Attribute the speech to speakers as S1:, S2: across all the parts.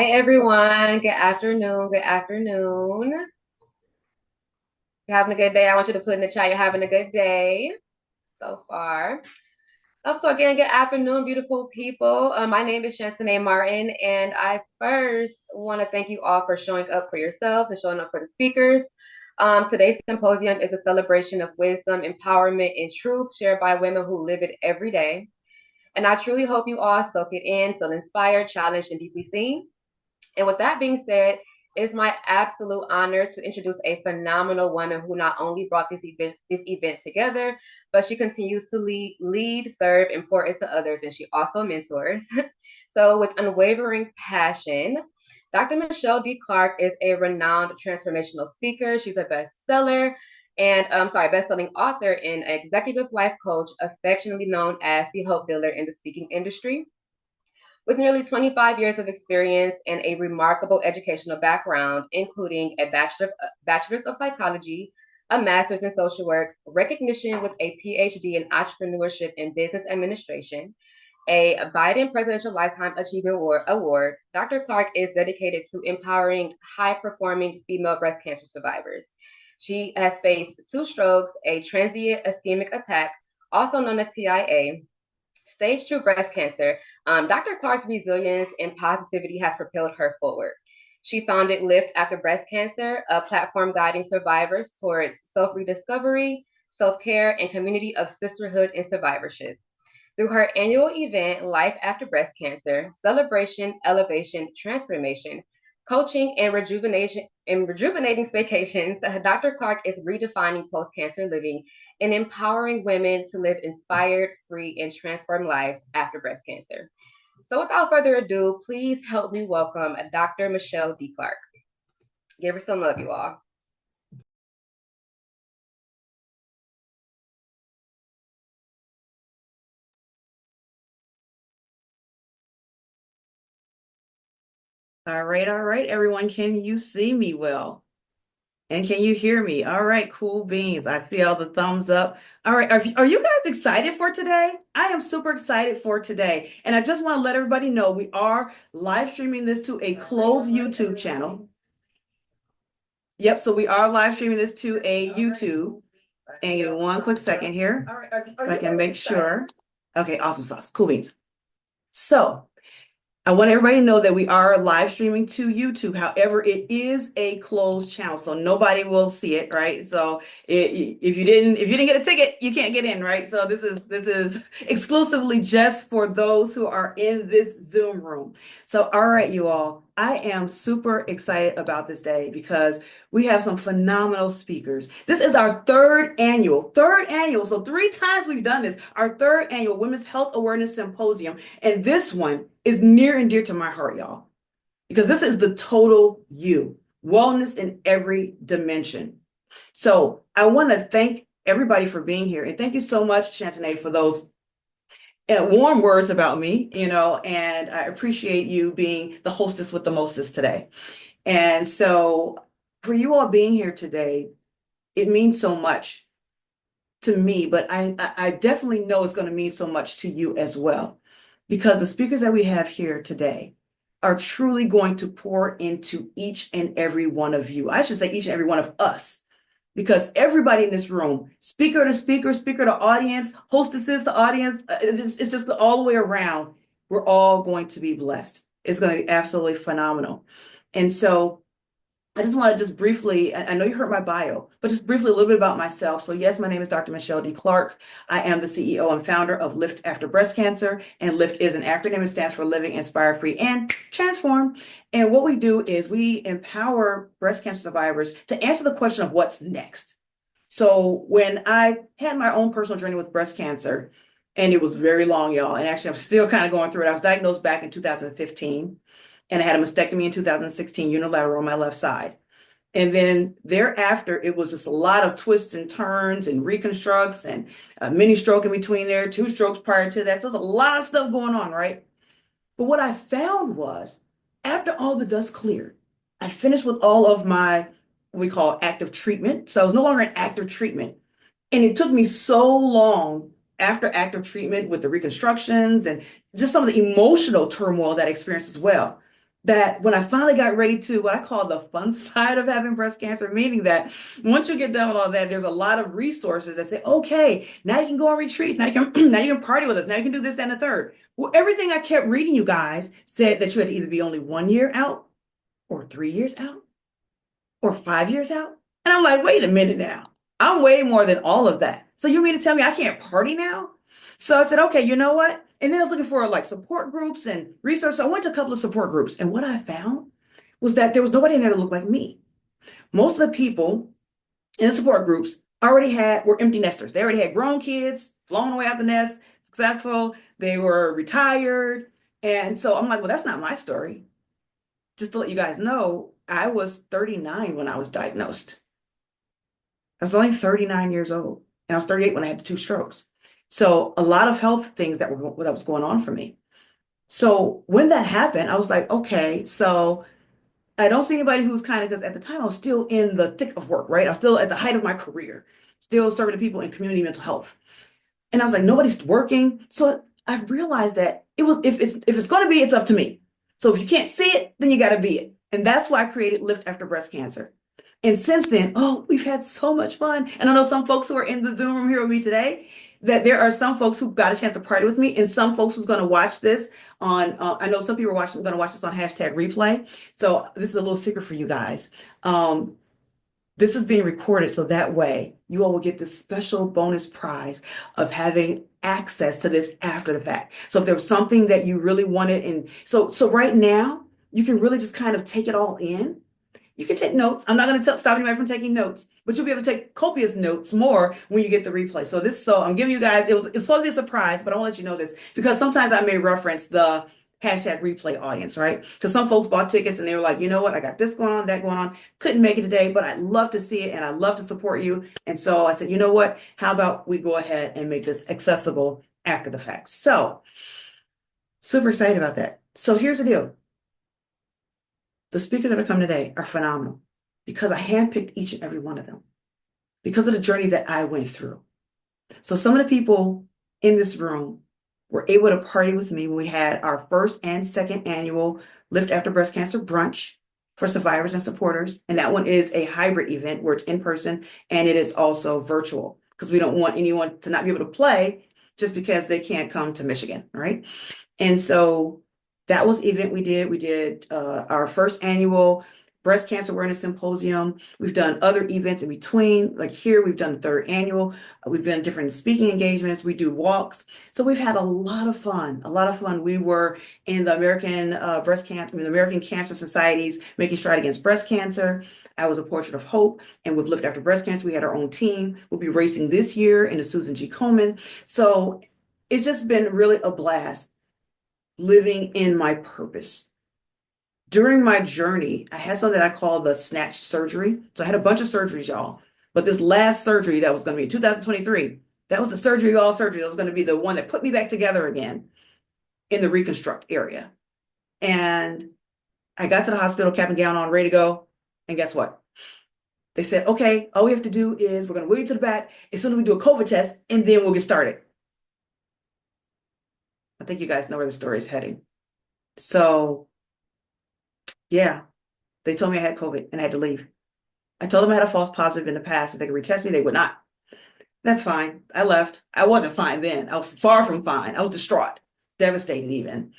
S1: Hi, everyone. Good afternoon. Good afternoon. If you're having a good day, I want you to put in the chat you're having a good day so far. So again, good afternoon, beautiful people. My name is Shantanae Martin, and I first want to thank you all for showing up for yourselves and showing up for the speakers. Today's symposium is a celebration of wisdom, empowerment, and truth shared by women who live it every day. And I truly hope you all soak it in, feel inspired, challenged, and deeply seen. And with that being said, it's my absolute honor to introduce a phenomenal woman who not only brought this event together, but she continues to lead, serve, and pour into others, and she also mentors. So, with unwavering passion, Dr. Michelle D. Clark is a renowned transformational speaker. She's a bestseller and best-selling author and executive life coach, affectionately known as the Hope Dealer in the speaking industry. With nearly 25 years of experience and a remarkable educational background, including a bachelor's of psychology, a master's in social work, recognition with a PhD in entrepreneurship and business administration, a Biden Presidential Lifetime Achievement Award, Dr. Clark is dedicated to empowering high performing female breast cancer survivors. She has faced two strokes, a transient ischemic attack, also known as TIA, stage 2 breast cancer. Dr. Clark's resilience and positivity has propelled her forward. She founded Lift After Breast Cancer, a platform guiding survivors towards self rediscovery, self care, and community of sisterhood and survivorship. Through her annual event, Life After Breast Cancer, Celebration, Elevation, Transformation, Coaching, and rejuvenating vacations, Dr. Clark is redefining post-cancer living and empowering women to live inspired, free, and transformed lives after breast cancer. So without further ado, please help me welcome Dr. Michelle D. Clark. Give her some love, you all.
S2: All right, everyone. Can you see me well? And can you hear me? All right, cool beans. I see all the thumbs up. All right, are you guys excited for today? I am super excited for today. And I just want to let everybody know we are live streaming this to a closed YouTube channel. Yep, so we are live streaming this to a YouTube. And give me one quick second here so I can make sure. Okay, awesome sauce. Cool beans. So I want everybody to know that we are live streaming to YouTube. However, it is a closed channel, so nobody will see it, right? So if you didn't get a ticket, you can't get in, right? So this is exclusively just for those who are in this Zoom room. So all right, you all, I am super excited about this day because we have some phenomenal speakers. This is our third annual. So three times we've done this, our third annual Women's Health Awareness Symposium. And this one is near and dear to my heart, y'all, because this is the total you, wellness in every dimension. So I want to thank everybody for being here. And thank you so much, Shantanae, for those warm words about me, and I appreciate you being the hostess with the mostest today. And so for you all being here today, it means so much to me, but I definitely know it's going to mean so much to you as well, because the speakers that we have here today are truly going to pour into each and every one of you. I should say each and every one of us, because everybody in this room, speaker to speaker, speaker to audience, hostesses to audience, it's just all the way around. We're all going to be blessed. It's going to be absolutely phenomenal. And so I just want to just briefly, I know you heard my bio, but just briefly a little bit about myself. So yes, my name is Dr. Michelle D. Clark. I am the CEO and founder of Lift After Breast Cancer. And Lift is an acronym. It stands for Living Inspire Free and Transform. And what we do is we empower breast cancer survivors to answer the question of what's next. So when I had my own personal journey with breast cancer, and it was very long, y'all, and actually I'm still kind of going through it. I was diagnosed back in 2015. And I had a mastectomy in 2016, unilateral on my left side. And then thereafter, it was just a lot of twists and turns and reconstructs and a mini stroke in between there, two strokes prior to that. So there's a lot of stuff going on, right? But what I found was after all the dust cleared, I finished with all of my, what we call active treatment. So I was no longer in active treatment. And it took me so long after active treatment with the reconstructions and just some of the emotional turmoil that I experienced as well. that when I finally got ready to what I call the fun side of having breast cancer, meaning that once you get done with all that, there's a lot of resources that say, okay, now you can go on retreats, now you can now you can party with us, now you can do this, that, and the third. Well, everything I kept reading, you guys, said that you had to either be only 1 year out or 3 years out or 5 years out. And I'm like, wait a minute now. I'm way more than all of that. So you mean to tell me I can't party now? So I said, okay, you know what? And then I was looking for like support groups and research. So I went to a couple of support groups. And what I found was that there was nobody in there that looked like me. Most of the people in the support groups were empty nesters. They already had grown kids, blown away out the nest, successful. They were retired. And so I'm like, well, that's not my story. Just to let you guys know, I was 39 when I was diagnosed. I was only 39 years old, and I was 38 when I had the two strokes. So a lot of health things that was going on for me. So when that happened, I was like, okay, so I don't see anybody who's kind of because at the time I was still in the thick of work, right? I was still at the height of my career, still serving the people in community mental health. And I was like, nobody's working. So I realized that it was if it's going to be, it's up to me. So if you can't see it, then you got to be it. And that's why I created Lift After Breast Cancer. And since then, oh, we've had so much fun. And I know some folks who are in the Zoom room here with me today, that there are some folks who got a chance to party with me, and some folks who's going to watch this on. I know some people are watching, going to watch this on hashtag replay. So this is a little secret for you guys. Um, this is being recorded so that way you all will get this special bonus prize of having access to this after the fact. So if there was something that you really wanted, and so right now you can really just kind of take it all in. You can take notes. I'm not going to stop anybody from taking notes, but you'll be able to take copious notes more when you get the replay. So I'm giving you guys, it's supposed to be a surprise, but I want to let you know this because sometimes I may reference the hashtag replay audience, right? Because some folks bought tickets and they were like, you know what, I got this going on, that going on. Couldn't make it today, but I'd love to see it and I'd love to support you. And so I said, you know what, how about we go ahead and make this accessible after the fact? So super excited about that. So here's the deal. The speakers that are coming today are phenomenal because I handpicked each and every one of them because of the journey that I went through. So some of the people in this room were able to party with me when we had our first and second annual Lift After Breast Cancer brunch for survivors and supporters. And that one is a hybrid event where it's in person and it is also virtual because we don't want anyone to not be able to play just because they can't come to Michigan, right? And so that was the event we did. We did our first annual breast cancer awareness symposium. We've done other events in between. Like here, we've done the third annual. We've done different speaking engagements. We do walks. So we've had a lot of fun, a lot of fun. We were in the the American Cancer Society's Making Stride Against Breast Cancer. I was a portrait of hope. And with Lift After Breast Cancer, we had our own team. We'll be racing this year in the Susan G. Komen. So it's just been really a blast living in my purpose. During my journey, I had something that I call the snatch surgery. So I had a bunch of surgeries, y'all. But this last surgery that was going to be in 2023, that was the surgery of all surgery. That was going to be the one that put me back together again in the reconstruct area. And I got to the hospital, cap and gown on, ready to go. And guess what? They said, okay, all we have to do is we're going to wheel you to the back as soon as we do a COVID test, and then we'll get started. I think you guys know where the story is heading. So, yeah, they told me I had COVID and I had to leave. I told them I had a false positive in the past. If they could retest me, they would not. That's fine. I left. I wasn't fine then. I was far from fine. I was distraught, devastated even.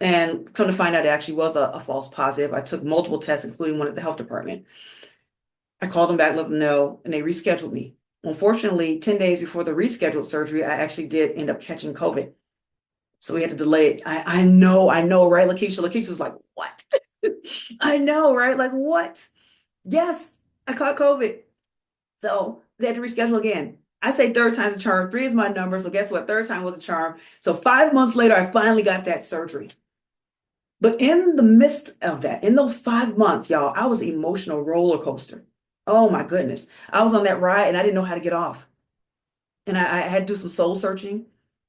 S2: And come to find out, it actually was a false positive. I took multiple tests, including one at the health department. I called them back, let them know, and they rescheduled me. Unfortunately, 10 days before the rescheduled surgery, I actually did end up catching COVID. So we had to delay it. I know, right, Lakeisha? Lakeisha's like, what? I know, right? Like, what? Yes, I caught COVID. So they had to reschedule again. I say third time's a charm. Three is my number. So guess what? Third time was a charm. So 5 months later, I finally got that surgery. But in the midst of that, in those 5 months, y'all, I was an emotional roller coaster. Oh my goodness. I was on that ride and I didn't know how to get off. And I had to do some soul searching.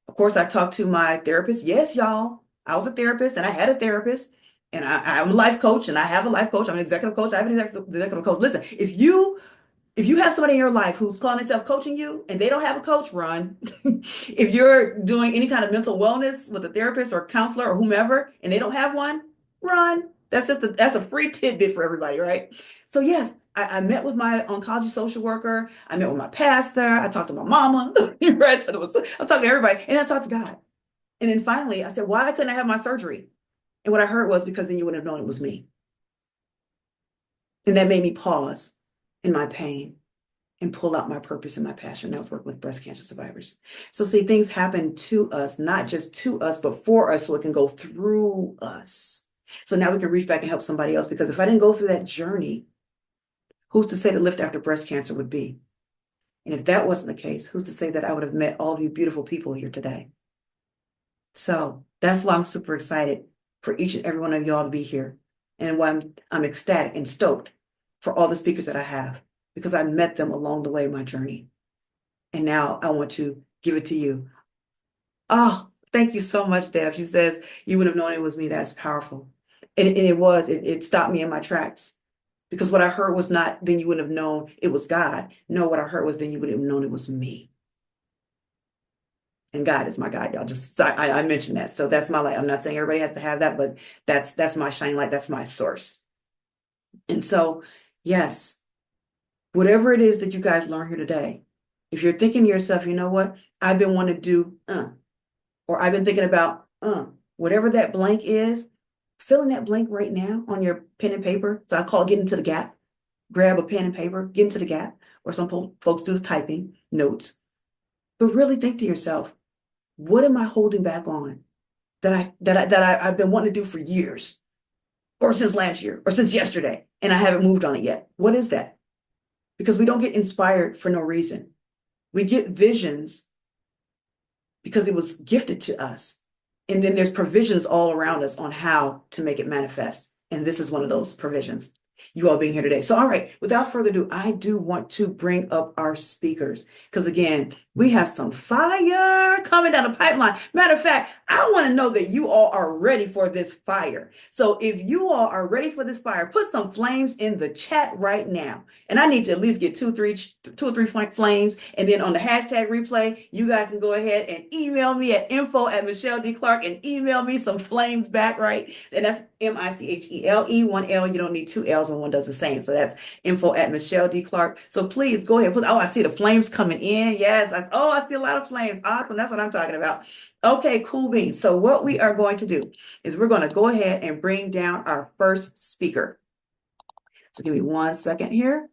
S2: Of course, I talked to my therapist. Yes, y'all, I was a therapist and I had a therapist. And I'm a life coach and I have a life coach. I'm an executive coach. I have an executive coach. Listen, if you have somebody in your life who's calling themselves coaching you and they don't have a coach, run. If you're doing any kind of mental wellness with a therapist or counselor or whomever and they don't have one, run. That's a free tidbit for everybody, right? So yes, I met with my oncology social worker. I met with my pastor. I talked to my mama. Right? So I talked to everybody, and I talked to God. And then finally, I said, "Why couldn't I have my surgery?" And what I heard was because then you would have known it was me, and that made me pause in my pain and pull out my purpose and my passion. That was working with breast cancer survivors. So see, things happen to us, not just to us, but for us, so it can go through us. So now we can reach back and help somebody else. Because if I didn't go through that journey, who's to say the lift after breast cancer would be? And if that wasn't the case, who's to say that I would have met all of you beautiful people here today? So that's why I'm super excited for each and every one of y'all to be here. And why I'm ecstatic and stoked for all the speakers that I have, because I met them along the way of my journey. And now I want to give it to you. Oh, thank you so much, Deb. She says, you would have known it was me. That's powerful. And it stopped me in my tracks. Because what I heard was not, then you wouldn't have known it was God. No, what I heard was, then you would have known it was me. And God is my God, y'all. Just I mentioned that. So that's my light. I'm not saying everybody has to have that, but that's my shining light. That's my source. And so, yes, whatever it is that you guys learn here today, if you're thinking to yourself, you know what, I've been wanting to do, or I've been thinking about, whatever that blank is, fill in that blank right now on your pen and paper. So I call it getting to the gap. Grab a pen and paper, get into the gap, or some folks do the typing notes. But really think to yourself, what am I holding back on I've been wanting to do for years, or since last year, or since yesterday, and I haven't moved on it yet? What is that? Because we don't get inspired for no reason. We get visions because it was gifted to us. And then there's provisions all around us on how to make it manifest. And this is one of those provisions. You all being here today. So, all right, without further ado, I do want to bring up our speakers because, again, we have some fire coming down the pipeline. Matter of fact, I want to know that you all are ready for this fire. So, if you all are ready for this fire, put some flames in the chat right now. And I need to at least get two or three flames. And then on the hashtag replay, you guys can go ahead and email me at info@MichelleDClark and email me some flames back, right? And that's Michele, one L. You don't need two L's and one does the same. So that's info@MichelleDClark. So please go ahead. Oh, I see the flames coming in. Yes. I see a lot of flames. Awesome. That's what I'm talking about. Okay, cool beans. So what we are going to do is we're going to go ahead and bring down our first speaker. So give me 1 second here.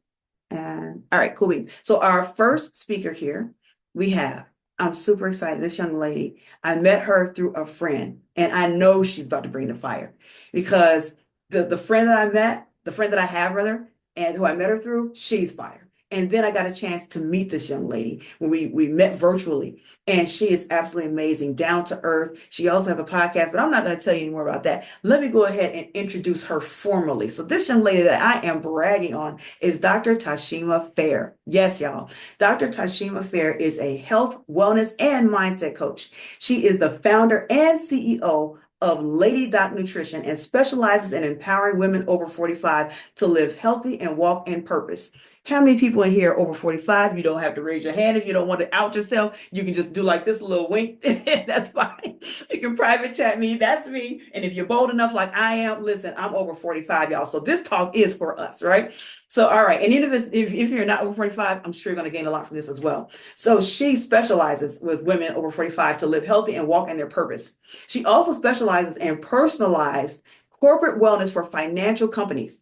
S2: And all right, cool beans. So our first speaker here, we have, I'm super excited. This young lady, I met her through a friend, and I know she's about to bring the fire because the friend that I met, the friend that I have rather, and who I met her through, she's fire. And then I got a chance to meet this young lady when we met virtually. And she is absolutely amazing, down to earth. She also has a podcast, but I'm not going to tell you any more about that. Let me go ahead and introduce her formally. So this young lady that I am bragging on is Dr. Tashima Fair. Yes, y'all. Dr. Tashima Fair is a health, wellness, and mindset coach. She is the founder and CEO of Lady Doc Nutrition and specializes in empowering women over 45 to live healthy and walk in purpose. How many people in here over 45? You don't have to raise your hand if you don't want to out yourself. You can just do like this little wink. That's fine. You can private chat me. That's me. And if you're bold enough like I am, listen, I'm over 45, y'all. So this talk is for us, right? So, all right. And even if you're not over 45, I'm sure you're going to gain a lot from this as well. So she specializes with women over 45 to live healthy and walk in their purpose. She also specializes in personalized corporate wellness for financial companies.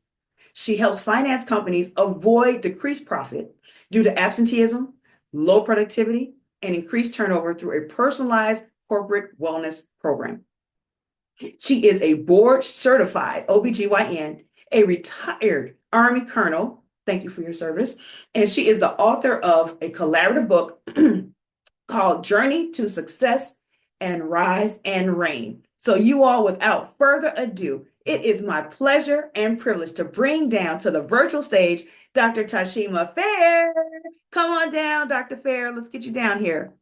S2: She helps finance companies avoid decreased profit due to absenteeism, low productivity, and increased turnover through a personalized corporate wellness program. She is a board certified OBGYN, a retired Army colonel. Thank you for your service. And she is the author of a collaborative book called Journey to Success and Rise and Reign. So, you all, without further ado, it is my pleasure and privilege to bring down to the virtual stage Dr. Tashima Fair. Come on down, Dr. Fair. Let's get you down here.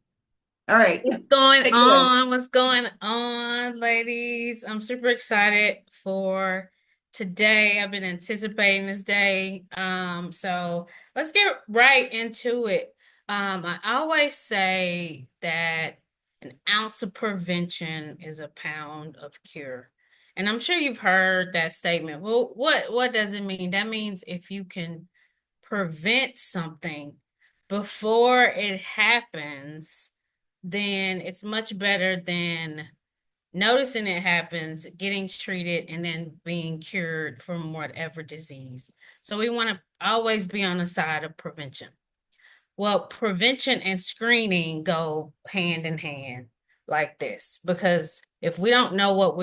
S2: All right,
S3: What's going
S2: take it away.
S3: on? What's going on, ladies? I'm super excited for today. I've been anticipating this day. So let's get right into it. I always say that an ounce of prevention is a pound of cure. And I'm sure you've heard that statement. Well, what does it mean? That means if you can prevent something before it happens, then it's much better than noticing it happens, getting treated, and then being cured from whatever disease. So we want to always be on the side of prevention. Well, prevention and screening go hand in hand like this because if we don't know what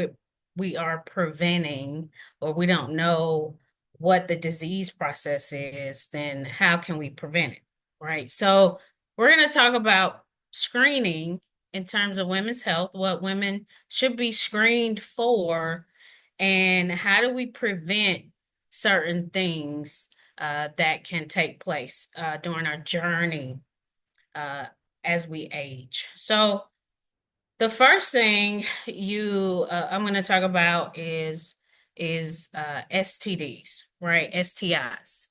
S3: we are preventing or we don't know what the disease process is, then how can we prevent it, right? So we're going to talk about screening in terms of women's health, what women should be screened for, and how do we prevent certain things that can take place during our journey uh, as we age. So the first thing I'm going to talk about is STDs, right? STIs.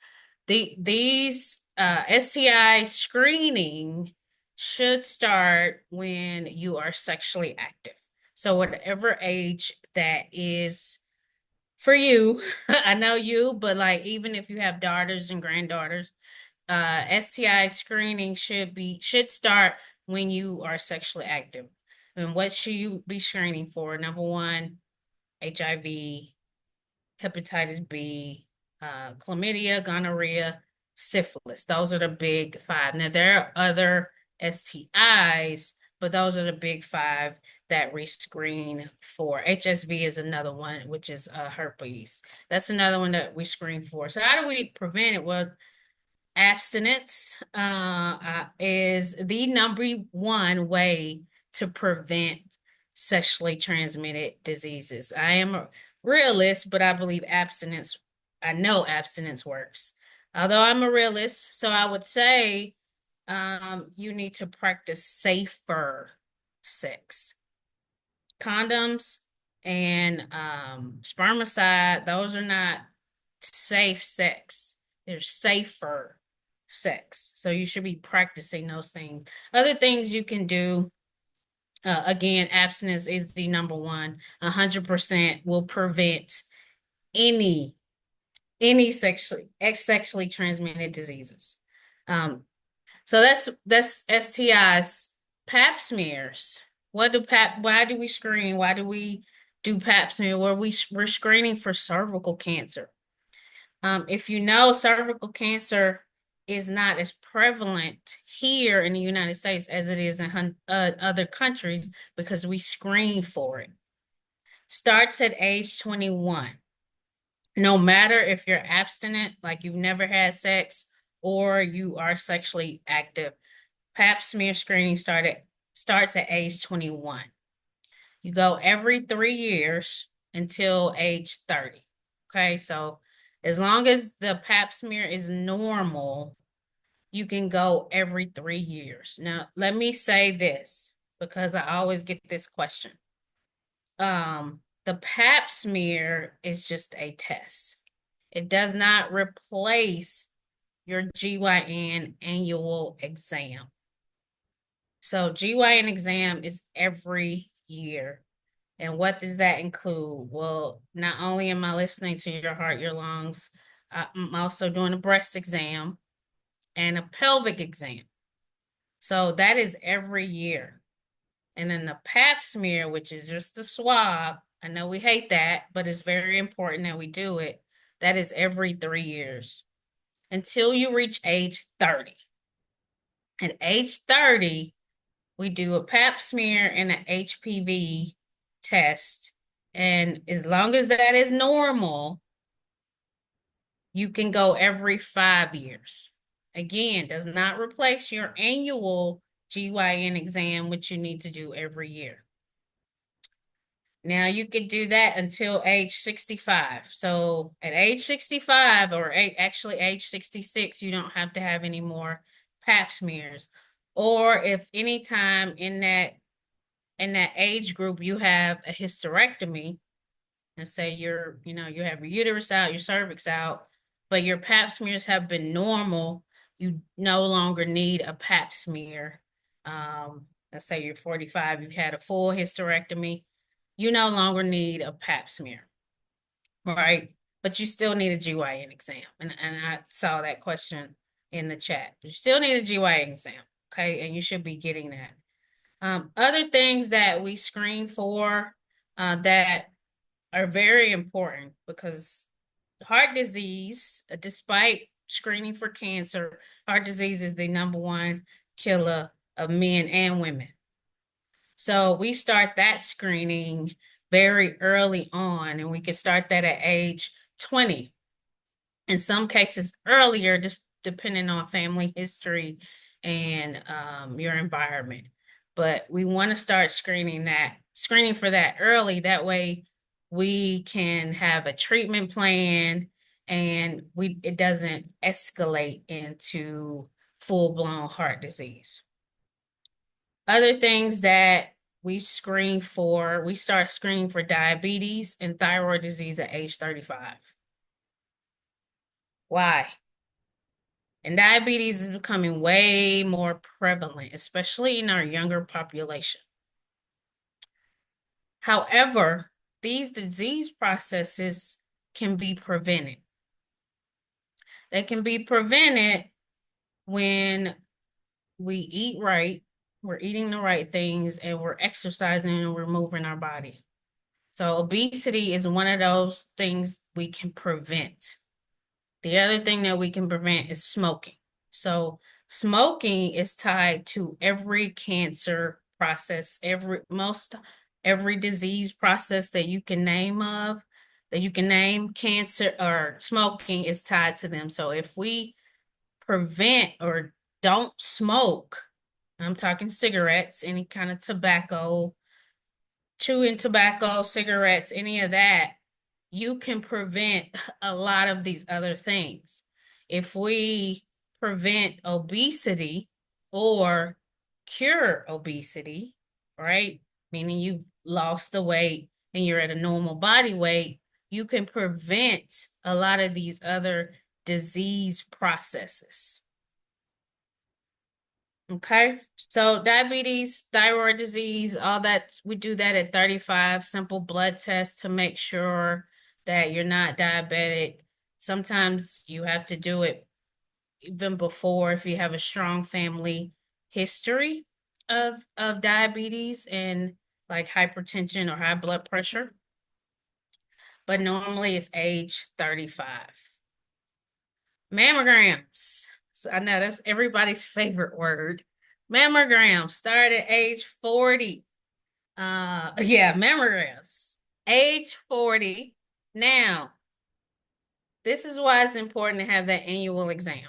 S3: These STI screening should start when you are sexually active. So whatever age that is for you, I know you, but like even if you have daughters and granddaughters, STI screening should start when you are sexually active. And what should you be screening for? Number one, HIV, hepatitis B, chlamydia, gonorrhea, syphilis. Those are the big five. Now there are other STIs, but those are the big five that we screen for. HSV is another one, which is herpes. That's another one that we screen for. So how do we prevent it? Well, abstinence is the number one way to prevent sexually transmitted diseases. I am a realist, but I know abstinence works. Although I'm a realist, so I would say you need to practice safer sex. Condoms and spermicide, those are not safe sex. They're safer sex. So you should be practicing those things. Other things you can do, again, abstinence is the number one. 100% will prevent any sexually transmitted diseases. So that's STIs. Pap smears. Why do we screen? Why do we do pap smear? Well, we're screening for cervical cancer. If you know, cervical cancer is not as prevalent here in the United States as it is in other countries because we screen for it. Starts at age 21. No matter if you're abstinent, like you've never had sex, or you are sexually active, pap smear screening starts at age 21. You go every 3 years until age 30. Okay, so as long as the pap smear is normal, you can go every 3 years. Now, let me say this because I always get this question. The pap smear is just a test. It does not replace your GYN annual exam. So GYN exam is every year. And what does that include? Well, not only am I listening to your heart, your lungs, I'm also doing a breast exam and a pelvic exam. So that is every year. And then the pap smear, which is just a swab, I know we hate that, but it's very important that we do it. That is every 3 years until you reach age 30. At age 30, we do a pap smear and an HPV test. And as long as that is normal, you can go every 5 years. Again, does not replace your annual GYN exam, which you need to do every year. Now you could do that until age 65. So at age 65 or actually age 66, you don't have to have any more pap smears. Or if any time in that age group you have a hysterectomy, and say you have your uterus out, your cervix out, but your pap smears have been normal, you no longer need a pap smear. Let's say you're 45, you've had a full hysterectomy, you no longer need a pap smear, right? But you still need a GYN exam. And I saw that question in the chat. You still need a GYN exam, okay? And you should be getting that. Other things that we screen for that are very important because heart disease, despite screening for cancer, heart disease is the number one killer of men and women. So we start that screening very early on, and we can start that at age 20. In some cases earlier, just depending on family history and your environment. But we want to start screening for that early. That way we can have a treatment plan and it doesn't escalate into full-blown heart disease. Other things that we start screening for diabetes and thyroid disease at age 35. Why? And diabetes is becoming way more prevalent, especially in our younger population. However, these disease processes can be prevented. They can be prevented when we eat right, we're eating the right things, and we're exercising and we're moving our body. So obesity is one of those things we can prevent. The other thing that we can prevent is smoking. So smoking is tied to every cancer process, every disease process that you can name, cancer or smoking is tied to them. So if we prevent or don't smoke, I'm talking cigarettes, any kind of tobacco, chewing tobacco, cigarettes, any of that, you can prevent a lot of these other things. If we prevent obesity or cure obesity, right? Meaning you've lost the weight and you're at a normal body weight, you can prevent a lot of these other disease processes. Okay, so diabetes, thyroid disease, all that, we do that at 35, simple blood test to make sure that you're not diabetic. Sometimes you have to do it even before if you have a strong family history of diabetes and like hypertension or high blood pressure. But normally it's age 35. Mammograms. So I know that's everybody's favorite word. Mammograms start at age 40. Yeah, mammograms. Age 40. Now, this is why it's important to have that annual exam.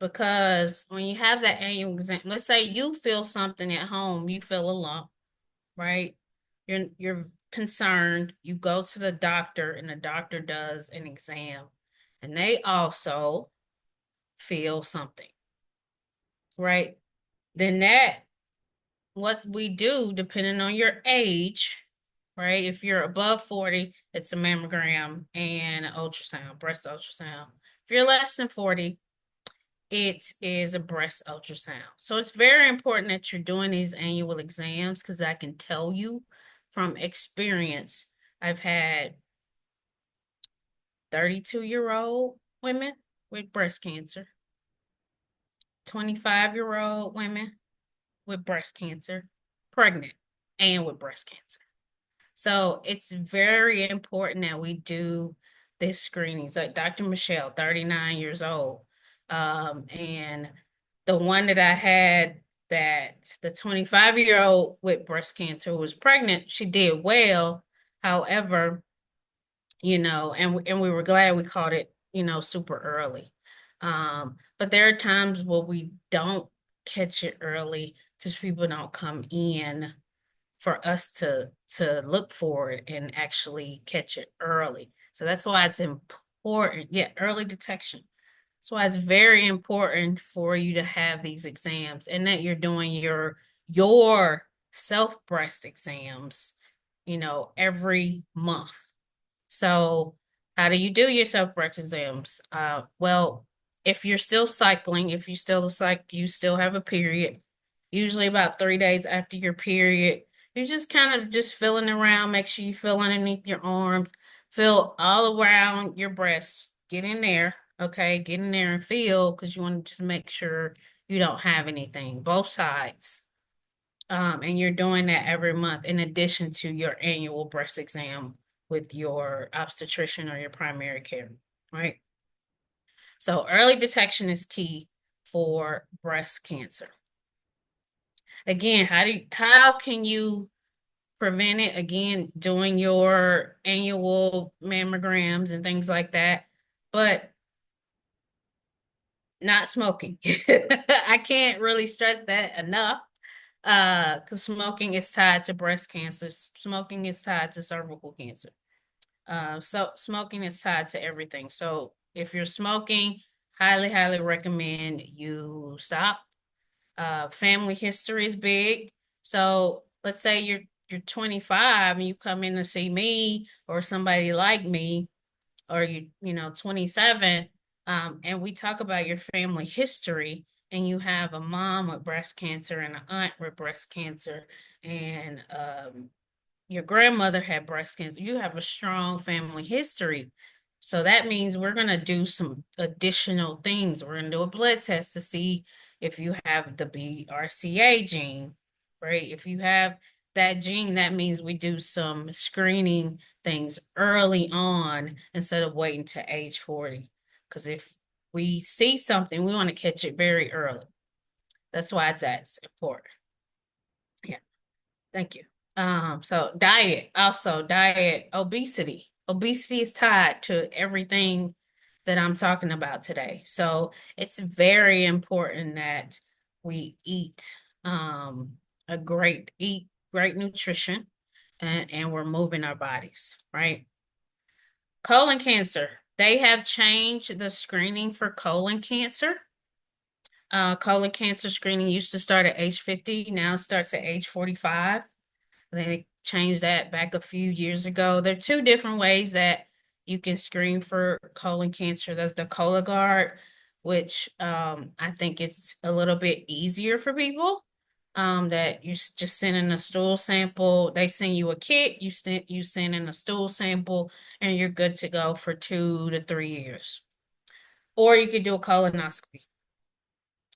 S3: Because when you have that annual exam, let's say you feel something at home, you feel a lump, right? You're concerned, you go to the doctor and the doctor does an exam and they also feel something, right? Then what we do, depending on your age, right? If you're above 40, it's a mammogram and an ultrasound, breast ultrasound. If you're less than 40, it is a breast ultrasound. So it's very important that you're doing these annual exams because I can tell you from experience, I've had 32-year-old women with breast cancer, 25-year-old women with breast cancer, pregnant, and with breast cancer. So it's very important that we do this screenings. Like Dr. Michelle, 39 years old. And the one that I had, that the 25-year-old with breast cancer was pregnant, she did well. However, and we were glad we caught it, super early. But there are times where we don't catch it early because people don't come in for us to look for it and actually catch it early. So that's why it's important. Yeah, early detection. That's why it's very important for you to have these exams and that you're doing your self breast exams, every month. So how do you do your self breast exams? Well, if you're still cycling, if you still have a period, usually about 3 days after your period, You're just kind of just feeling around. Make sure you feel underneath your arms, feel all around your breasts. Get in there, okay? Get in there and feel because you want to just make sure you don't have anything, both sides. And you're doing that every month in addition to your annual breast exam with your obstetrician or your primary care, right? So early detection is key for breast cancer. Again, how can you prevent it? Again, doing your annual mammograms and things like that, but not smoking. I can't really stress that enough. Because smoking is tied to breast cancer. Smoking is tied to cervical cancer. So smoking is tied to everything. So if you're smoking, highly, highly recommend you stop. Family history is big. So let's say you're 25 and you come in to see me or somebody like me, or you know 27, and we talk about your family history, and you have a mom with breast cancer and an aunt with breast cancer, and your grandmother had breast cancer, you have a strong family history. So that means we're going to do some additional things. We're going to do a blood test to see if you have the BRCA gene, right? If you have that gene, that means we do some screening things early on instead of waiting to age 40. Because if we see something, we want to catch it very early. That's why that's important. Yeah. Thank you. So diet, obesity. Obesity is tied to everything that I'm talking about today. So it's very important that we eat great nutrition, and we're moving our bodies, right? Colon cancer. They have changed the screening for colon cancer. Colon cancer screening used to start at age 50, now it starts at age 45. They changed that back a few years ago. There are two different ways that you can screen for colon cancer. There's the Cologuard, which I think it's a little bit easier for people. That you just send in a stool sample. They send you a kit. You send in a stool sample, and you're good to go for 2 to 3 years. Or you could do a colonoscopy.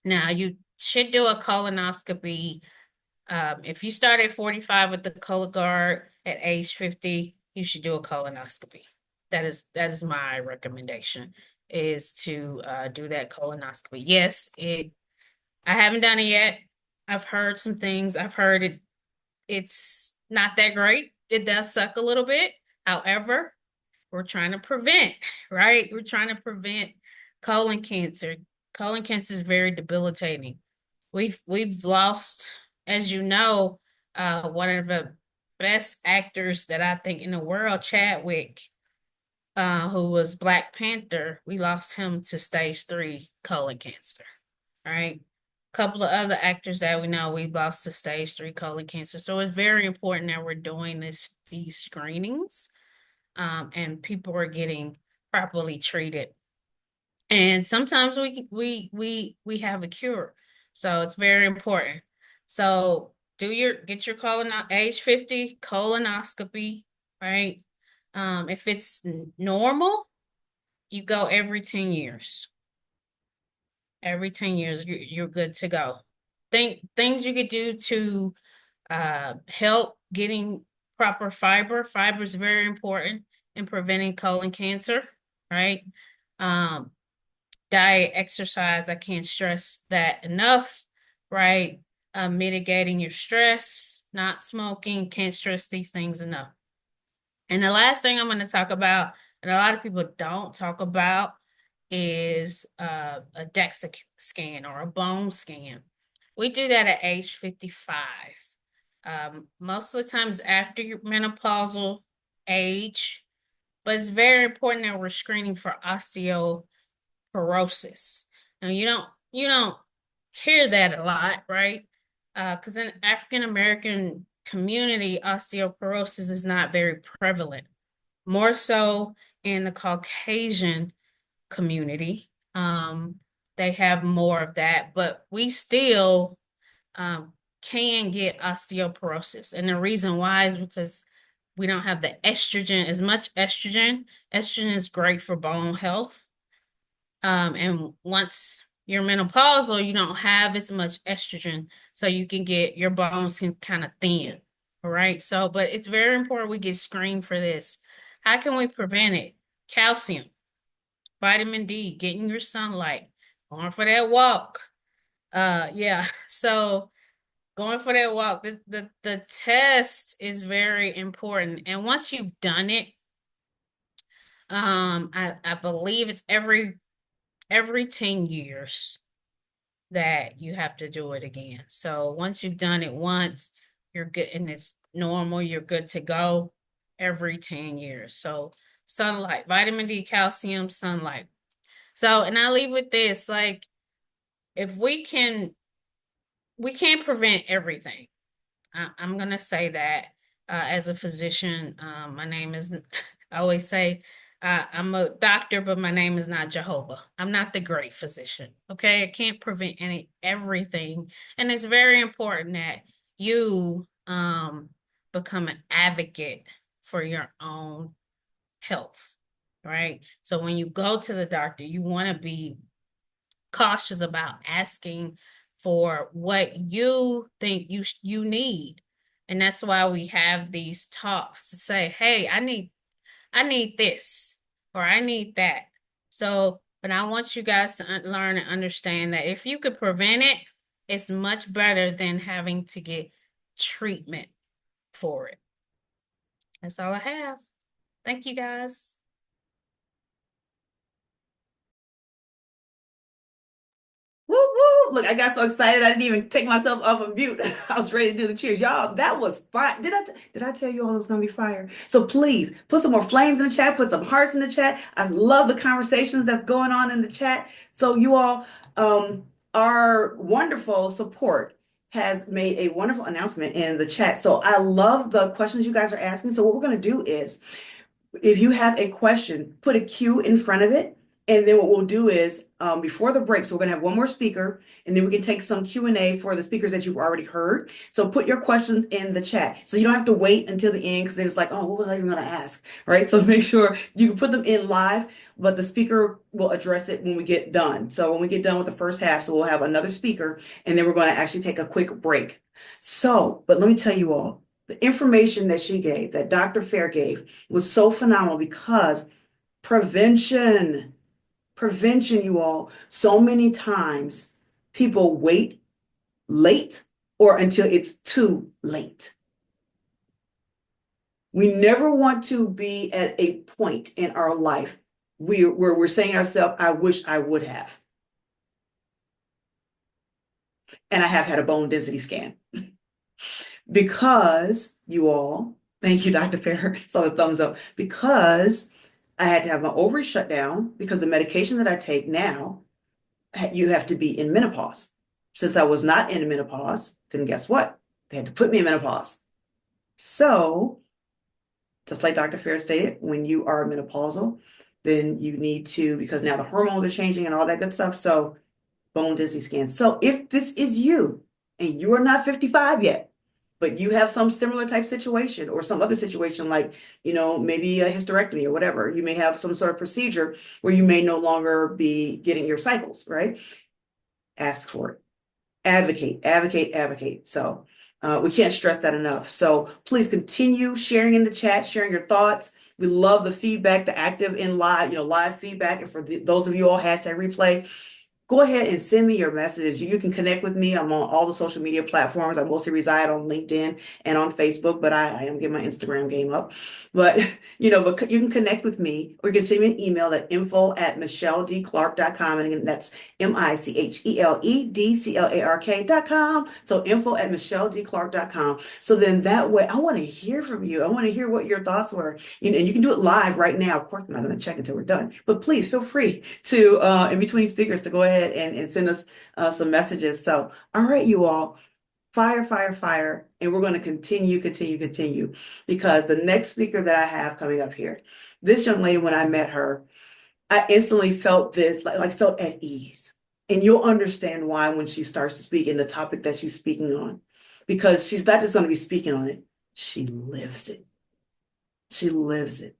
S3: Now you should do a colonoscopy if you start at 45 with the Cologuard at age 50, you should do a colonoscopy. That is my recommendation, is to do that colonoscopy. Yes, I haven't done it yet. I've heard some things. I've heard it's not that great. It does suck a little bit. However, we're trying to prevent, right? We're trying to prevent colon cancer. Colon cancer is very debilitating. We've lost, as you know, one of the best actors that I think in the world, Chadwick, who was Black Panther. We lost him to stage 3 colon cancer. Right. A couple of other actors that we know we lost to stage 3 colon cancer. So it's very important that we're doing these screenings, and people are getting properly treated. And sometimes we have a cure. So it's very important. So get your age 50 colonoscopy, right? If it's normal, you go every 10 years. Every 10 years, you're good to go. Things you could do to help getting proper fiber. Fiber is very important in preventing colon cancer, right? Um, Diet, exercise, I can't stress that enough, right? Mitigating your stress, not smoking, can't stress these things enough. And the last thing I'm going to talk about, and a lot of people don't talk about, is a DEXA scan or a bone scan. We do that at age 55. Most of the times after your menopausal age, but it's very important that we're screening for osteoporosis. Now you don't hear that a lot, right? Because in African American community, osteoporosis is not very prevalent. More so in the Caucasian community, they have more of that, but we still can get osteoporosis. And the reason why is because we don't have the estrogen, as much estrogen. Estrogen is great for bone health. And once you're menopausal, you don't have as much estrogen, so you can get your bones can kind of thin. All right. So, but it's very important we get screened for this. How can we prevent it? Calcium, vitamin D, getting your sunlight, going for that walk. Yeah. So going for that walk, the test is very important. And once you've done it, I believe it's every 10 years that you have to do it again. So once you've done it once, you're good and it's normal, you're good to go every 10 years. So sunlight, vitamin D, calcium, sunlight. So, and I leave with this, like, if we can't prevent everything. I'm going to say that as a physician. My name is, I always say, I'm a doctor, but my name is not Jehovah. I'm not the great physician. Okay. I can't prevent everything. And it's very important that you become an advocate for your own health. Right. So when you go to the doctor, you want to be cautious about asking for what you think you need. And that's why we have these talks to say, hey, I need this or I need that. So, but I want you guys to learn and understand that if you could prevent it, it's much better than having to get treatment for it. That's all I have. Thank you guys.
S2: Woo woo! Look, I got so excited I didn't even take myself off of mute. I was ready to do the cheers. Y'all, that was fire. Did I tell you all it was gonna be fire? So please put some more flames in the chat, put some hearts in the chat. I love the conversations that's going on in the chat. So you all, our wonderful support has made a wonderful announcement in the chat. So I love the questions you guys are asking. So what we're gonna do is if you have a question, put a Q in front of it. And then what we'll do is before the break, so we're going to have one more speaker, and then we can take some Q&A for the speakers that you've already heard. So put your questions in the chat. So you don't have to wait until the end because it's like, oh, what was I even going to ask? Right? So make sure you can put them in live, but the speaker will address it when we get done. So when we get done with the first half, so we'll have another speaker, and then we're going to actually take a quick break. So, but let me tell you all, the information that she gave, that Dr. Fair gave, was so phenomenal because prevention, you all, so many times people wait late or until it's too late. We never want to be at a point in our life where we're saying to ourselves, I wish I would have. And I have had a bone density scan. Because you all, thank you, Dr. Fair, saw the thumbs up, because I had to have my ovaries shut down because the medication that I take now, you have to be in menopause. Since I was not in menopause, then guess what? They had to put me in menopause. So, just like Dr. Fair stated, when you are menopausal, then you need to, because now the hormones are changing and all that good stuff. So, bone density scans. So, if this is you and you are not 55 yet, but you have some similar type situation or some other situation like, maybe a hysterectomy or whatever, you may have some sort of procedure where you may no longer be getting your cycles, right? Ask for it. Advocate, advocate, advocate. So we can't stress that enough. So please continue sharing in the chat, sharing your thoughts. We love the feedback, the active in live, live feedback. And for those of you all, hashtag replay, go ahead and send me your message. You can connect with me. I'm on all the social media platforms. I mostly reside on LinkedIn and on Facebook, but I am getting my Instagram game up. But, but you can connect with me or you can send me an email at info@michelledclark.com. And again, that's MICHELEDCLARK.com. So info@michelledclark.com. So then that way, I want to hear from you. I want to hear what your thoughts were. And you can do it live right now. Of course, I'm not going to check until we're done, but please feel free to, in between speakers, to go ahead and send us some messages. So, all right, you all, fire, fire, fire. And we're going to continue, because the next speaker that I have coming up here, this young lady, when I met her, I instantly felt this, like felt at ease. And you'll understand why when she starts to speak in the topic that she's speaking on. because she's not just going to be speaking on it, she lives it. She lives it.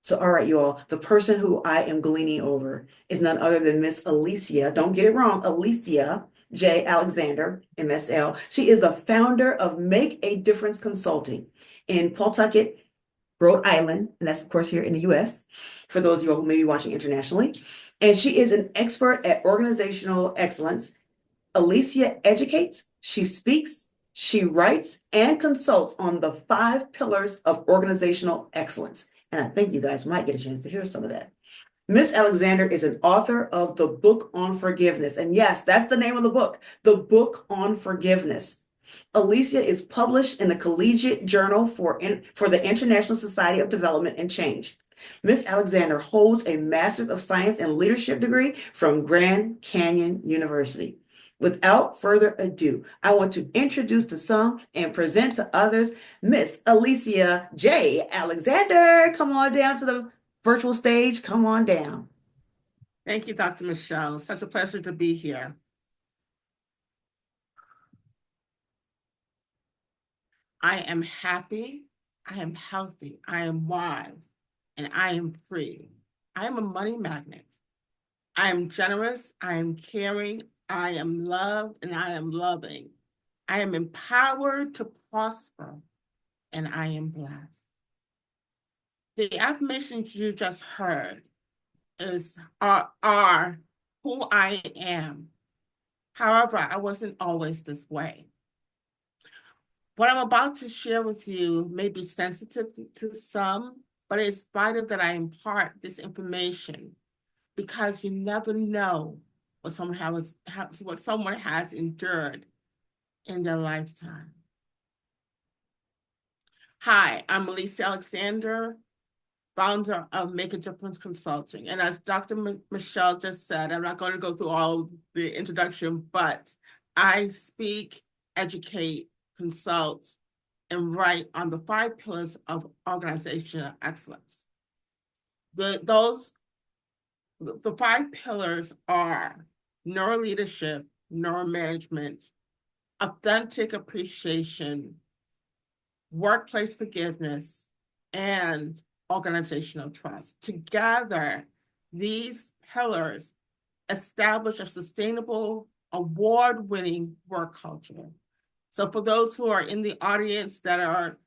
S2: So, all right, you all, the person who I am gleaning over is none other than Miss Alicia. Don't get it wrong, Alicia J. Alexander, MSL. She is the founder of Make a Difference Consulting in Pawtucket, Rhode Island, and that's of course here in the US, for those of you who may be watching internationally. And she is an expert at organizational excellence. Alicia educates, she speaks, she writes, and consults on the 5 pillars of organizational excellence. And I think you guys might get a chance to hear some of that. Miss Alexander is an author of the book on forgiveness. And yes, that's the name of the book, The Book on Forgiveness. Alicia is published in the Collegiate Journal for the International Society of Development and Change. Miss Alexander holds a Master's of Science in Leadership degree from Grand Canyon University. Without further ado, I want to introduce to some and present to others Miss Alicia J. Alexander. Come on down to the virtual stage. Come on down.
S4: Thank you, Dr. Michelle. It's such a pleasure to be here. I am happy, I am healthy, I am wise, and I am free. I am a money magnet. I am generous, I am caring, I am loved, and I am loving. I am empowered to prosper, and I am blessed. The affirmations you just heard are who I am. However, I wasn't always this way. What I'm about to share with you may be sensitive to some, but it's vital that I impart this information because you never know what someone has endured in their lifetime. Hi, I'm Alicia Alexander, founder of Make a Difference Consulting. And as Dr. Michelle just said, I'm not going to go through all the introduction, but I speak, educate, consult, and write on the 5 pillars of organizational excellence. The 5 pillars are neuroleadership, neuromanagement, authentic appreciation, workplace forgiveness, and organizational trust. Together, these pillars establish a sustainable, award-winning work culture. So for those who are in the audience that are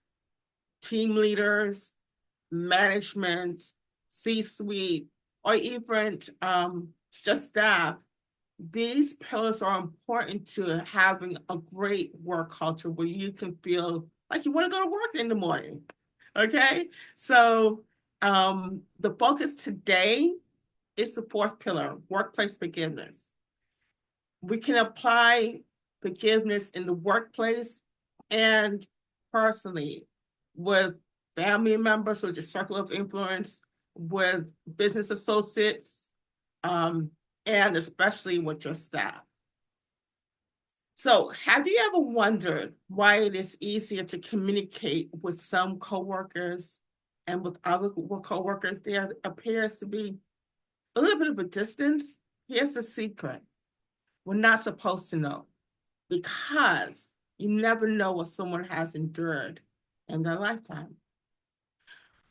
S4: team leaders, management, C-suite, or even just staff, these pillars are important to having a great work culture where you can feel like you want to go to work in the morning. Okay, so the focus today is the 4th pillar, workplace forgiveness. We can apply forgiveness in the workplace and personally with family members, which is circle of influence, with business associates, and especially with your staff. So have you ever wondered why it is easier to communicate with some coworkers and with other coworkers? There appears to be a little bit of a distance. Here's the secret. We're not supposed to know because you never know what someone has endured in their lifetime.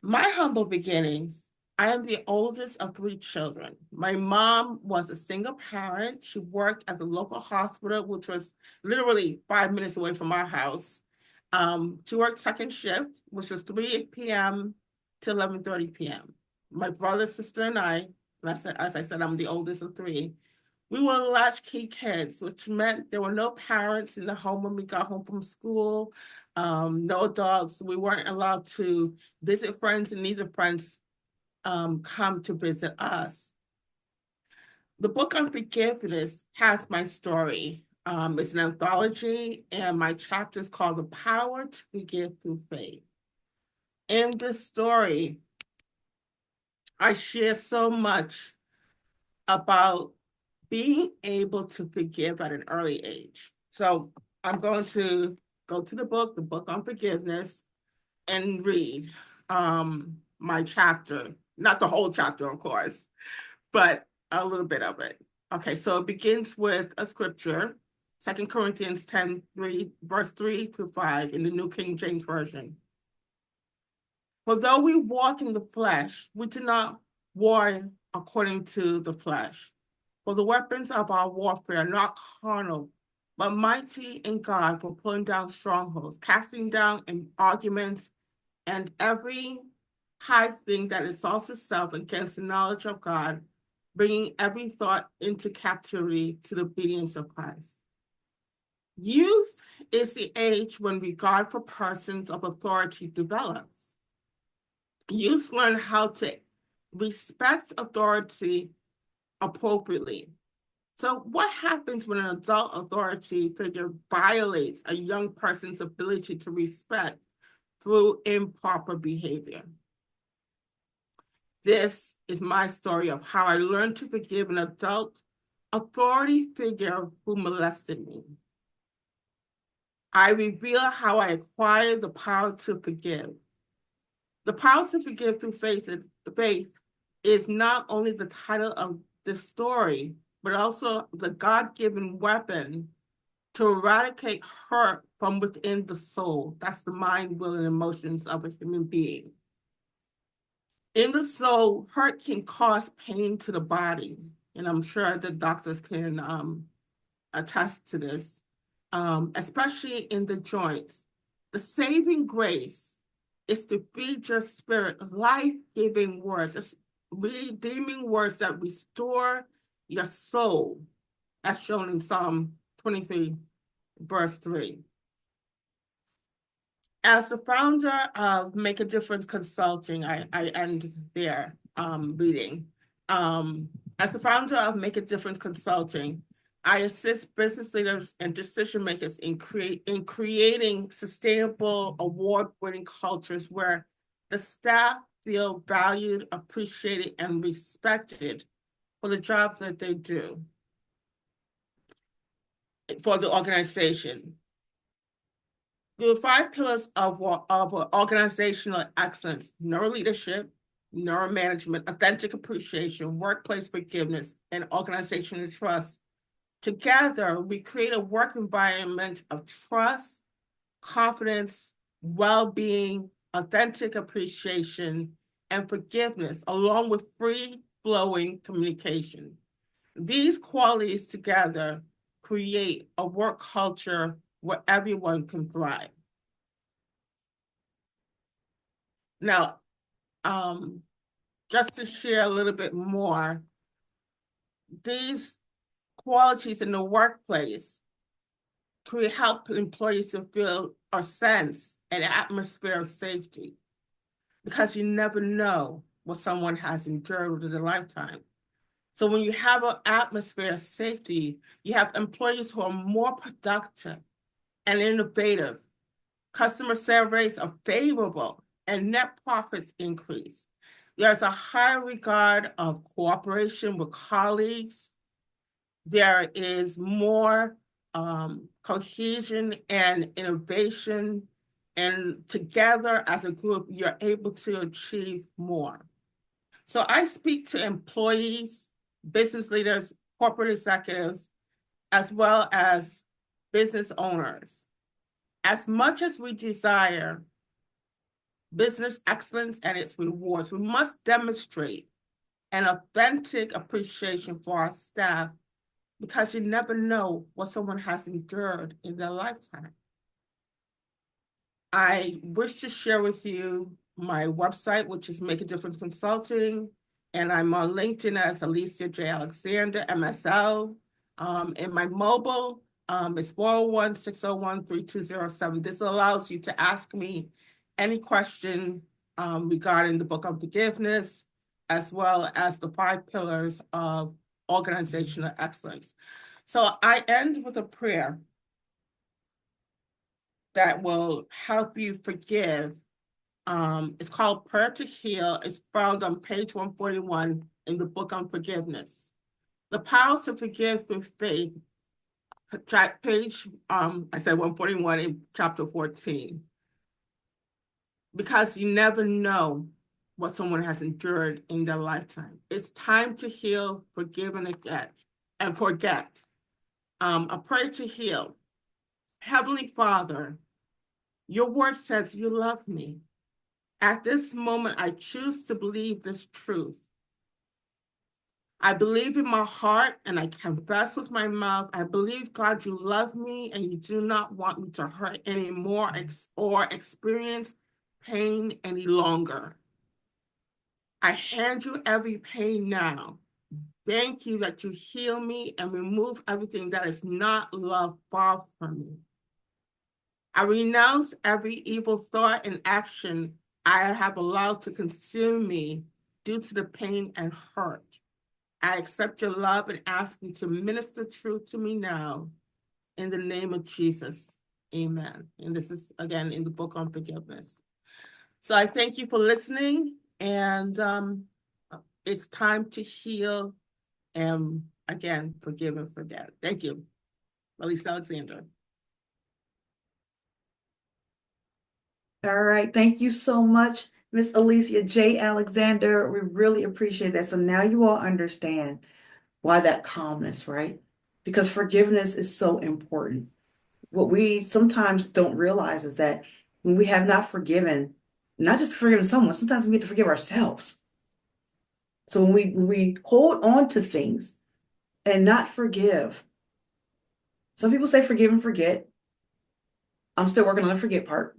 S4: My humble beginnings, I am the oldest of 3 children. My mom was a single parent. She worked at the local hospital, which was literally 5 minutes away from our house. She worked second shift, which was 3 p.m. to 11:30 p.m. My brother, sister, and I, as I said, I'm the oldest of 3. We were latchkey kids, which meant there were no parents in the home when we got home from school, no adults. We weren't allowed to visit friends, and neither friends come to visit us. The book on forgiveness has my story. It's an anthology, and my chapter is called The Power to Forgive Through Faith. In this story, I share so much about being able to forgive at an early age. So I'm going to go to the book on forgiveness, and read my chapter, not the whole chapter, of course, but a little bit of it. Okay, so it begins with a scripture. 2 Corinthians 10, verse 3 to 5 in the New King James Version. For though we walk in the flesh, we do not war according to the flesh. For the weapons of our warfare are not carnal, but mighty in God for pulling down strongholds, casting down arguments and every high thing that exalts itself against the knowledge of God, bringing every thought into captivity to the obedience of Christ. Youth is the age when regard for persons of authority develops. Youth learn how to respect authority appropriately. So what happens when an adult authority figure violates a young person's ability to respect through improper behavior? This is my story of how I learned to forgive an adult authority figure who molested me. I reveal how I acquired the power to forgive. The power to forgive through faith is not only the title of this story, but also the God-given weapon to eradicate hurt from within the soul. That's the mind, will, and emotions of a human being. In the soul, hurt can cause pain to the body, and I'm sure the doctors can attest to this, especially in the joints. The saving grace is to feed your spirit life-giving words, redeeming words that restore your soul, as shown in Psalm 23, verse 3. As the founder of Make a Difference Consulting, I end there reading. As the founder of Make a Difference Consulting, I assist business leaders and decision makers in creating sustainable, award-winning cultures where the staff feel valued, appreciated, and respected for the jobs that they do for the organization. The 5 pillars of organizational excellence: neuroleadership, neuromanagement, authentic appreciation, workplace forgiveness, and organizational trust. Together, we create a work environment of trust, confidence, well-being, authentic appreciation, and forgiveness, along with free-flowing communication. These qualities together create a work culture where everyone can thrive. Now, just to share a little bit more, these qualities in the workplace could help employees to feel a sense, an atmosphere of safety, because you never know what someone has endured within their lifetime. So when you have an atmosphere of safety, you have employees who are more productive and innovative. Customer surveys are favorable and net profits increase. There's a high regard of cooperation with colleagues. There is more cohesion and innovation, and together as a group, you're able to achieve more. So I speak to employees, business leaders, corporate executives, as well as business owners. As much as we desire business excellence and its rewards, we must demonstrate an authentic appreciation for our staff, because you never know what someone has endured in their lifetime. I wish to share with you my website, which is Make a Difference Consulting, and I'm on LinkedIn as Alicia J. Alexander, MSL. And my mobile is 401-601-3207. This allows you to ask me any question regarding the Book of Forgiveness, as well as the 5 pillars of organizational excellence. So I end with a prayer that will help you forgive. It's called Prayer to Heal. It's found on page 141 in the Book on Forgiveness. The power to forgive through faith, page, I said 141 in chapter 14. Because you never know what someone has endured in their lifetime. It's time to heal, forgive, and forget. A prayer to heal. Heavenly Father, your word says you love me. At this moment, I choose to believe this truth. I believe in my heart and I confess with my mouth. I believe, God, you love me and you do not want me to hurt anymore or experience pain any longer. I hand you every pain now. Thank you that you heal me and remove everything that is not love far from me. I renounce every evil thought and action I have allowed to consume me due to the pain and hurt. I accept your love and ask you to minister truth to me now. In the name of Jesus, amen. And this is, again, in the book on forgiveness. So I thank you for listening, and it's time to heal and, again, forgive and forget. Thank you. Elise Alexander.
S2: All right. Thank you so much, Miss Alicia J. Alexander. We really appreciate that. So now you all understand why that calmness, right? Because forgiveness is so important. What we sometimes don't realize is that when we have not forgiven, not just forgiven someone, sometimes we have to forgive ourselves. So when we hold on to things and not forgive, some people say forgive and forget. I'm still working on the forget part.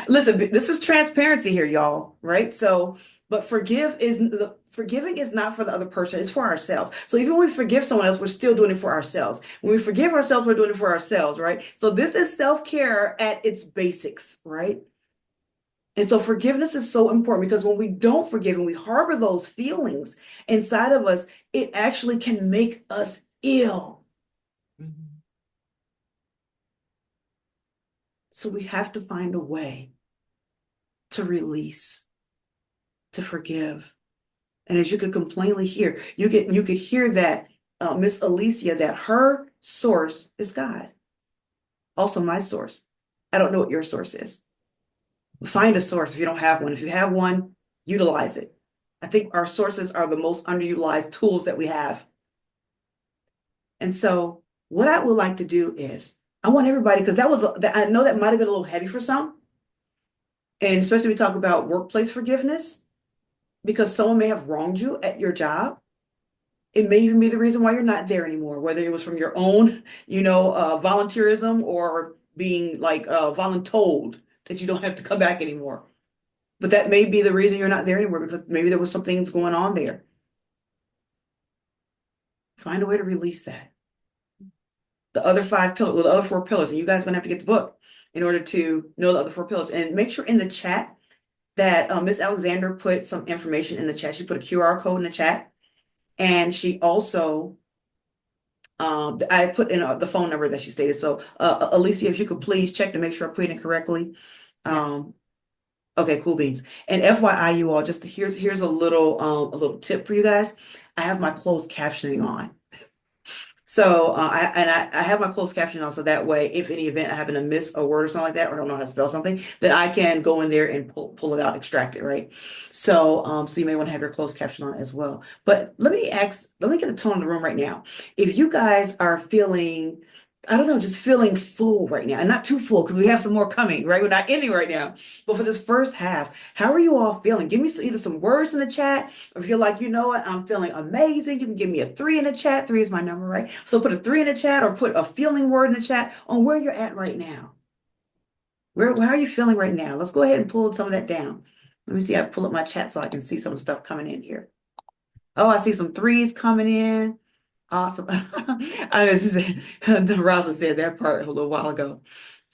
S2: Listen, this is transparency here, y'all, right? So, but forgiving is not for the other person, it's for ourselves. So even when we forgive someone else, we're still doing it for ourselves. When we forgive ourselves, we're doing it for ourselves, right? So this is self-care at its basics, right? And so forgiveness is so important because when we don't forgive and we harbor those feelings inside of us, it actually can make us ill.
S4: Mhm.
S2: So we have to find a way to release, to forgive. And as you could plainly hear, you could hear that Miss Alicia, that her source is God. Also my source. I don't know what your source is. Find a source if you don't have one. If you have one, utilize it. I think our sources are the most underutilized tools that we have. And so what I would like to do is I want everybody, because I know that might have been a little heavy for some. And especially we talk about workplace forgiveness, because someone may have wronged you at your job. It may even be the reason why you're not there anymore, whether it was from your own, volunteerism or being like voluntold that you don't have to come back anymore. But that may be the reason you're not there anymore because maybe there was some things going on there. Find a way to release that. The other five pillars, well, the other four pillars, and you guys are gonna have to get the book in order to know the other four pillars. And make sure in the chat that Miss Alexander put some information in the chat. She put a QR code in the chat, and she also I put in the phone number that she stated. So, Alicia, if you could please check to make sure I put it in correctly.
S4: Yes.
S2: Okay, cool beans. And FYI, you all, just here's a little tip for you guys. I have my closed captioning on. So I have my closed caption on so that way, if any event I happen to miss a word or something like that, or don't know how to spell something, then I can go in there and pull it out, extract it, right? So you may want to have your closed caption on as well. But let me get a tone in the room right now. If you guys are feeling, I don't know, just feeling full right now, and not too full because we have some more coming, right? We're not ending right now. But for this first half, how are you all feeling? Give me either some words in the chat, or if you're like, you know what, I'm feeling amazing, you can give me a 3 in the chat. 3 is my number, right? So put a 3 in the chat or put a feeling word in the chat on where you're at right now. How are you feeling right now? Let's go ahead and pull some of that down. Let me see. I pull up my chat so I can see some of the stuff coming in here. Oh, I see some 3s coming in. Awesome. I was just Rosa said that part a little while ago.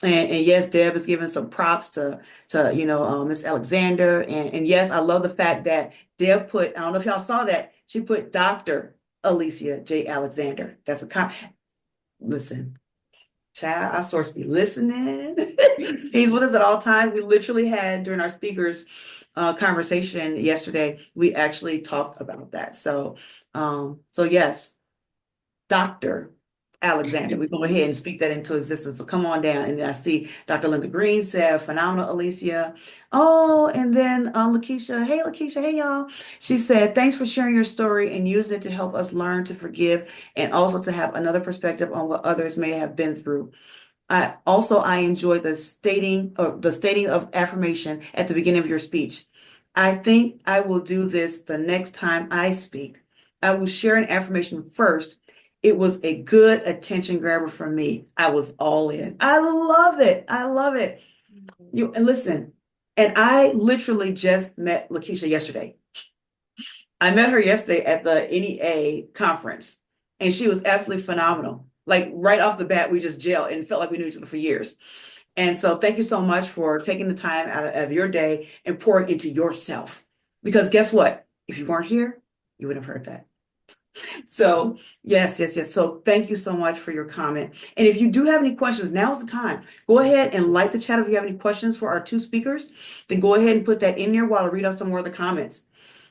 S2: And yes, Deb is giving some props to Miss Alexander. And yes, I love the fact that Deb put, I don't know if y'all saw that, she put Dr. Alicia J. Alexander. Listen, child, our source be listening. He's with us at all times. We literally had during our speakers conversation yesterday, we actually talked about that. So yes, Dr. Alexander. We go ahead and speak that into existence. So come on down. And then I see Dr. Linda Green said, phenomenal, Alicia. Oh, and then Lakeisha. Hey, Lakeisha. Hey, y'all. She said, thanks for sharing your story and using it to help us learn to forgive and also to have another perspective on what others may have been through. I enjoyed the stating of affirmation at the beginning of your speech. I think I will do this the next time I speak. I will share an affirmation first. It was a good attention grabber for me. I was all in. I love it. I love it. And listen, and I literally just met Lakeisha yesterday. I met her yesterday at the NEA conference, and she was absolutely phenomenal. Like right off the bat, we just gelled and felt like we knew each other for years. And so thank you so much for taking the time out of your day and pouring into yourself. Because guess what? If you weren't here, you wouldn't have heard that. So yes. So thank you so much for your comment. And if you do have any questions, now's the time. Go ahead and like the chat if you have any questions for our two speakers. Then go ahead and put that in there while I read out some more of the comments.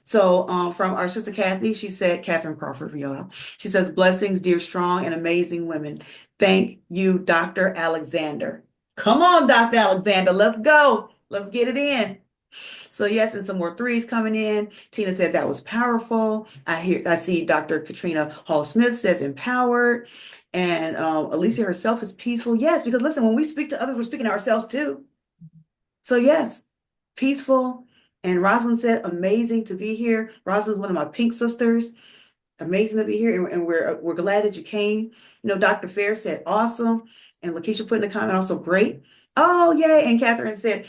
S2: So from our sister Kathy, she said, Catherine Crawford for y'all. She says, blessings, dear strong and amazing women. Thank you, Dr. Alexander. Come on, Dr. Alexander, let's go. Let's get it in. So yes, and some more threes coming in. Tina said that was powerful. I see Dr. Katrina Hall Smith says empowered. And Alicia herself is peaceful. Yes, because listen, when we speak to others, we're speaking to ourselves too. So yes, peaceful. And Rosalind said, amazing to be here. Rosalind's one of my pink sisters. Amazing to be here. And we're glad that you came. You know, Dr. Fair said, awesome. And Lakeisha put in a comment, also great. Oh, yay. And Catherine said,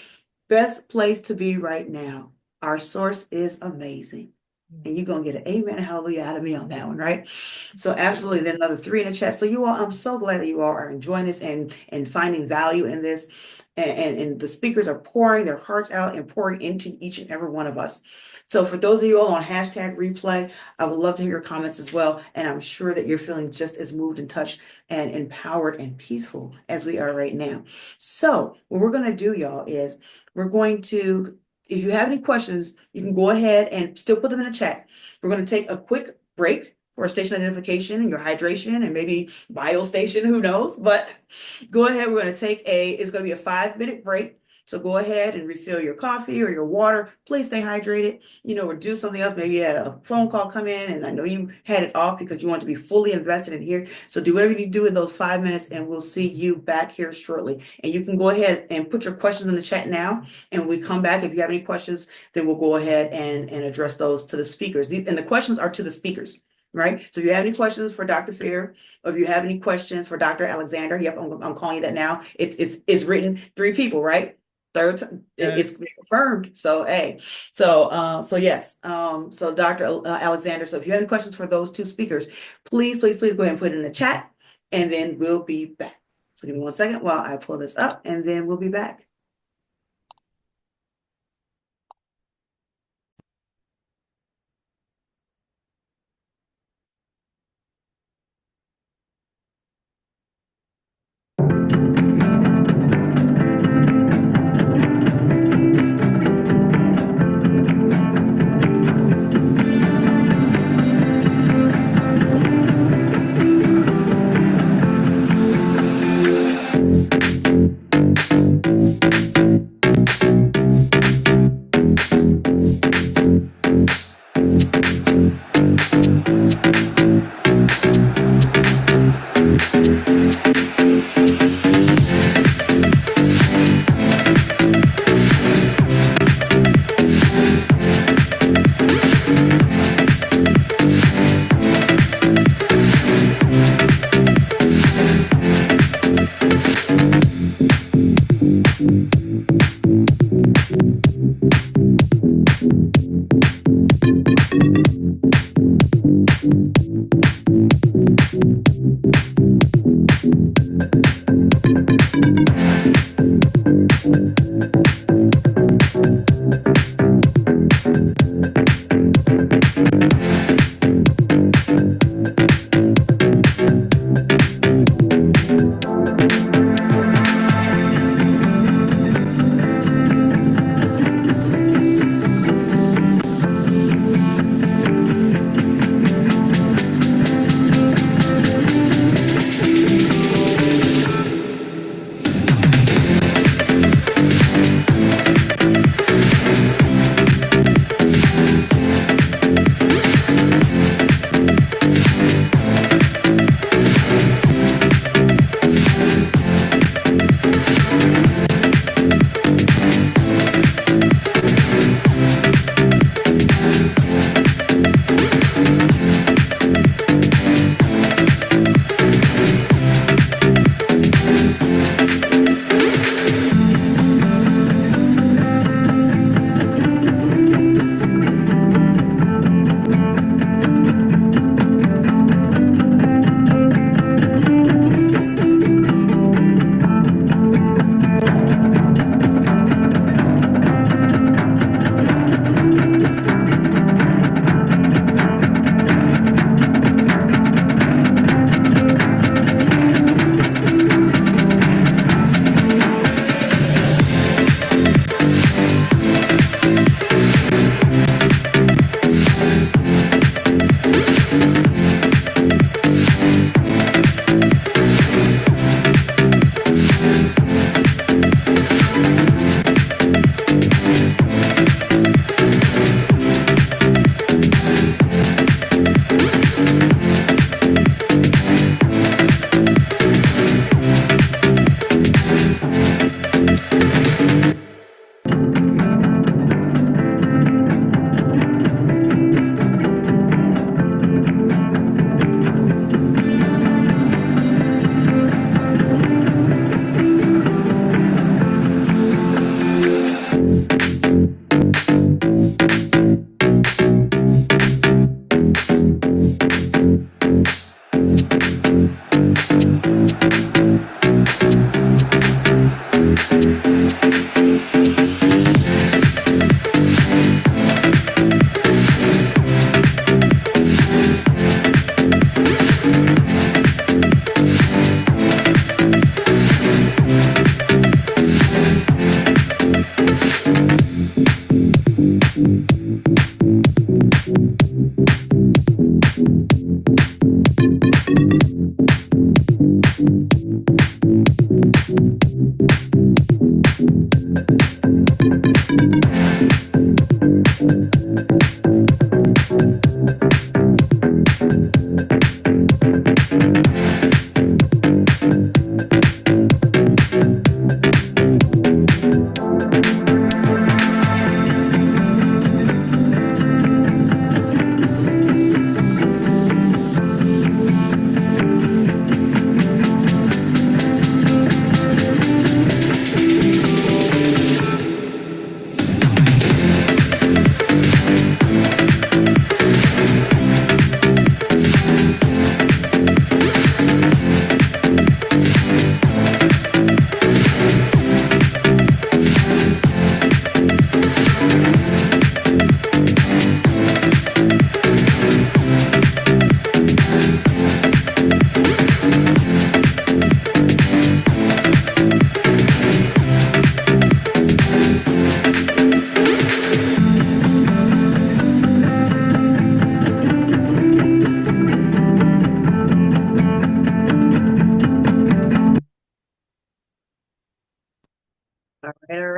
S2: best place to be right now. Our source is amazing. And you're going to get an amen, hallelujah out of me on that one, right? So absolutely. Then another three in the chat. So you all, I'm so glad that you all are enjoying this and finding value in this. And the speakers are pouring their hearts out and pouring into each and every one of us. So for those of you all on hashtag replay, I would love to hear your comments as well. And I'm sure that you're feeling just as moved and touched and empowered and peaceful as we are right now. So what we're going to do, y'all, is we're going to, if you have any questions, you can go ahead and still put them in the chat. We're going to take a quick break for station identification and your hydration and maybe bio station, who knows? But go ahead, we're going to take it's going to be a 5-minute break. So go ahead and refill your coffee or your water. Please stay hydrated, or do something else. Maybe you had a phone call come in and I know you had it off because you want to be fully invested in here. So do whatever you do in those 5 minutes and we'll see you back here shortly. And you can go ahead and put your questions in the chat now. And when we come back, if you have any questions, then we'll go ahead and address those to the speakers. And the questions are to the speakers. Right. So if you have any questions for Dr. Fair, or if you have any questions for Dr. Alexander, yep, I'm calling you that now. It's written 3 people, right? Third time, it's confirmed. So hey, so yes. So Dr. Alexander. So if you have any questions for those 2 speakers, please go ahead and put it in the chat, and then we'll be back. So give me 1 second while I pull this up, and then we'll be back.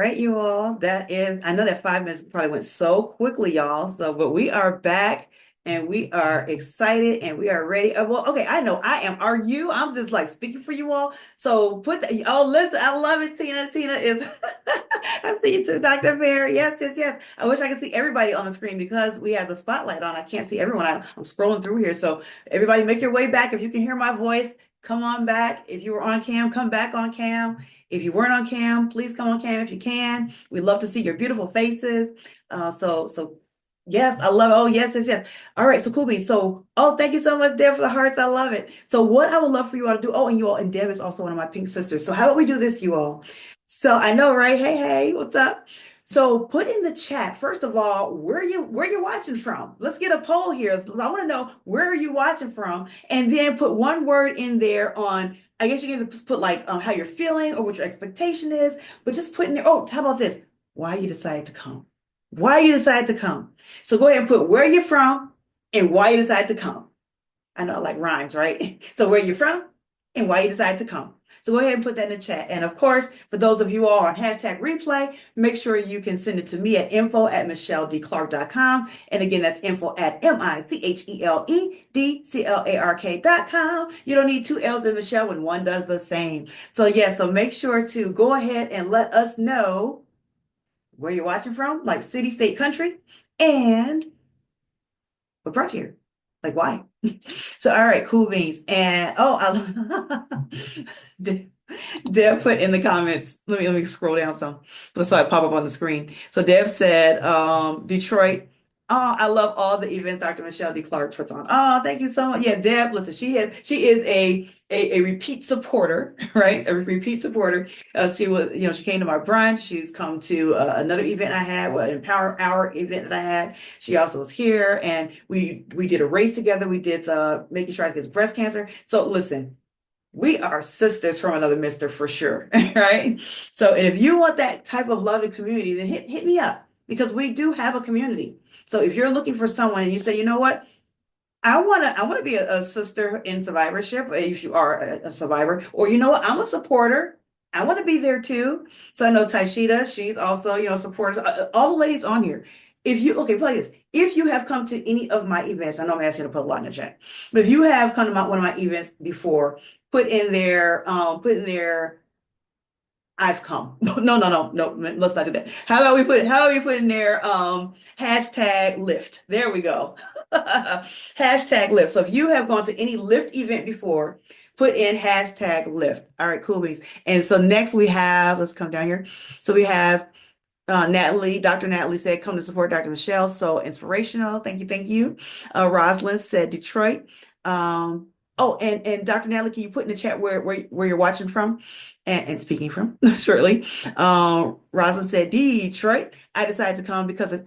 S2: right, you all. I know that 5 minutes probably went so quickly, y'all. So, but we are back and we are excited and we are ready. Well, okay, I know I am. Are you? I'm just like speaking for you all. So listen, I love it, Tina. Tina is, I see you too, Dr. Bear. Yes, yes, yes. I wish I could see everybody on the screen because we have the spotlight on. I can't see everyone. I'm scrolling through here. So, everybody, make your way back. If you can hear my voice, come on back. If you were on cam, come back on cam. If you weren't on cam, please come on cam if you can. We love to see your beautiful faces. So yes, I love it. Oh, yes, yes, yes. All right, so cool beans. So, oh, thank you so much, Deb, for the hearts. I love it. So, what I would love for you all to do, oh, and you all, and Deb is also one of my pink sisters. So, how about we do this, you all? So, I know, right? Hey, hey, what's up? So, put in the chat, first of all, where you watching from? Let's get a poll here. So I want to know where are you watching from, and then put one word in there on. I guess you can put like how you're feeling or what your expectation is, but just put in there. Oh, how about this? Why you decided to come? Why you decided to come? So go ahead and put where you're from and why you decided to come. I know, like rhymes, right? So where you're from and why you decided to come. So go ahead and put that in the chat. And of course, for those of you all on hashtag replay, make sure you can send it to me at info@michelledclark.com. And again, that's info@MICHELEDCLARK.com. You don't need two L's in Michelle when one does the same. So yeah, so make sure to go ahead and let us know where you're watching from, like city, state, country, and what brought you here? Like why? So all right, cool beans. And oh, Deb put in the comments. Let me scroll down some so I pop up on the screen. So Deb said, Detroit. Oh, I love all the events Dr. Michelle D. Clark puts on. Oh, thank you so much. Yeah, Deb, listen, she is a repeat supporter, right? A repeat supporter. She came to my brunch. She's come to another event I had, well, Empower Hour event that I had. She also was here, and we did a race together. We did the Making Strides Against Breast Cancer. So listen, we are sisters from another mister for sure, right? So if you want that type of loving community, then hit me up because we do have a community. So if you're looking for someone and you say, you know what, I wanna be a sister in survivorship, if you are a survivor, or you know what, I'm a supporter. I want to be there too. So I know Taishita, she's also, supporters. All the ladies on here. Okay, play this. If you have come to any of my events, I know I'm asking you to put a lot in the chat, but if you have come to one of my events before, put in there, I've come. No, no, no, no, let's not do that. How about we put in there, hashtag lift. There we go. Hashtag lift. So if you have gone to any lift event before, put in hashtag lift. All right, cool beans. And so next let's come down here. So we have Dr. Natalie said, come to support Dr. Michelle. So inspirational. Thank you. Thank you. Rosalind said Detroit. And Dr. Natalie, can you put in the chat where you're watching from and speaking from shortly? Rosalind said Detroit. I decided to come because of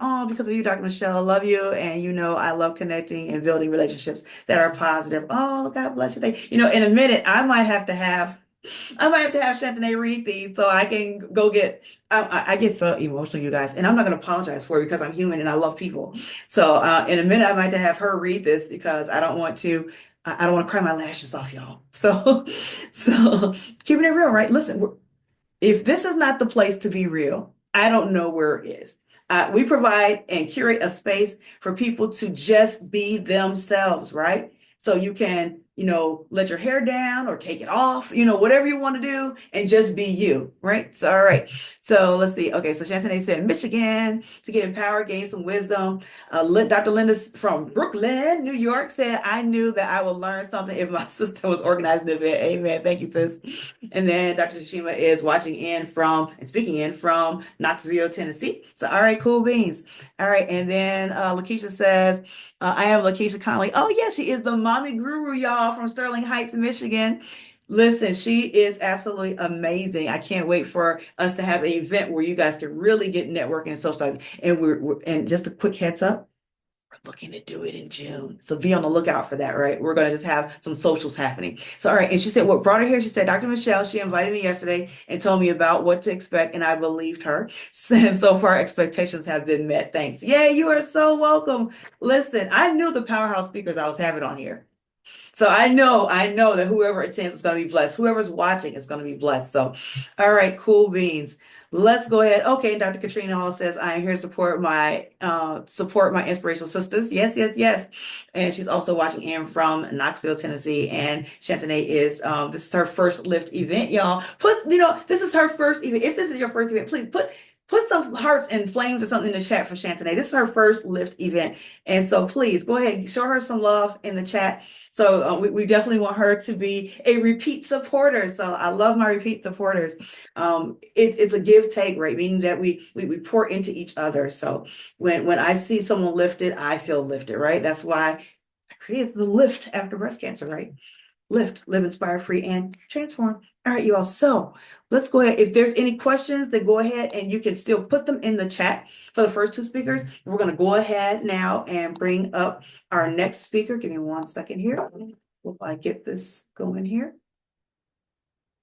S2: you, Dr. Michelle. I love you. And I love connecting and building relationships that are positive. Oh, God bless you. In a minute, I might have to have Shantane read these so I can go get. I get so emotional, you guys, and I'm not going to apologize for it because I'm human and I love people. So in a minute, I might have her read this because I don't want to. I don't want to cry my lashes off, y'all. So, so keeping it real, right? Listen, if this is not the place to be real, I don't know where it is. We provide and curate a space for people to just be themselves, right? So you can, let your hair down or take it off, whatever you want to do and just be you, right? So, all right. So let's see. Okay. So Shantane said Michigan to get empowered, gain some wisdom. Dr. Linda from Brooklyn, New York said, I knew that I would learn something if my sister was organizing the event. Amen. Thank you, sis. And then Dr. Tashima is watching in from and speaking in from Knoxville, Tennessee. So, all right, cool beans. All right. And then Lakeisha says, I am Lakeisha Conley. Oh, yeah, she is the mommy guru, y'all, from Sterling Heights, Michigan. Listen, she is absolutely amazing. I can't wait for us to have an event where you guys can really get networking and socializing. And just a quick heads up, we're looking to do it in June. So be on the lookout for that, right? We're going to just have some socials happening. So, all right. And she said, what brought her here? She said, Dr. Michelle, she invited me yesterday and told me about what to expect. And I believed her. And so far, expectations have been met. Thanks. Yeah, you are so welcome. Listen, I knew the powerhouse speakers I was having on here. So I know that whoever attends is going to be blessed. Whoever's watching is going to be blessed. So, all right, cool beans. Let's go ahead. Okay, Dr. Katrina Hall says, I am here to support my inspirational sisters. Yes, yes, yes. And she's also watching in from Knoxville, Tennessee. And Chantanay is this is her first Lift event, y'all. This is her first event. If this is your first event, please put some hearts and flames or something in the chat for Chantanay. This is her first Lift event. And so please go ahead and show her some love in the chat. So we definitely want her to be a repeat supporter. So I love my repeat supporters. It's a give take, right? Meaning that we pour into each other. So when I see someone lifted, I feel lifted, right? That's why I created the lift after breast cancer, right? Lift, live, inspire, free, and transform. All right, you all. So let's go ahead. If there's any questions, then go ahead and you can still put them in the chat for the first two speakers. We're going to go ahead now and bring up our next speaker. Give me 1 second here. Will I get this going here?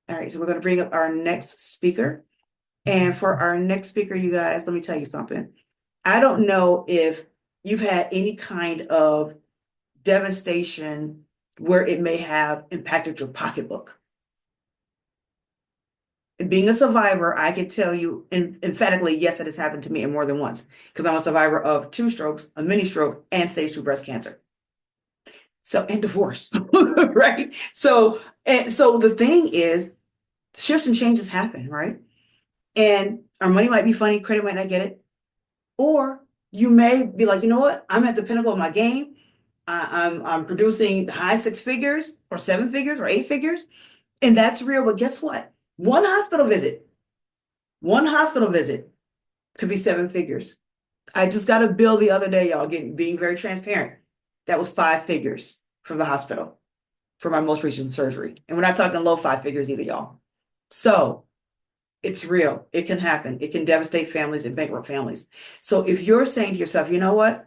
S2: All right, so we're going to bring up our next speaker. And for our next speaker, you guys, let me tell you something. I don't know if you've had any kind of devastation where it may have impacted your pocketbook. And being a survivor, I can tell you emphatically, yes, it has happened to me and more than once, because I'm a survivor of 2 strokes, a mini stroke, and stage 2 breast cancer. So, and divorce, right? So the thing is, shifts and changes happen, right? And our money might be funny, credit might not get it. Or you may be like, you know what? I'm at the pinnacle of my game. I'm producing high 6 figures or 7 figures or 8 figures. And that's real. But guess what? One hospital visit could be 7 figures. I just got a bill the other day, y'all, being very transparent. That was 5 figures from the hospital for my most recent surgery. And we're not talking low 5 figures either, y'all. So it's real. It can happen. It can devastate families and bankrupt families. So if you're saying to yourself, you know what?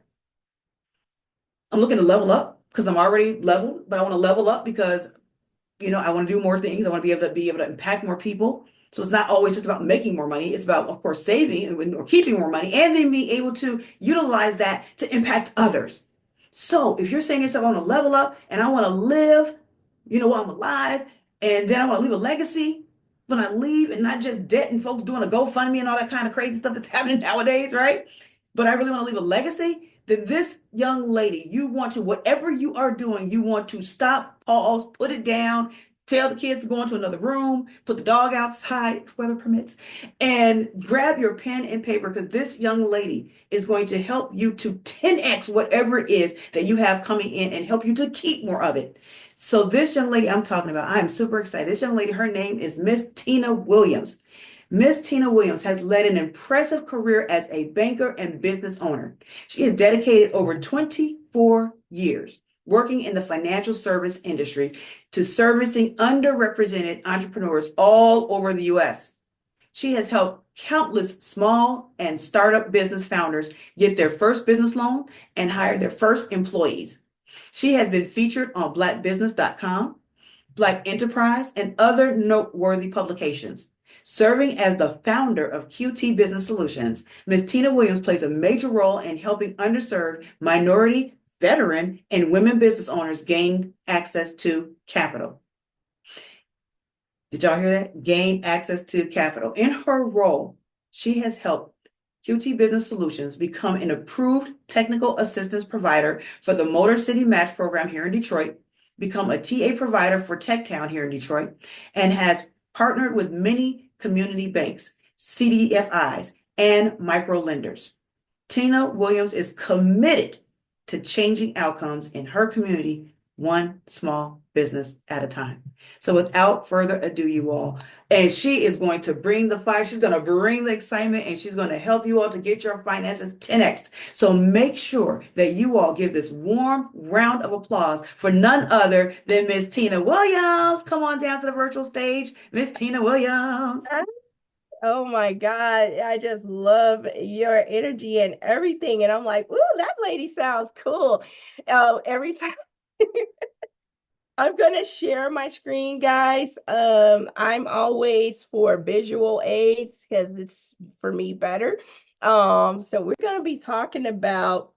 S2: I'm looking to level up because I'm already leveled, but I want to level up because I want to do more things. I want to be able to impact more people. So it's not always just about making more money. It's about, of course, saving or keeping more money and then being able to utilize that to impact others. So if you're saying to yourself, I want to level up and I want to live, while I'm alive, and then I want to leave a legacy when I leave and not just debt and folks doing a GoFundMe and all that kind of crazy stuff that's happening nowadays, right? But I really want to leave a legacy. Then this young lady, whatever you are doing, you want to stop, pause, put it down, tell the kids to go into another room, put the dog outside if weather permits, and grab your pen and paper because this young lady is going to help you to 10x whatever it is that you have coming in and help you to keep more of it. So this young lady I'm talking about, I'm super excited. This young lady, her name is Miss Tina Williams. Miss Tina Williams has led an impressive career as a banker and business owner. She has dedicated over 24 years working in the financial service industry to servicing underrepresented entrepreneurs all over the U.S. She has helped countless small and startup business founders get their first business loan and hire their first employees. She has been featured on blackbusiness.com, Black Enterprise, and other noteworthy publications. Serving as the founder of QT Business Solutions, Ms. Tina Williams plays a major role in helping underserved, minority, veteran, and women business owners gain access to capital. Did y'all hear that? Gain access to capital. In her role, she has helped QT Business Solutions become an approved technical assistance provider for the Motor City Match program here in Detroit, become a TA provider for TechTown here in Detroit, and has partnered with many community banks, CDFIs, and micro lenders. Tina Williams is committed to changing outcomes in her community, one small business at a time. So without further ado, you all, and she is going to bring the fire, she's going to bring the excitement, and she's going to help you all to get your finances 10x. So make sure that you all give this warm round of applause for none other than Miss Tina Williams. Come on down to the virtual stage, Miss Tina Williams.
S5: Oh my God. I just love your energy and everything. And I'm like, ooh, that lady sounds cool. Every time I'm gonna share my screen, guys. I'm always for visual aids because it's for me better. So we're gonna be talking about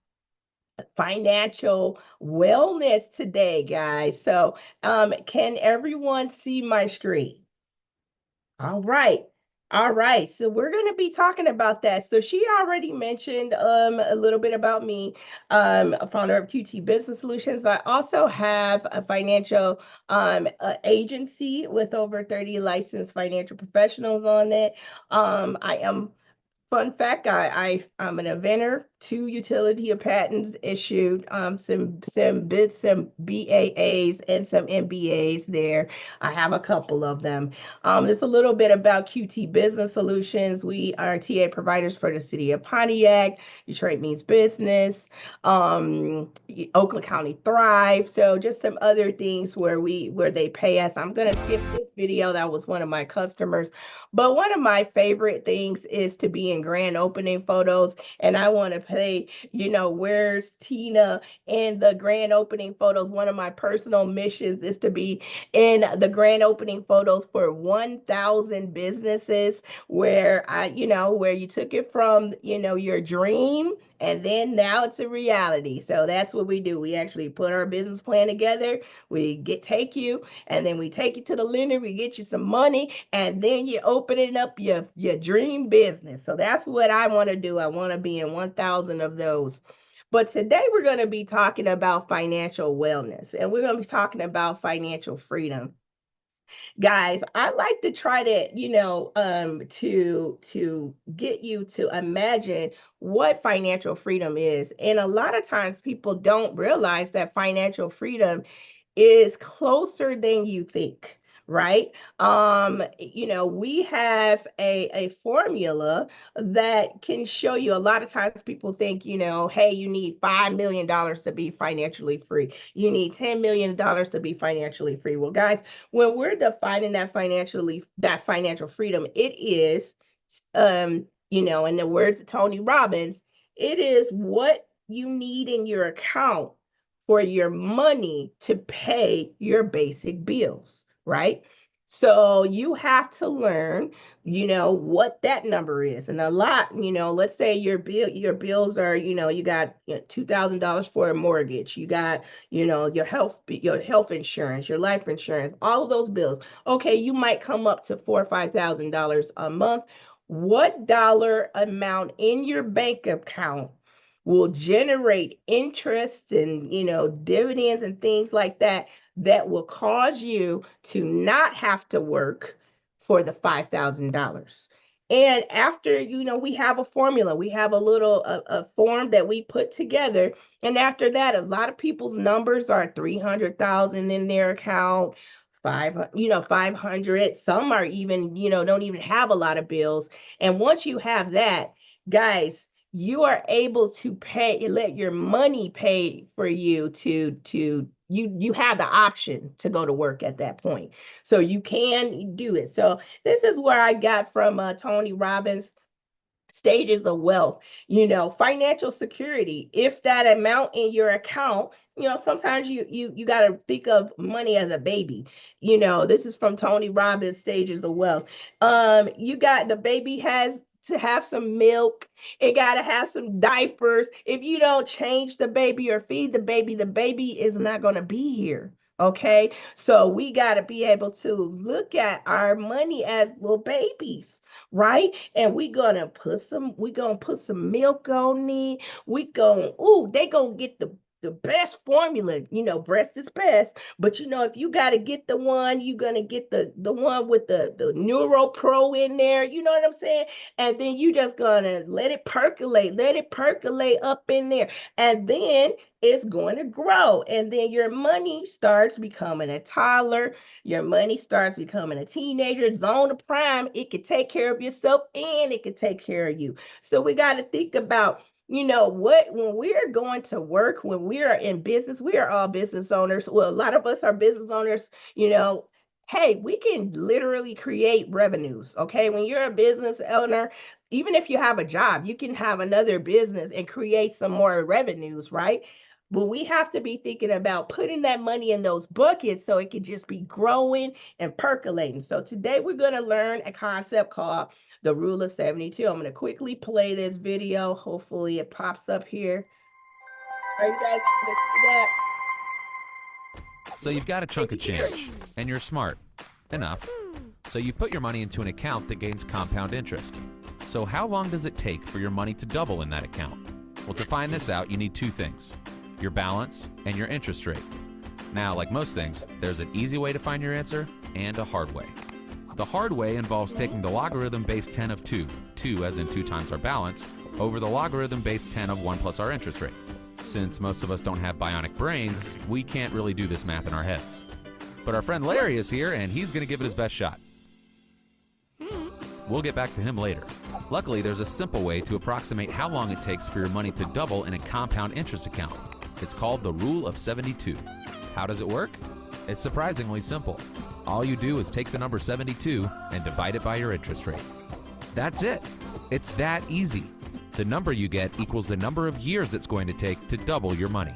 S5: financial wellness today, guys. So, can everyone see my screen? All right. All right. So we're going to be talking about that. So she already mentioned a little bit about me, a founder of QT Business Solutions. I also have a financial agency with over 30 licensed financial professionals on it. I am Fun fact, I'm an inventor, 2 utility patents issued, some BAAs and some MBAs there. I have a couple of them. Just a little bit about QT Business Solutions. We are TA providers for the city of Pontiac. Detroit means business. Oakland County Thrive. So just some other things where they pay us. I'm gonna skip this video. That was one of my customers. But one of my favorite things is to be in grand opening photos. And I want to play, where's Tina in the grand opening photos? One of my personal missions is to be in the grand opening photos for 1,000 businesses where you took it from, your dream and then now it's a reality. So that's what we do. We actually put our business plan together. Take you, and then we take you to the lender. We get you some money, and then you're opening up your dream business. So that's what I want to do. I want to be in 1,000 of those. But today we're going to be talking about financial wellness, and we're going to be talking about financial freedom. Guys, I like to try to, to get you to imagine what financial freedom is. And a lot of times people don't realize that financial freedom is closer than you think, right? We have a formula that can show you. A lot of times people think, hey, you need $5 million to be financially free. You need $10 million to be financially free. Well, guys, when we're defining that financial freedom, it is in the words of Tony Robbins, it is what you need in your account for your money to pay your basic bills, right? So you have to learn, what that number is. And a lot, let's say your bills are, you got $2,000 for a mortgage, you got, your health insurance, your life insurance, all of those bills. Okay, you might come up to $4,000 or $5,000 a month. What dollar amount in your bank account will generate interest and dividends and things like that that will cause you to not have to work for the $5,000? And after, we have a formula, we have a form that we put together. And after that, a lot of people's numbers are 300,000 in their account, 500. Some are even, don't even have a lot of bills. And once you have that, guys, you are able to let your money pay for you you have the option to go to work at that point. So you can do it. So this is where I got from Tony Robbins, stages of wealth, financial security. If that amount in your account, sometimes you got to think of money as a baby. This is from Tony Robbins, stages of wealth. You got the baby has to have some milk. It got to have some diapers. If you don't change the baby or feed the baby is not going to be here. Okay, so we got to be able to look at our money as little babies, right? And we gonna put some milk on it. They gonna get the best formula. Breast is best, but if you got to get the one, you're gonna get the one with the Neuro Pro in there. You know what I'm saying? And then you just gonna let it percolate up in there, and then it's going to grow, and then your money starts becoming a toddler. Your money starts becoming a teenager, zone of prime. It can take care of yourself and it can take care of you. So we got to think about, when we are going to work, when we are in business, we are all business owners. Well, a lot of us are business owners, hey, we can literally create revenues. Okay. When you're a business owner, even if you have a job, you can have another business and create some more revenues, right? But we have to be thinking about putting that money in those buckets so it can just be growing and percolating. So today we're going to learn a concept called the rule of 72. I'm going to quickly play this video. Hopefully it pops up here. Are you guys able to see that?
S6: So you've got a chunk of change, and you're smart enough. So you put your money into an account that gains compound interest. So how long does it take for your money to double in that account? Well, to find this out, you need two things: your balance and your interest rate. Now, like most things, there's an easy way to find your answer and a hard way. The hard way involves taking the logarithm base 10 of 2, 2 as in 2 times our balance, over the logarithm base 10 of 1 plus our interest rate. Since most of us don't have bionic brains, we can't really do this math in our heads. But our friend Larry is here, and he's going to give it his best shot. We'll get back to him later. Luckily, there's a simple way to approximate how long it takes for your money to double in a compound interest account. It's called the Rule of 72. How does it work? It's surprisingly simple. All you do is take the number 72 and divide it by your interest rate. That's it. It's that easy. The number you get equals the number of years it's going to take to double your money.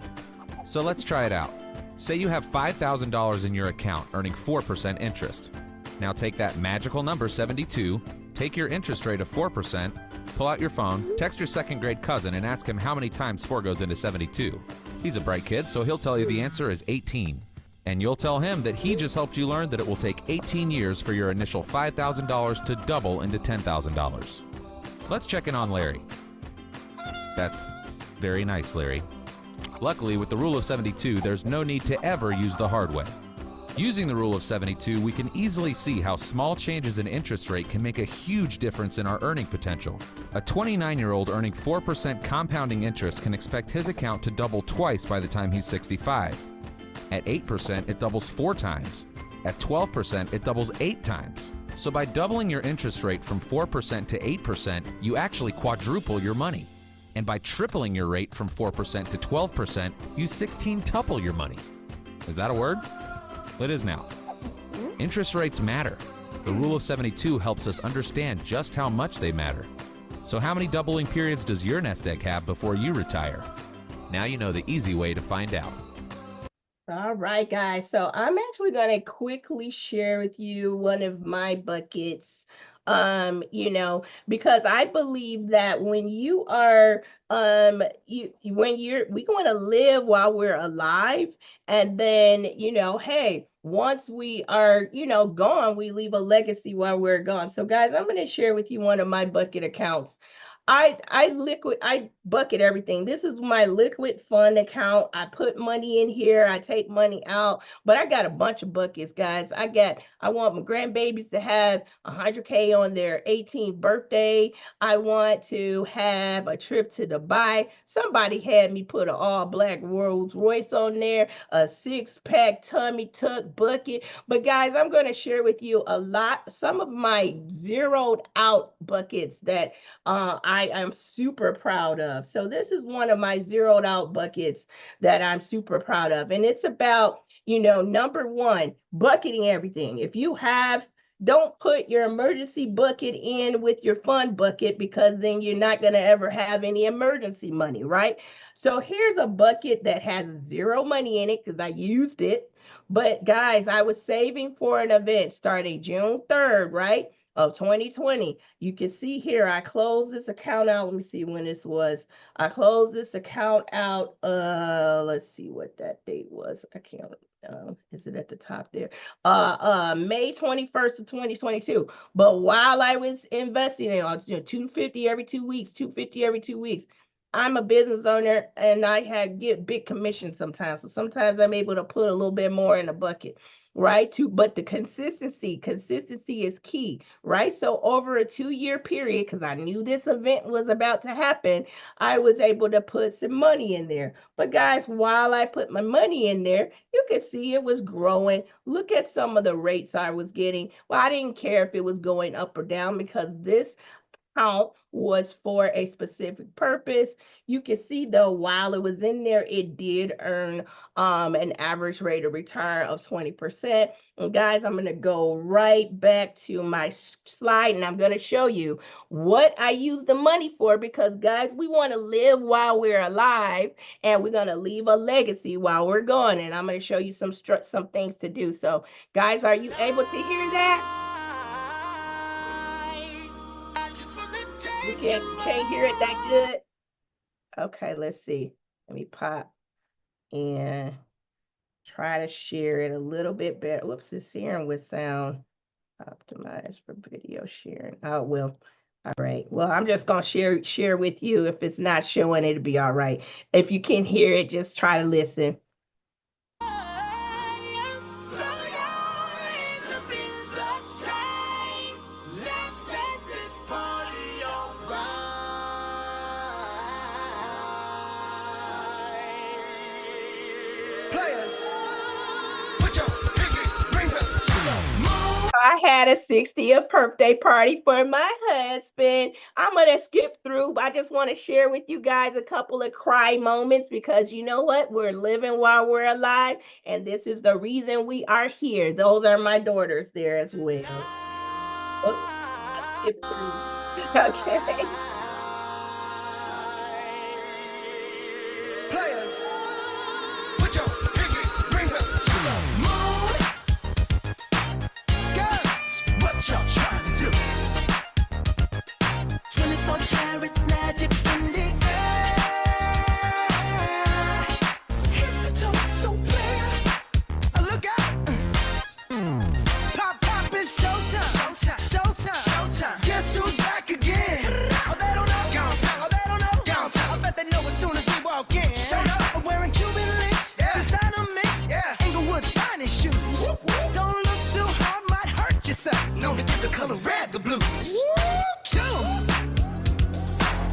S6: So let's try it out. Say you have $5,000 in your account earning 4% interest. Now take that magical number 72, take your interest rate of 4%, pull out your phone, text your second grade cousin and ask him how many times 4 goes into 72. He's a bright kid, so he'll tell you the answer is 18. And you'll tell him that he just helped you learn that it will take 18 years for your initial $5,000 to double into $10,000. Let's check in on Larry. That's very nice, Larry. Luckily, with the Rule of 72, there's no need to ever use the hard way. Using the Rule of 72, we can easily see how small changes in interest rate can make a huge difference in our earning potential. A 29-year-old earning 4% compounding interest can expect his account to double twice by the time he's 65. At 8%, it doubles 4 times. At 12%, it doubles 8 times. So by doubling your interest rate from 4% to 8%, you actually quadruple your money. And by tripling your rate from 4% to 12%, you 16-tuple your money. Is that a word? It is now. Interest rates matter. The Rule of 72 helps us understand just how much they matter. So how many doubling periods does your nest egg have before you retire? Now you know the easy way to find out.
S5: All right, guys. So I'm actually going to quickly share with you one of my buckets. Because I believe that when you are we want to live while we're alive, and then hey, once we are gone, we leave a legacy while we're gone. So guys, I'm going to share with you one of my bucket accounts. I bucket everything. This is my liquid fund account. I put money in here. I take money out, but I got a bunch of buckets, guys. I want my grandbabies to have 100K on their 18th birthday. I want to have a trip to Dubai. Somebody had me put an all black Rolls Royce on there, a 6-pack tummy tuck bucket. But guys, I'm going to share with you some of my zeroed out buckets that I am super proud of. So this is one of my zeroed out buckets that I'm super proud of. And it's about, number one, bucketing everything. Don't put your emergency bucket in with your fund bucket, because then you're not going to ever have any emergency money, right? So here's a bucket that has 0 money in it because I used it. But guys, I was saving for an event starting June 3rd, right? Of 2020. You can see here, I closed this account out. Let me see when this was. I closed this account out. Let's see what that date was. I can't. Is it at the top there? May 21st of 2022. But while I was investing in, $250 every 2 weeks, $250 every 2 weeks. I'm a business owner and I get big commissions sometimes. So sometimes I'm able to put a little bit more in a bucket, right? But the consistency is key, right? So over a 2-year period, because I knew this event was about to happen, I was able to put some money in there. But guys, while I put my money in there, you could see it was growing. Look at some of the rates I was getting. Well, I didn't care if it was going up or down, because this account was for a specific purpose. You can see though, while it was in there, it did earn an average rate of return of 20%. And guys, I'm going to go right back to my slide and I'm going to show you what I use the money for, because guys, we want to live while we're alive and we're going to leave a legacy while we're gone. And I'm going to show you some things to do. So guys, are you able to hear that? You can't hear it that good? Okay, let's see. Let me pop and try to share it a little bit better. Whoops, it's sharing with sound optimized for video sharing. Oh, well. All right. Well, I'm just gonna share with you. If it's not showing, it'll be all right. If you can hear it, just try to listen. I had a 60th birthday party for my husband. I'm going to skip through. I just want to share with you guys a couple of cry moments because you know what? We're living while we're alive, and this is the reason we are here. Those are my daughters there as well. Oops, I skipped through. Okay.
S7: Players, put your pinky rings up to the moon. Girls, what y'all trying to do? 24 karat magic in the air. Head to toe, so clear. Look out. Pop, pop, it's showtime. Showtime, showtime, showtime. Guess who's back again? Oh, they don't know. Gone time. Oh, they don't know. Gone time. I bet they know as soon as we walk in. Showed up, wearing Cuban links. Yeah. Designer mix. Yeah. Inglewood's finest shoes. Whoop, whoop. Don't look too hard, might hurt yourself. Known to give the color red the blues.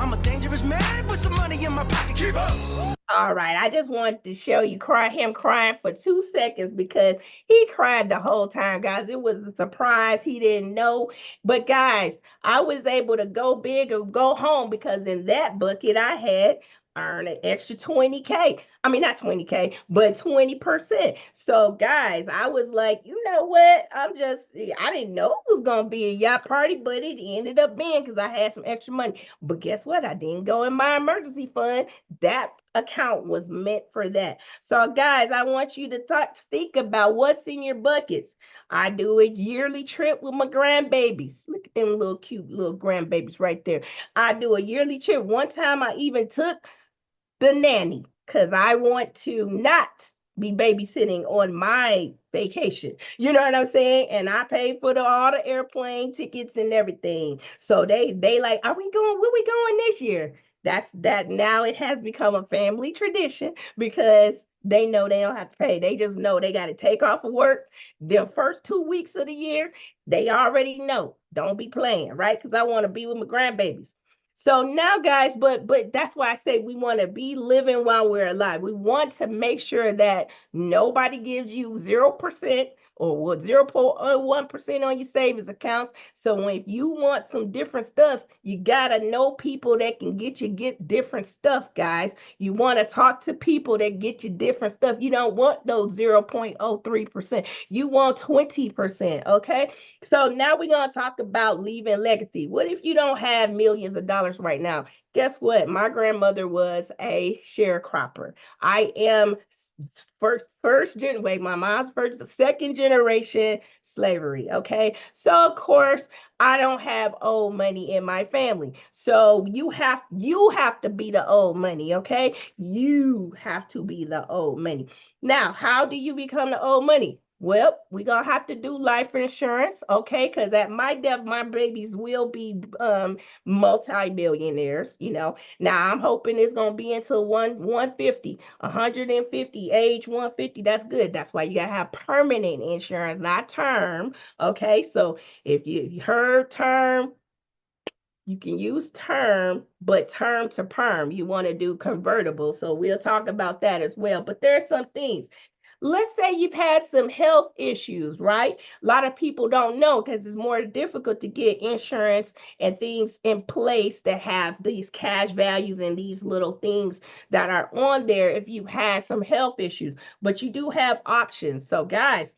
S7: I'm a dangerous man with some money in my pocket. Keep up.
S5: All right, I just wanted to show you him crying for 2 seconds because he cried the whole time, guys. It was a surprise. He didn't know. But guys, I was able to go big or go home because in that bucket I had earn an extra 20K. I mean, not 20K, but 20%. So guys, I was like, you know what? I didn't know it was going to be a yacht party, but it ended up being because I had some extra money. But guess what? I didn't go in my emergency fund. That account was meant for that. So guys, I want you to think about what's in your buckets. I do a yearly trip with my grandbabies. Look at them little cute little grandbabies right there. I do a yearly trip. One time I even took the nanny because I want to not be babysitting on my vacation. You know what I'm saying? And I paid for all the airplane tickets and everything. So they like, are we going? Where we going this year? That's that now it has become a family tradition because they know they don't have to pay. They just know they got to take off of work. The first 2 weeks of the year, they already know. Don't be playing, right? Because I want to be with my grandbabies. So now, guys, but that's why I say we want to be living while we're alive. We want to make sure that nobody gives you 0% or 0.1% on your savings accounts. So if you want some different stuff, you gotta know people that can get different stuff, guys. You want to talk to people that get you different stuff. You don't want those 0.03%. You want 20%, okay? So now we're going to talk about leaving legacy. What if you don't have millions of dollars right now? Guess what? My grandmother was a sharecropper. I am my mom's second generation slavery. Okay. So of course, I don't have old money in my family. So you have to be the old money. Okay. You have to be the old money. Now, how do you become the old money? Well, we're gonna have to do life insurance, okay? Because at my death, my babies will be multi-billionaires, you know. Now I'm hoping it's gonna be until 150, 150, age 150. That's good. That's why you gotta have permanent insurance, not term. Okay, so if you heard term, you can use term, but term to perm, you want to do convertible. So we'll talk about that as well. But there are some things. Let's say you've had some health issues, right? A lot of people don't know because it's more difficult to get insurance and things in place that have these cash values and these little things that are on there if you had some health issues. But you do have options. So, guys,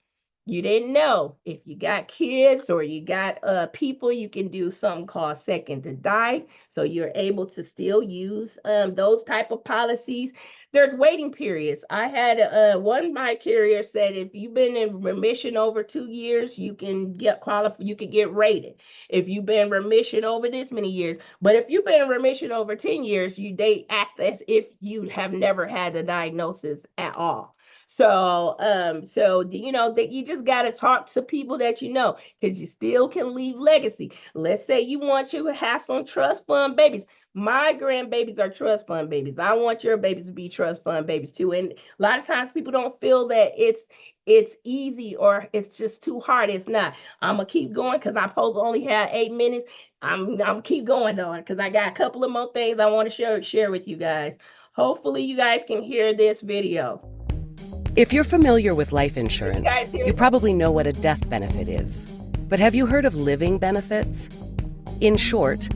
S5: you didn't know if you got kids or you got people, you can do something called second to die. So you're able to still use those type of policies. there's waiting periods. I had one of my carrier said if you've been in remission over 2 years, you can get qualified, you can get rated. If you've been in remission over this many years, but if you've been in remission over 10 years, they act as if you have never had the diagnosis at all. So that you just got to talk to people that you know, because you still can leave legacy. Let's say you want to have some trust fund babies. My grandbabies are trust fund babies. I want your babies to be trust fund babies too. And a lot of times people don't feel that it's easy or it's just too hard. It's not. I'm gonna keep going because I'm supposed to only have 8 minutes. I'm keep going though because I got a couple of more things I want to share with you guys. Hopefully you guys can hear this video.
S8: If you're familiar with life insurance, you probably know what a death benefit is. But have you heard of living benefits? In short,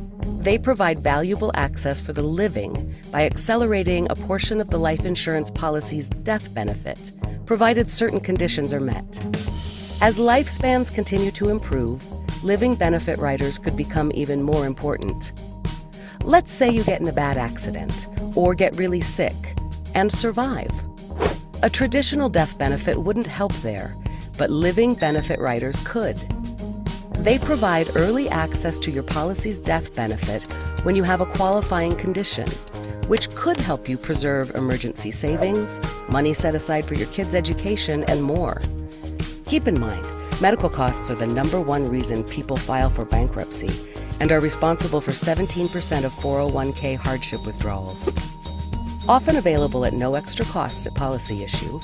S8: they provide valuable access for the living by accelerating a portion of the life insurance policy's death benefit, provided certain conditions are met. As lifespans continue to improve, living benefit riders could become even more important. Let's say you get in a bad accident or get really sick and survive. A traditional death benefit wouldn't help there, but living benefit riders could. They provide early access to your policy's death benefit when you have a qualifying condition, which could help you preserve emergency savings, money set aside for your kids' education, and more. Keep in mind, medical costs are the #1 reason people file for bankruptcy and are responsible for 17% of 401k hardship withdrawals. Often available at no extra cost at policy issue,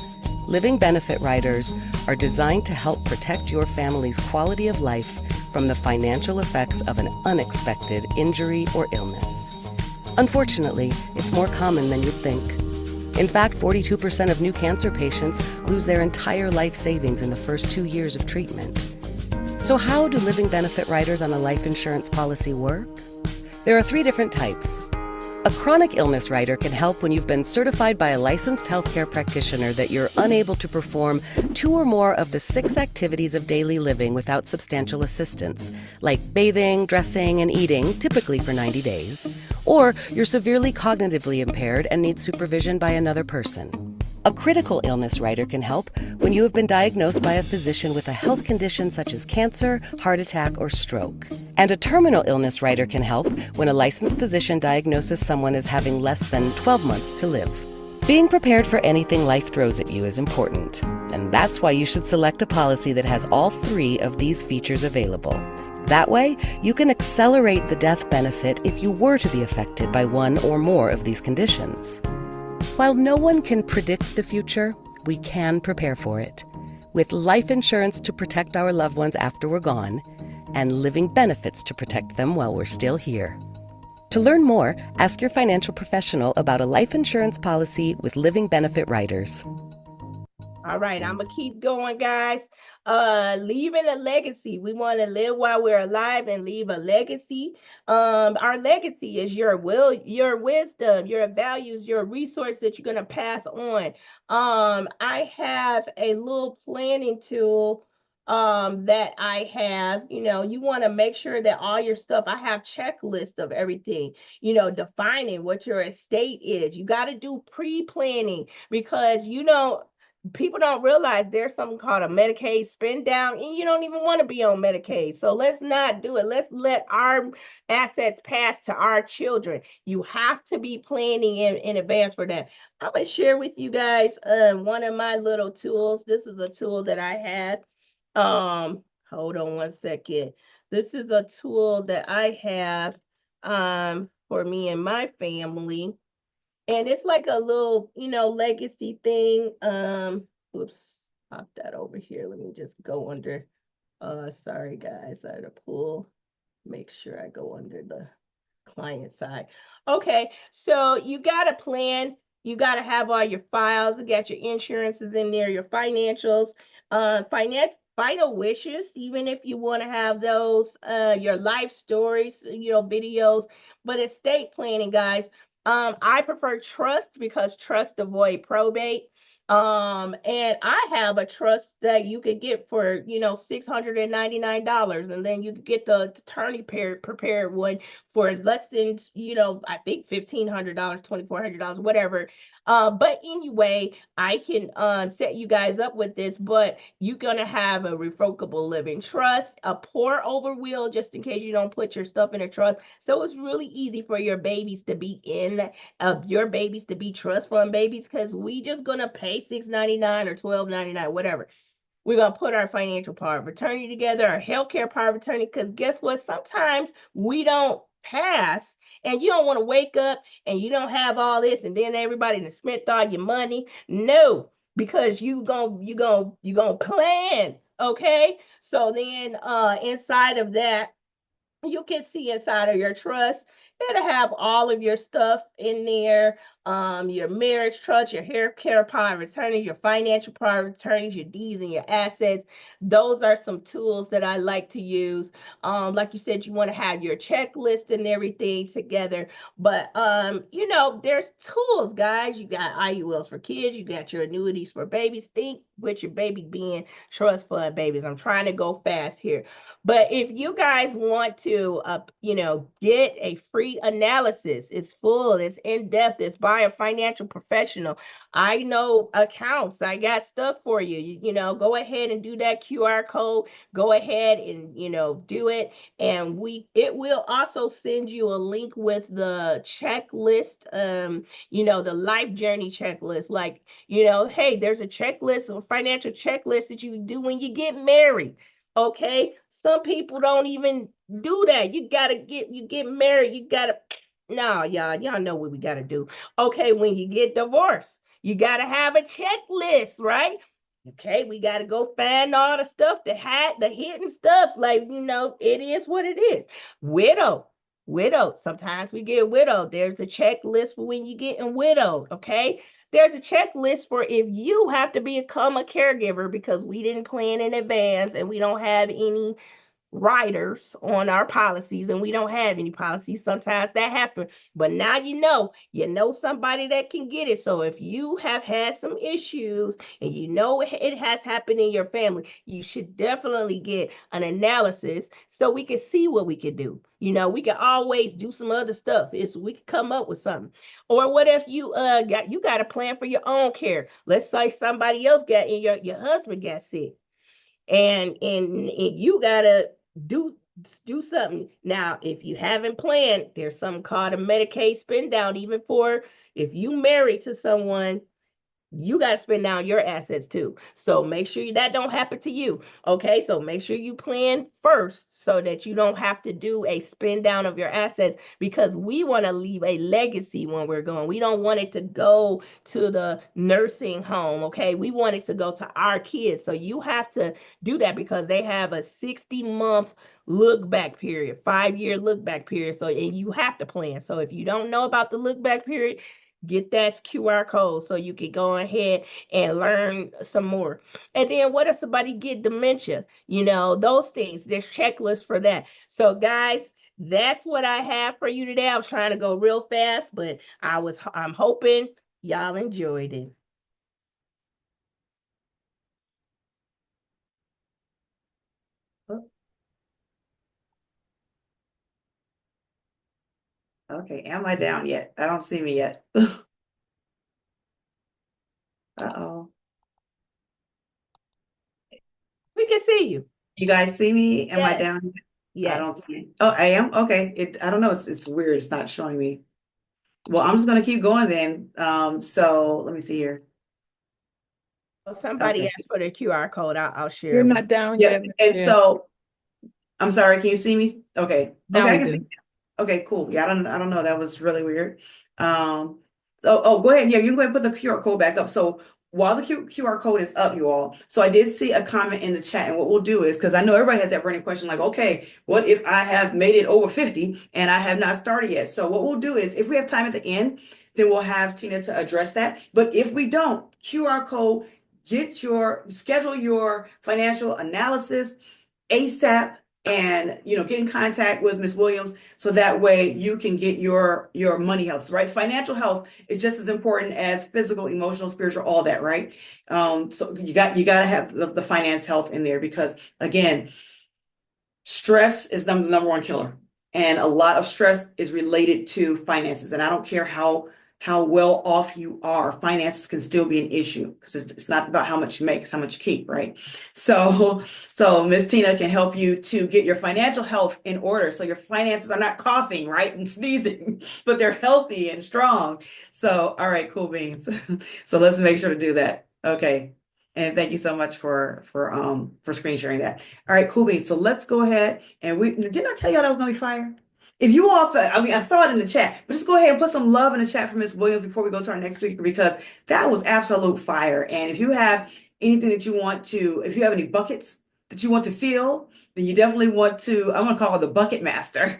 S8: living benefit riders are designed to help protect your family's quality of life from the financial effects of an unexpected injury or illness. Unfortunately, it's more common than you'd think. In fact, 42% of new cancer patients lose their entire life savings in the first 2 years of treatment. So how do living benefit riders on a life insurance policy work? There are 3 different types. A chronic illness rider can help when you've been certified by a licensed healthcare practitioner that you're unable to perform 2 or more of the 6 activities of daily living without substantial assistance, like bathing, dressing, and eating, typically for 90 days, or you're severely cognitively impaired and need supervision by another person. A critical illness rider can help when you have been diagnosed by a physician with a health condition such as cancer, heart attack, or stroke. And a terminal illness rider can help when a licensed physician diagnoses someone as having less than 12 months to live. Being prepared for anything life throws at you is important, and that's why you should select a policy that has all 3 of these features available. That way, you can accelerate the death benefit if you were to be affected by one or more of these conditions. While no one can predict the future, we can prepare for it, with life insurance to protect our loved ones after we're gone, and living benefits to protect them while we're still here. To learn more, ask your financial professional about a life insurance policy with living benefit riders.
S5: All right, I'm gonna keep going, guys. Leaving a legacy. We want to live while we're alive and leave a legacy. Our legacy is your will, your wisdom, your values, your resource that you're gonna pass on. I have a little planning tool that I have. You want to make sure that all your stuff, I have checklists of everything, defining what your estate is. You got to do pre-planning because people don't realize there's something called a Medicaid spend down, and you don't even want to be on Medicaid. So let's not do it. Let's let our assets pass to our children. You have to be planning in advance for that. I'm going to share with you guys one of my little tools. This is a tool that I had. Hold on one second. This is a tool that I have for me and my family. And it's like a little, legacy thing. Whoops, pop that over here. Let me just go under. Sorry guys, I had to pull, make sure I go under the client side. Okay, so you got a plan. You got to have all your files. You got your insurances in there, your financials, final wishes, even if you want to have those, your life stories, videos, but estate planning, guys. I prefer trust because trust avoid probate. And I have a trust that you could get for, $699, and then you could get the attorney prepared one for less than, I think $1,500, $2,400, whatever. But anyway, I can set you guys up with this, but you're gonna have a revocable living trust, a pour over will, just in case you don't put your stuff in a trust. So it's really easy for your babies to be in your babies to be trust fund babies, because we just gonna pay $6.99 or $12.99, whatever. We're going to put our financial power of attorney together, our healthcare power of attorney, because guess what? Sometimes we don't pass, and you don't want to wake up and you don't have all this, and then everybody has spent all your money. No, because you gonna plan. Okay. So then inside of that, you can see inside of your trust. It'll have all of your stuff in there, your marriage trust, your hair care power of attorneys, your financial power of attorneys, your deeds and your assets. Those are some tools that I like to use. Like you said, you want to have your checklist and everything together. But there's tools, guys. You got IULs for kids, you got your annuities for babies. Think with your baby being trust fund babies. I'm trying to go fast here. But if you guys want to, get a free analysis, it's full, it's in depth, it's by a financial professional. I know accounts. I got stuff for you. Go ahead and do that QR code. Go ahead and do it, and it will also send you a link with the checklist. The life journey checklist. Like, hey, there's a checklist, a financial checklist that you do when you get married. Okay, some people don't even do that. You get married, you gotta, no, y'all know what we gotta do. Okay, when you get divorced, you gotta have a checklist, right? Okay, we gotta go find all the stuff, the hidden stuff. Like, it is what it is. Widow, sometimes we get widowed. There's a checklist for when you getting widowed. Okay, there's a checklist for if you have to become a caregiver because we didn't plan in advance and we don't have any riders on our policies, and we don't have any policies. Sometimes that happens, but now you know somebody that can get it. So if you have had some issues and it has happened in your family, you should definitely get an analysis so we can see what we can do. We can always do some other stuff. We can come up with something. Or what if you got a plan for your own care? Let's say somebody else got in your husband got sick, and you gotta do do something. Now, if you haven't planned, there's something called a Medicaid spend down. Even for if you married to someone, you got to spend down your assets too. So make sure that don't happen to you. Okay. So make sure you plan first so that you don't have to do a spend down of your assets, because we want to leave a legacy when we're going. We don't want it to go to the nursing home. Okay. We want it to go to our kids. So you have to do that because they have a 60-month look back period, 5-year look back period. So, and you have to plan. So if you don't know about the look back period, get that QR code so you can go ahead and learn some more. And then what if somebody get dementia? Those things, there's checklists for that. So guys, that's what I have for you today. I was trying to go real fast, but I'm hoping y'all enjoyed it.
S2: Okay, am I down yet? I don't see me yet. Uh-oh.
S5: We can see you.
S2: You guys see me? Am I
S5: Yes.
S2: down yet? I
S5: Yes.
S2: don't see it. Oh, I am? Okay. I don't know. It's weird. It's not showing me. Well, I'm just gonna keep going then. So let me see here.
S5: Well, somebody
S2: Okay.
S5: asked for the QR code. I'll share
S9: You're
S5: it.
S9: not down
S2: Yeah,
S9: yet,
S2: and
S9: Michelle.
S2: so I'm sorry, can you see me? Okay.
S9: Now
S2: Okay, I
S9: we
S2: can see.
S9: do.
S2: Okay, cool. Yeah, I don't know. That was really weird. Go ahead. Yeah, you can go ahead and put the QR code back up. So while the QR code is up, you all, so I did see a comment in the chat, and what we'll do is, because I know everybody has that burning question, like, okay, what if I have made it over 50 and I have not started yet? So what we'll do is, if we have time at the end, then we'll have Tina to address that. But if we don't, QR code, schedule your financial analysis ASAP, and get in contact with Ms. Williams so that way you can get your money health, right? Financial health is just as important as physical, emotional, spiritual, all that, right? So you got to have the finance health in there, because again, stress is the number one killer, and a lot of stress is related to finances. And I don't care how how well off you are, finances can still be an issue because it's not about how much you make, it's how much you keep, right? So Miss Tina can help you to get your financial health in order. So your finances are not coughing, right, and sneezing, but they're healthy and strong. So, all right, cool beans. So let's make sure to do that. Okay. And thank you so much for screen sharing that. All right, cool beans. So let's go ahead and didn't I tell y'all that was gonna be fire? If you all, I mean, I saw it in the chat, but just go ahead and put some love in the chat for Miss Williams before we go to our next speaker, because that was absolute fire. And if you have anything that you want to, if you have any buckets that you want to fill, then you definitely want to, I'm gonna call her the bucket master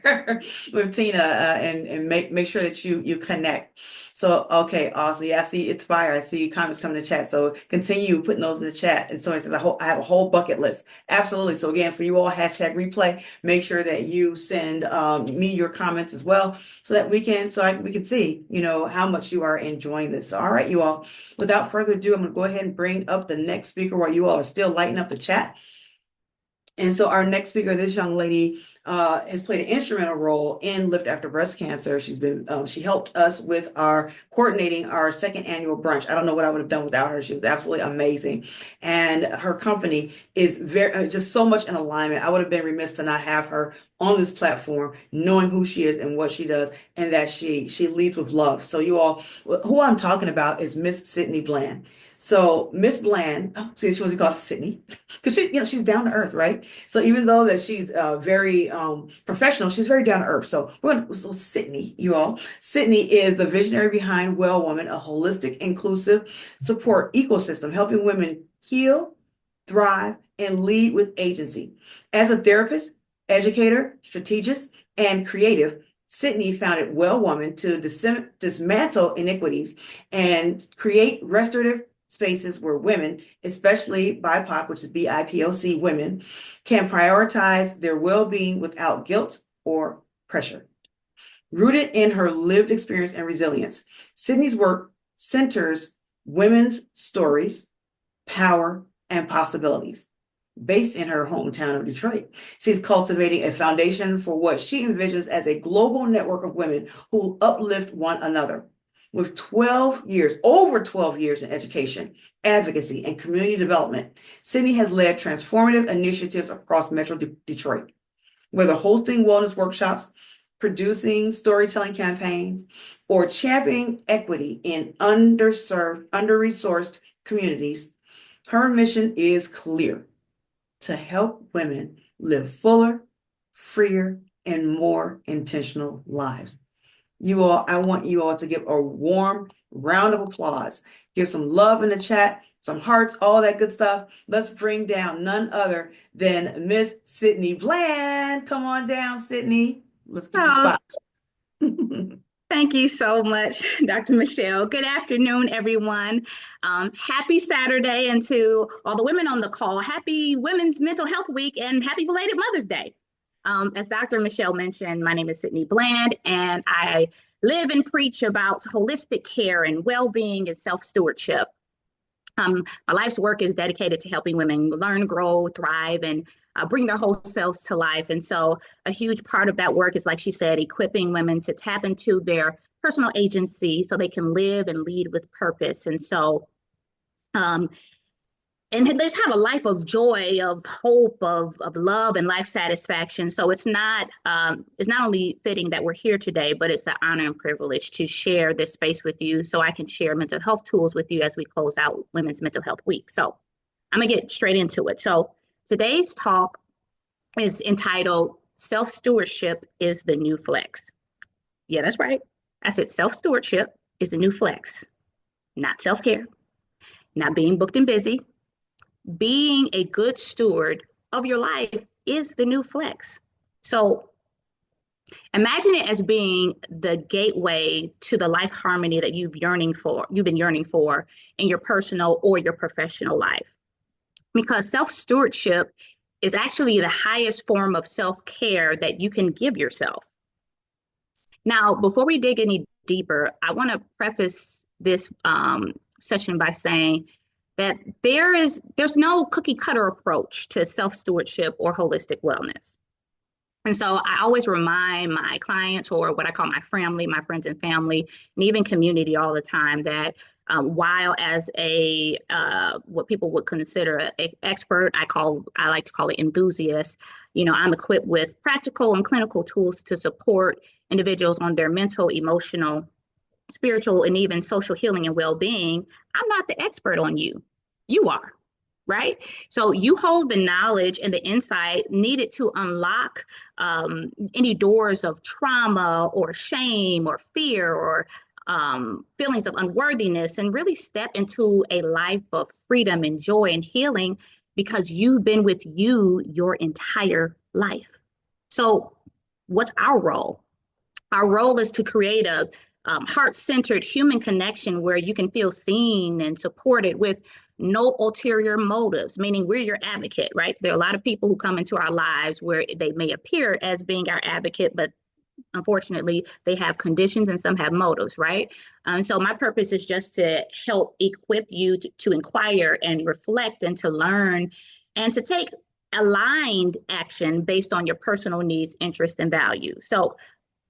S2: with Tina, and make sure that you connect. So, okay, awesome. Yeah, I see it's fire. I see comments coming in the chat. So continue putting those in the chat. And so it says, I have a whole bucket list. Absolutely. So again, for you all, hashtag replay, make sure that you send me your comments as well, so that we can see, how much you are enjoying this. So, all right, you all, without further ado, I'm going to go ahead and bring up the next speaker while you all are still lighting up the chat. And so our next speaker, this young lady, has played an instrumental role in Lift After Breast Cancer. She helped us with coordinating our second annual brunch. I don't know what I would have done without her. She was absolutely amazing. And her company is just so much in alignment. I would have been remiss to not have her on this platform, knowing who she is and what she does, and that she leads with love. So you all, who I'm talking about is Miss Sydney Bland. So Miss Bland, see, she wasn't called Sydney because she's down to earth, right? So even though that she's very professional, she's very down to earth. So Sydney, you all, Sydney is the visionary behind Well Woman, a holistic, inclusive support ecosystem helping women heal, thrive, and lead with agency. As a therapist, educator, strategist, and creative, Sydney founded Well Woman to dismantle inequities and create restorative spaces where women, especially BIPOC, which is BIPOC women, can prioritize their well-being without guilt or pressure. Rooted in her lived experience and resilience, Sydney's work centers women's stories, power, and possibilities. Based in her hometown of Detroit, she's cultivating a foundation for what she envisions as a global network of women who uplift one another. With over 12 years in education, advocacy, and community development, Sydney has led transformative initiatives across Metro Detroit, whether hosting wellness workshops, producing storytelling campaigns, or championing equity in underserved, under-resourced communities. Her mission is clear: to help women live fuller, freer, and more intentional lives. You all, I want you all to give a warm round of applause. Give some love in the chat, some hearts, all that good stuff. Let's bring down none other than Miss Sydney Bland. Come on down, Sydney. Let's get your spot.
S9: Thank you so much, Dr. Michelle. Good afternoon, everyone. Happy Saturday, and to all the women on the call, happy Women's Mental Health Week and happy belated Mother's Day. As Dr. Michelle mentioned, my name is Sydney Bland, and I live and preach about holistic care and well-being and self-stewardship. My life's work is dedicated to helping women learn, grow, thrive, and bring their whole selves to life. And so a huge part of that work is, like she said, equipping women to tap into their personal agency so they can live and lead with purpose. And so, and they just have a life of joy, of hope, of love and life satisfaction. So it's not only fitting that we're here today, but it's an honor and privilege to share this space with you so I can share mental health tools with you as we close out Women's Mental Health Week. So I'm gonna get straight into it. So today's talk is entitled Self-Stewardship is the New Flex. Yeah, that's right. I said self-stewardship is the new flex, not self-care, not being booked and busy. Being a good steward of your life is the new flex. So imagine it as being the gateway to the life harmony that you've been yearning for in your personal or your professional life. Because self-stewardship is actually the highest form of self-care that you can give yourself. Now, before we dig any deeper, I want to preface this session by saying that there's no cookie cutter approach to self-stewardship or holistic wellness. And so I always remind my clients, or what I call my family, my friends and family, and even community all the time, that while as a what people would consider an expert, I like to call it enthusiast. I'm equipped with practical and clinical tools to support individuals on their mental, emotional, spiritual, and even social healing and well-being. I'm not the expert on you. You are, right? So you hold the knowledge and the insight needed to unlock any doors of trauma or shame or fear or feelings of unworthiness, and really step into a life of freedom and joy and healing, because you've been with you your entire life. So what's our role? Our role is to create a heart-centered human connection where you can feel seen and supported with no ulterior motives, meaning we're your advocate, right? There are a lot of people who come into our lives where they may appear as being our advocate, but unfortunately, they have conditions and some have motives, right? So my purpose is just to help equip you to inquire and reflect and to learn and to take aligned action based on your personal needs, interests, and values. So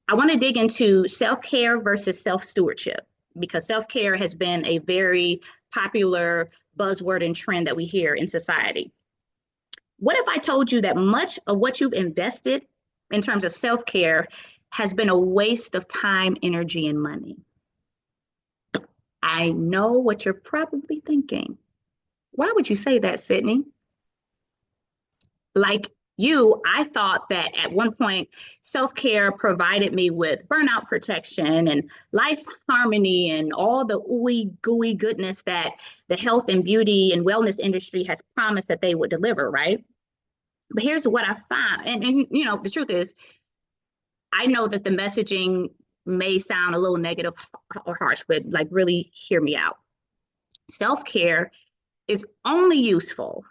S9: I want to dig into self-care versus self-stewardship, because self-care has been a very popular buzzword and trend that we hear in society. What if I told you that much of what you've invested in terms of self-care has been a waste of time, energy, and money? I know what you're probably thinking. Why would you say that, Sydney? Like you, I thought that at one point self-care provided me with burnout protection and life harmony and all the ooey gooey goodness that the health and beauty and wellness industry has promised that they would deliver, right? But here's what I found. And the truth is, I know that the messaging may sound a little negative or harsh, but like really hear me out. Self-care is only useful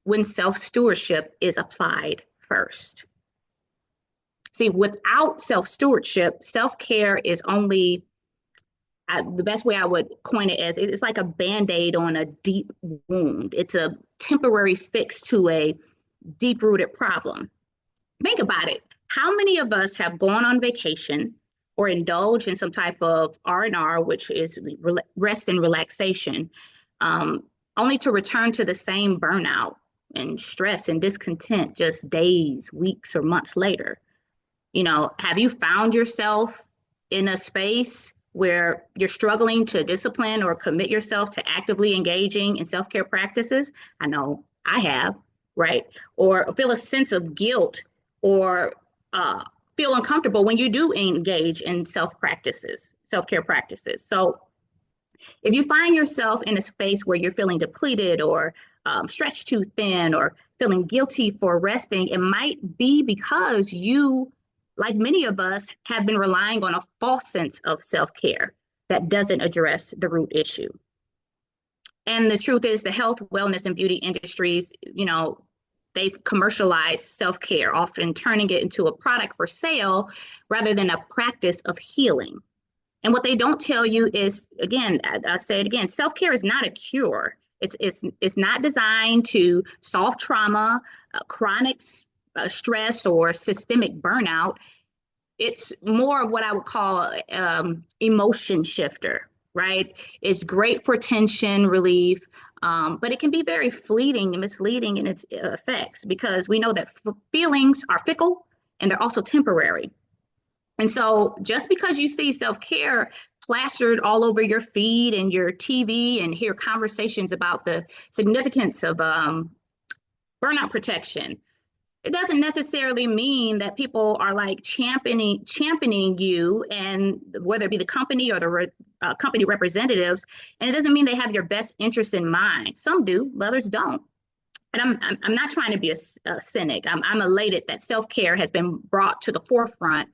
S9: when self-stewardship is applied first. See, without self-stewardship, self-care is only, the best way I would coin it as, it's like a Band-Aid on a deep wound. It's a temporary fix to a deep-rooted problem. Think about it. How many of us have gone on vacation or indulged in some type of R&R, which is rest and relaxation, only to return to the same burnout and stress and discontent just days, weeks, or months later? Have you found yourself in a space where you're struggling to discipline or commit yourself to actively engaging in self-care practices? I know I have, right? Or feel a sense of guilt or feel uncomfortable when you do engage in self-care practices. So if you find yourself in a space where you're feeling depleted or stretched too thin or feeling guilty for resting, it might be because you, like many of us, have been relying on a false sense of self-care that doesn't address the root issue. And the truth is, the health, wellness, and beauty industries, they've commercialized self-care, often turning it into a product for sale rather than a practice of healing. And what they don't tell you is, again, I say it again, self-care is not a cure. It's not designed to solve trauma, chronic stress, or systemic burnout. It's more of what I would call emotion shifter, right? It's great for tension relief, but it can be very fleeting and misleading in its effects, because we know that feelings are fickle and they're also temporary. And so just because you see self-care plastered all over your feed and your TV and hear conversations about the significance of burnout protection, it doesn't necessarily mean that people are like championing you, and whether it be the company or the company representatives, and it doesn't mean they have your best interests in mind. Some do, but others don't. And I'm not trying to be a cynic. I'm elated that self-care has been brought to the forefront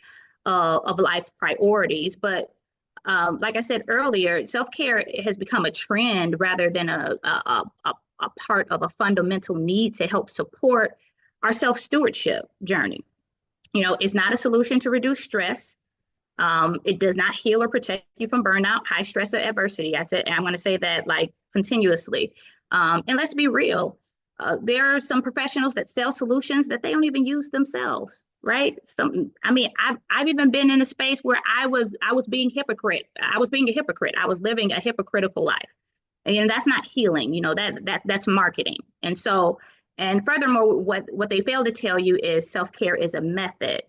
S9: of life priorities. But like I said earlier, self-care has become a trend rather than a part of a fundamental need to help support our self-stewardship journey. It's not a solution to reduce stress. It does not heal or protect you from burnout, high stress, or adversity. I'm going to say that like continuously. And let's be real. There are some professionals that sell solutions that they don't even use themselves. right? I mean, I've even been in a space where I was being hypocrite. I was being a hypocrite. I was living a hypocritical life. And that's not healing, that's marketing. And so, and furthermore, what they fail to tell you is self-care is a method,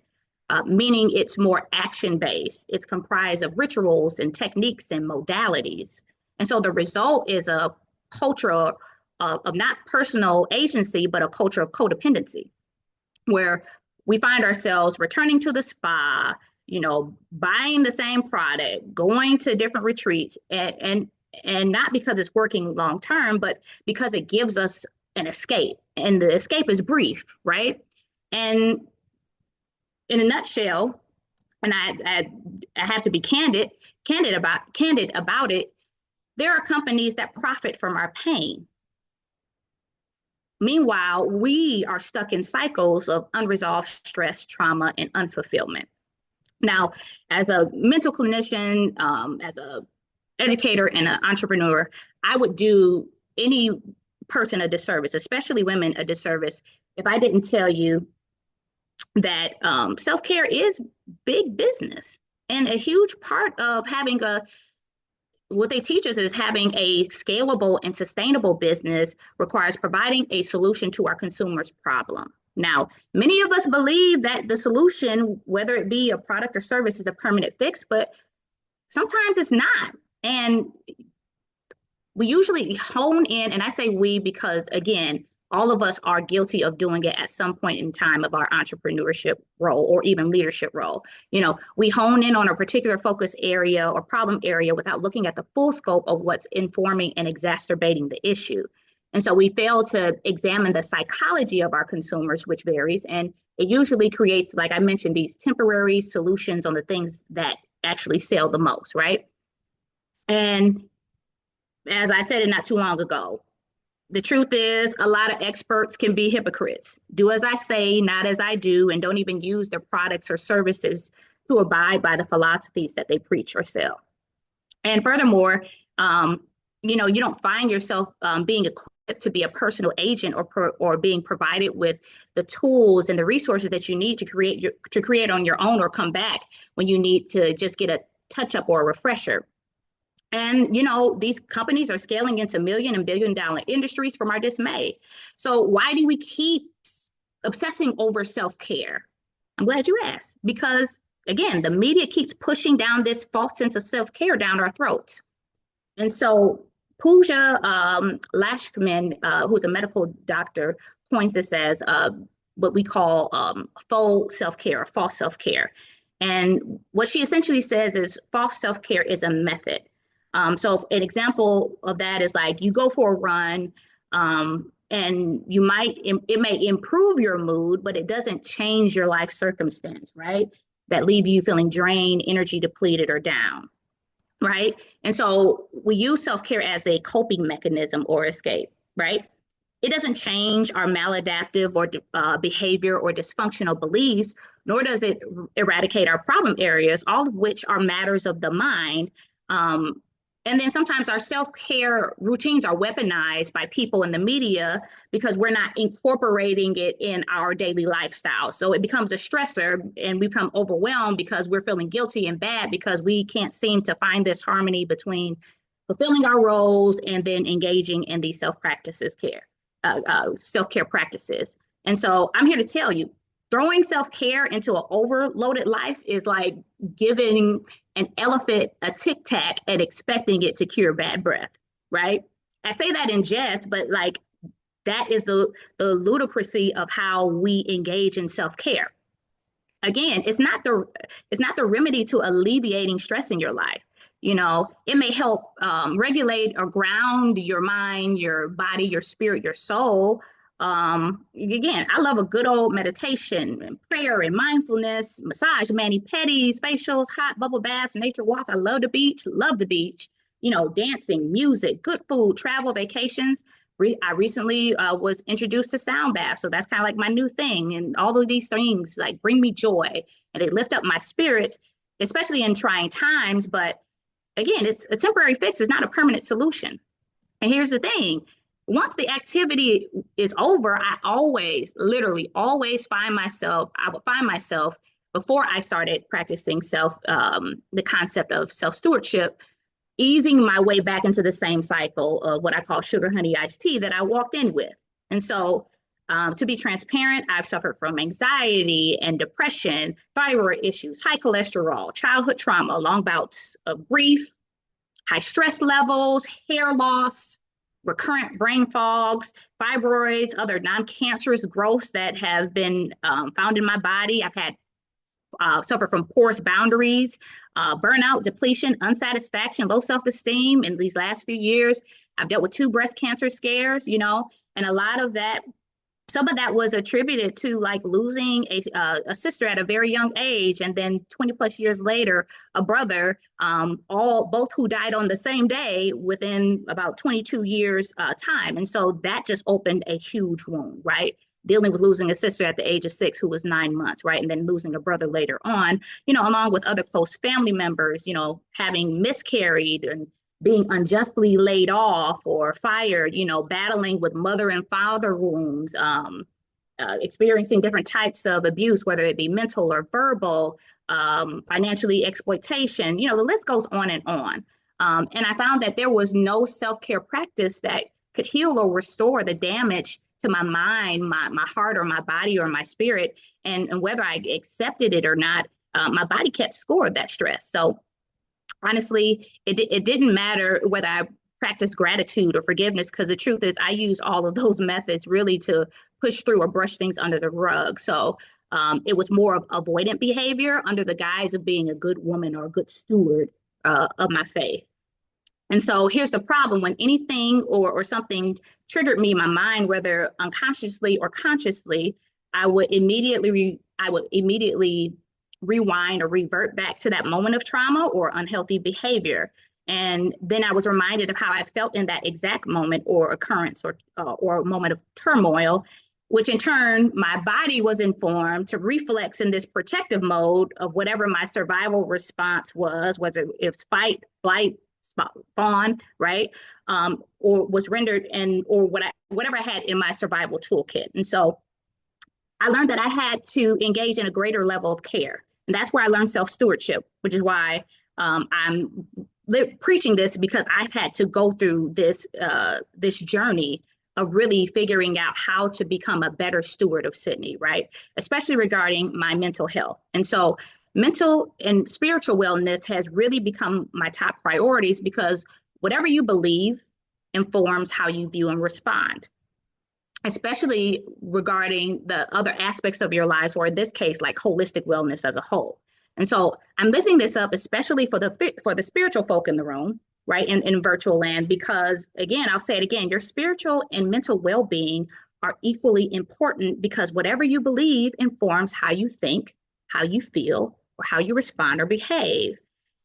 S9: meaning it's more action-based. It's comprised of rituals and techniques and modalities. And so the result is a culture of not personal agency, but a culture of codependency, where we find ourselves returning to the spa, buying the same product, going to different retreats, and not because it's working long term, but because it gives us an escape. And the escape is brief, right? And in a nutshell, and I have to be candid about it, there are companies that profit from our pain. Meanwhile, we are stuck in cycles of unresolved stress, trauma, and unfulfillment. Now, as a mental clinician, as a educator and an entrepreneur, I would do any person a disservice, especially women a disservice, if I didn't tell you that self-care is big business. And a huge part of what they teach us is having a scalable and sustainable business requires providing a solution to our consumers' problem. Now, many of us believe that the solution, whether it be a product or service, is a permanent fix, but sometimes it's not. And we usually hone in, and I say we because, again, all of us are guilty of doing it at some point in time of our entrepreneurship role or even leadership role. We hone in on a particular focus area or problem area without looking at the full scope of what's informing and exacerbating the issue. And so we fail to examine the psychology of our consumers, which varies. And it usually creates, like I mentioned, these temporary solutions on the things that actually sell the most, right? And as I said it not too long ago, the truth is a lot of experts can be hypocrites. Do as I say, not as I do, and don't even use their products or services to abide by the philosophies that they preach or sell. And furthermore, you don't find yourself being equipped to be a personal agent or being provided with the tools and the resources that you need to create on your own or come back when you need to just get a touch up or a refresher. And, these companies are scaling into million and billion dollar industries from our dismay. So why do we keep obsessing over self-care? I'm glad you asked, because again, the media keeps pushing down this false sense of self-care down our throats. And so Pooja Lashman, who's a medical doctor, coins this as what we call faux self-care or false self-care. And what she essentially says is false self-care is a method. So an example of that is like you go for a run and it may improve your mood, but it doesn't change your life circumstance, right? That leave you feeling drained, energy depleted, or down, right? And so we use self-care as a coping mechanism or escape, right? It doesn't change our maladaptive or behavior or dysfunctional beliefs, nor does it eradicate our problem areas, all of which are matters of the mind. And then sometimes our self-care routines are weaponized by people in the media because we're not incorporating it in our daily lifestyle. So it becomes a stressor and we become overwhelmed because we're feeling guilty and bad because we can't seem to find this harmony between fulfilling our roles and then engaging in these self-care practices. And so I'm here to tell you, throwing self-care into an overloaded life is like giving an elephant a Tic Tac and expecting it to cure bad breath, right? I say that in jest, but like that is the ludicrousy of how we engage in self-care. Again, it's not the remedy to alleviating stress in your life. It may help regulate or ground your mind, your body, your spirit, your soul. Again, I love a good old meditation and prayer and mindfulness, massage, mani-pedis, facials, hot bubble baths, nature walks. I love the beach, dancing, music, good food, travel, vacations. I recently was introduced to sound baths, so that's kind of like my new thing. And all of these things like bring me joy and they lift up my spirits, especially in trying times. But again, it's a temporary fix. It's not a permanent solution. And here's the thing. Once the activity is over, I always, literally always I would find myself before I started practicing the concept of self-stewardship, easing my way back into the same cycle of what I call sugar honey iced tea that I walked in with. And so, to be transparent, I've suffered from anxiety and depression, thyroid issues, high cholesterol, childhood trauma, long bouts of grief, high stress levels, hair loss, recurrent brain fogs, fibroids, other non-cancerous growths that have been found in my body. I've had suffer from porous boundaries, burnout, depletion, unsatisfaction, low self-esteem in these last few years. I've dealt with 2 breast cancer scares, and a lot of that, some of that was attributed to like losing a sister at a very young age, and then 20 plus years later, a brother, both who died on the same day within about 22 years time. And so that just opened a huge wound, right? Dealing with losing a sister at the age of 6 who was 9 months, right? And then losing a brother later on, along with other close family members, having miscarried and being unjustly laid off or fired, battling with mother and father wounds, experiencing different types of abuse, whether it be mental or verbal, financially exploitation, the list goes on and on. And I found that there was no self-care practice that could heal or restore the damage to my mind, my heart, or my body, or my spirit. And whether I accepted it or not, my body kept score of that stress. So honestly, it didn't matter whether I practiced gratitude or forgiveness, because the truth is I use all of those methods really to push through or brush things under the rug. So it was more of avoidant behavior under the guise of being a good woman or a good steward of my faith. And so here's the problem: when anything or something triggered me in my mind, whether unconsciously or consciously, I would immediately rewind or revert back to that moment of trauma or unhealthy behavior. And then I was reminded of how I felt in that exact moment or occurrence or moment of turmoil, which in turn, my body was informed to reflex in this protective mode of whatever my survival response was, whether it's fight, flight, fawn, right? Or was rendered whatever I had in my survival toolkit. And so I learned that I had to engage in a greater level of care. And that's where I learned self-stewardship, which is why I'm preaching this, because I've had to go through this journey of really figuring out how to become a better steward of Sydney, right? Especially regarding my mental health. And so mental and spiritual wellness has really become my top priorities, because whatever you believe informs how you view and respond, especially regarding the other aspects of your lives, or in this case, like holistic wellness as a whole. And so I'm lifting this up, especially for the spiritual folk in the room, right, in virtual land, because again, I'll say it again, your spiritual and mental well-being are equally important, because whatever you believe informs how you think, how you feel, or how you respond or behave.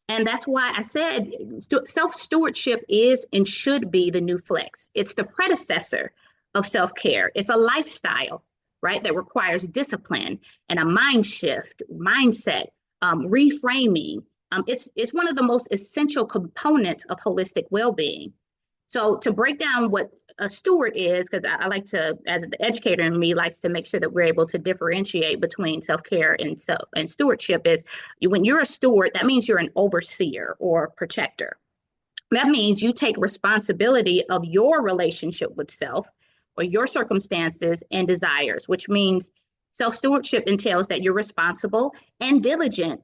S9: And that's why I said self-stewardship is and should be the new flex. It's the predecessor of self-care. It's a lifestyle, right, that requires discipline and a mindset, reframing. It's one of the most essential components of holistic well-being. So to break down what a steward is, because I like to, as the educator in me, likes to make sure that we're able to differentiate between self-care and stewardship, is when you're a steward, that means you're an overseer or protector. That means you take responsibility of your relationship with self or your circumstances and desires, which means self-stewardship entails that you're responsible and diligent,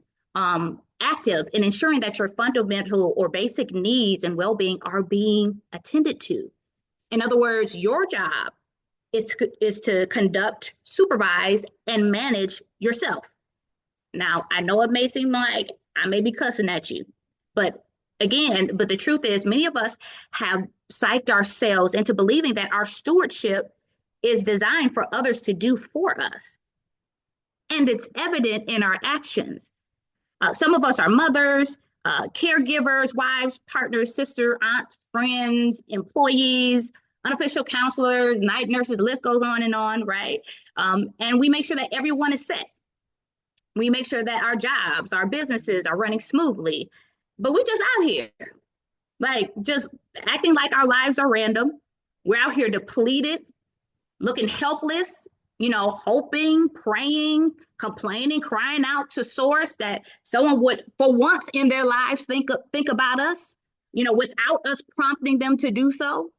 S9: active in ensuring that your fundamental or basic needs and well-being are being attended to. In other words, your job is to conduct, supervise, and manage yourself. Now, I know it may seem like I may be cussing at you, but the truth is, many of us have psyched ourselves into believing that our stewardship is designed for others to do for us. And it's evident in our actions. Some of us are mothers, caregivers, wives, partners, sisters, aunts, friends, employees, unofficial counselors, night nurses, the list goes on, right? And we make sure that everyone is set. We make sure that our jobs, our businesses are running smoothly. But we're just out here, like just acting like our lives are random, We're out here depleted, looking helpless, hoping, praying, complaining, crying out to source that someone would, for once in their lives, think about us, without us prompting them to do so,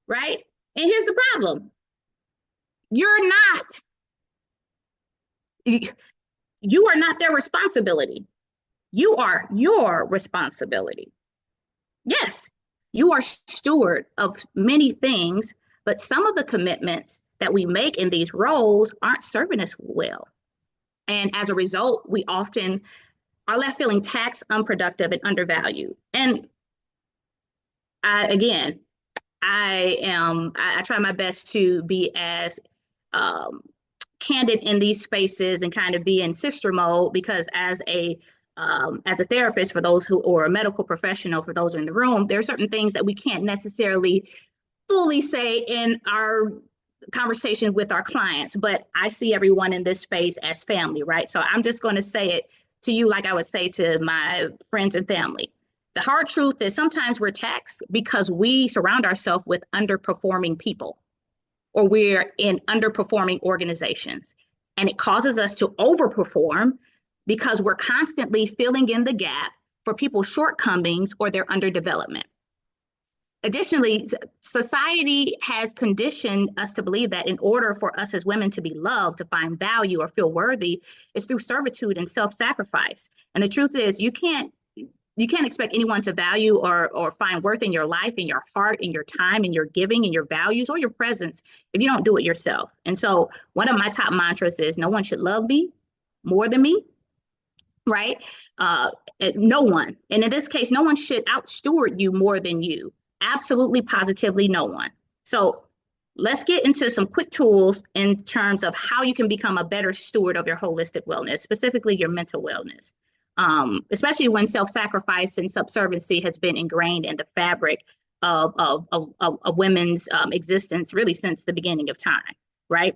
S9: right? And here's the problem. You're not, you are not their responsibility. You are your responsibility. Yes, you are steward of many things, but some of the commitments that we make in these roles aren't serving us well. And as a result, we often are left feeling taxed, unproductive, and undervalued. And I try my best to be as candid in these spaces and kind of be in sister mode, because as a therapist, for those who, or a medical professional, for those in the room, there are certain things that we can't necessarily fully say in our conversation with our clients, but I see everyone in this space as family, right? So I'm just going to say it to you like I would say to my friends and family. The hard truth is sometimes we're taxed because we surround ourselves with underperforming people, or we're in underperforming organizations. And it causes us to overperform because we're constantly filling in the gap for people's shortcomings or their underdevelopment. Additionally, society has conditioned us to believe that in order for us as women to be loved, to find value or feel worthy, is through servitude and self-sacrifice. And the truth is, you can't expect anyone to value or find worth in your life, in your heart, in your time, in your giving, in your values, or your presence if you don't do it yourself. And so one of my top mantras is no one should love me more than me, right? No one. And in this case, no one should outsteward you more than you. Absolutely, positively no one. So let's get into some quick tools in terms of how you can become a better steward of your holistic wellness, specifically your mental wellness, especially when self-sacrifice and subserviency has been ingrained in the fabric of women's existence really since the beginning of time, right?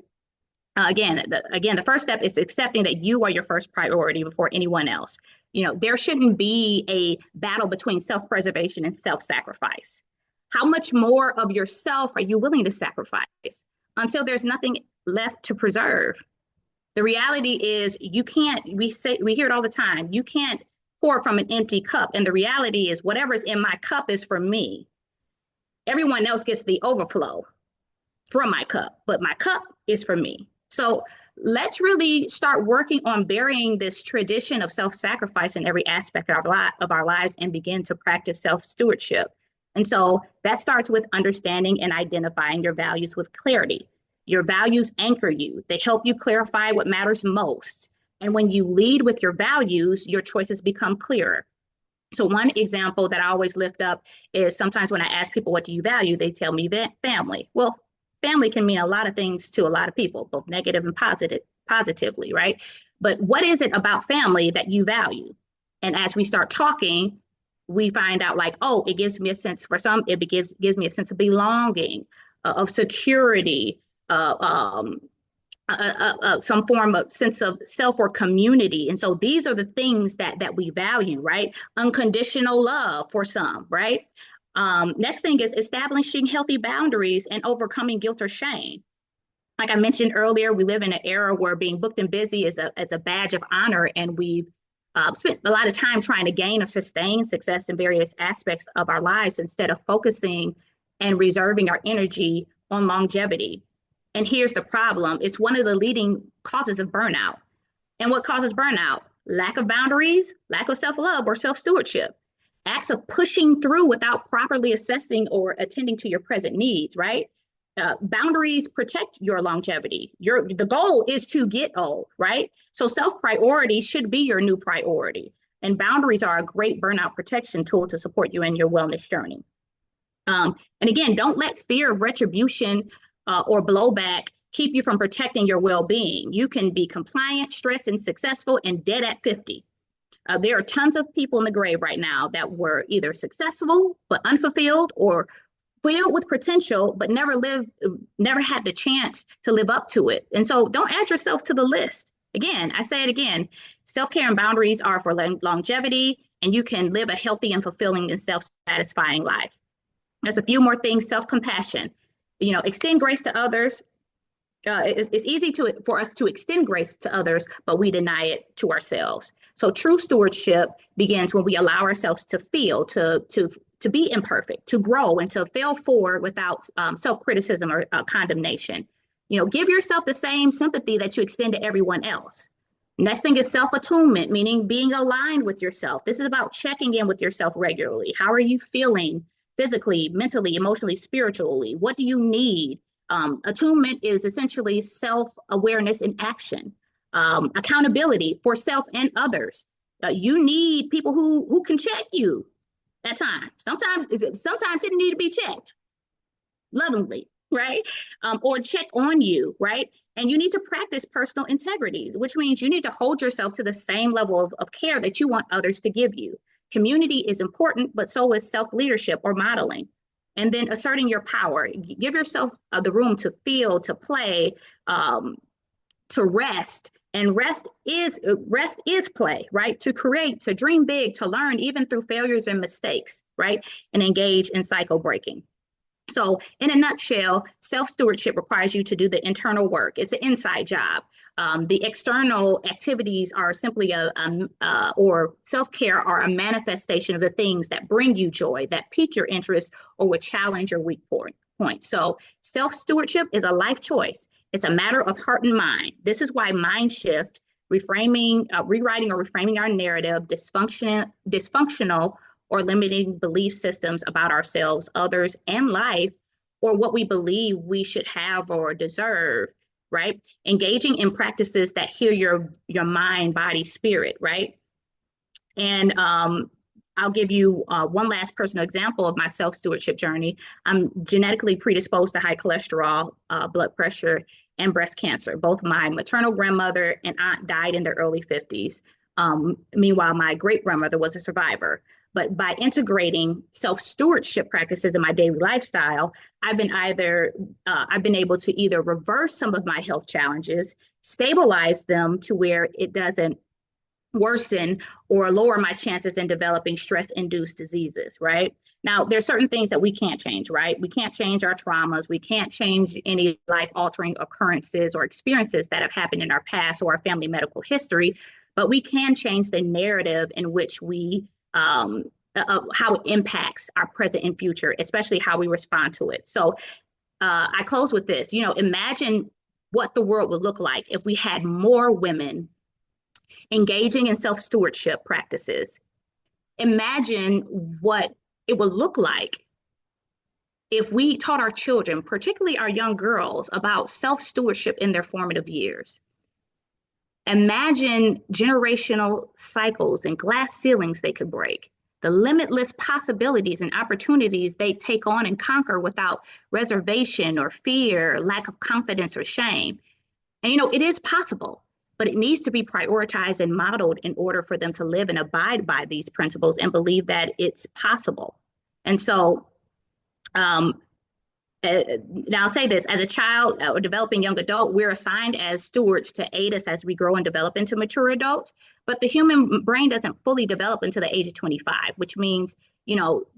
S9: The first step is accepting that you are your first priority before anyone else. There shouldn't be a battle between self-preservation and self-sacrifice. How much more of yourself are you willing to sacrifice until there's nothing left to preserve? The reality is you can't, we hear it all the time, you can't pour from an empty cup. And the reality is whatever's in my cup is for me. Everyone else gets the overflow from my cup, but my cup is for me. So let's really start working on burying this tradition of self-sacrifice in every aspect of our lives and begin to practice self-stewardship. And so that starts with understanding and identifying your values with clarity. Your values anchor you. They help you clarify what matters most. And when you lead with your values, your choices become clearer. So one example that I always lift up is sometimes when I ask people, what do you value? They tell me that family. Well, family can mean a lot of things to a lot of people, both negative and positively, right? But what is it about family that you value? And as we start talking, we find out like, oh, it gives me a sense, for some, it gives me a sense of belonging, of security, some form of sense of self or community. And so these are the things that we value, right? Unconditional love for some, right? Next thing is establishing healthy boundaries and overcoming guilt or shame. Like I mentioned earlier, we live in an era where being booked and busy is a badge of honor, and we've spent a lot of time trying to gain or sustain success in various aspects of our lives instead of focusing and reserving our energy on longevity. And here's the problem. It's one of the leading causes of burnout. And what causes burnout? Lack of boundaries, lack of self-love or self-stewardship, acts of pushing through without properly assessing or attending to your present needs, right? Boundaries protect your longevity. The goal is to get old, right? So self-priority should be your new priority. And boundaries are a great burnout protection tool to support you in your wellness journey. And again, don't let fear of retribution or blowback keep you from protecting your well-being. You can be compliant, stressed, and successful and dead at 50. There are tons of people in the grave right now that were either successful but unfulfilled, or filled with potential but never had the chance to live up to it. And so don't add yourself to the list. Again, I say it again, self-care and boundaries are for longevity, and you can live a healthy and fulfilling and self-satisfying life. There's a few more things. Self-compassion. Extend grace to others. It's easy for us to extend grace to others, but we deny it to ourselves. So true stewardship begins when we allow ourselves to feel, to be imperfect, to grow, and to fail forward without self-criticism or condemnation. Give yourself the same sympathy that you extend to everyone else. Next thing is self-attunement, meaning being aligned with yourself. This is about checking in with yourself regularly. How are you feeling physically, mentally, emotionally, spiritually? What do you need? Attunement is essentially self-awareness in action, accountability for self and others. You need people who can check you at times. Sometimes it need to be checked lovingly, right? Or check on you, right? And you need to practice personal integrity, which means you need to hold yourself to the same level of care that you want others to give you. Community is important, but so is self-leadership or modeling. And then asserting your power. Give yourself the room to feel, to play, to rest. And rest is play, right? To create, to dream big, to learn even through failures and mistakes, right? And engage in cycle breaking. So in a nutshell, self-stewardship requires you to do the internal work. It's an inside job. The external activities are simply or self-care are a manifestation of the things that bring you joy, that pique your interest, or would challenge your weak point. So self-stewardship is a life choice. It's a matter of heart and mind. This is why mind shift, rewriting or reframing our narrative, dysfunctional or limiting belief systems about ourselves, others, and life, or what we believe we should have or deserve, right? Engaging in practices that heal your mind, body, spirit, right? And I'll give you one last personal example of my self-stewardship journey. I'm genetically predisposed to high cholesterol, blood pressure, and breast cancer. Both my maternal grandmother and aunt died in their early 50s. Meanwhile, my great-grandmother was a survivor. But by integrating self-stewardship practices in my daily lifestyle, I've been able to either reverse some of my health challenges, stabilize them to where it doesn't worsen or lower my chances in developing stress-induced diseases, right? Now, there's certain things that we can't change, right? We can't change our traumas. We can't change any life-altering occurrences or experiences that have happened in our past or our family medical history, but we can change the narrative in which how it impacts our present and future, especially how we respond to it. So I close with this. Imagine what the world would look like if we had more women engaging in self-stewardship practices. Imagine what it would look like if we taught our children, particularly our young girls, about self-stewardship in their formative years. Imagine generational cycles and glass ceilings they could break, the limitless possibilities and opportunities they take on and conquer without reservation or fear, lack of confidence or shame. And it is possible, but it needs to be prioritized and modeled in order for them to live and abide by these principles and believe that it's possible. And so, now I'll say this, as a child or developing young adult, we're assigned as stewards to aid us as we grow and develop into mature adults. But the human brain doesn't fully develop until the age of 25, which means,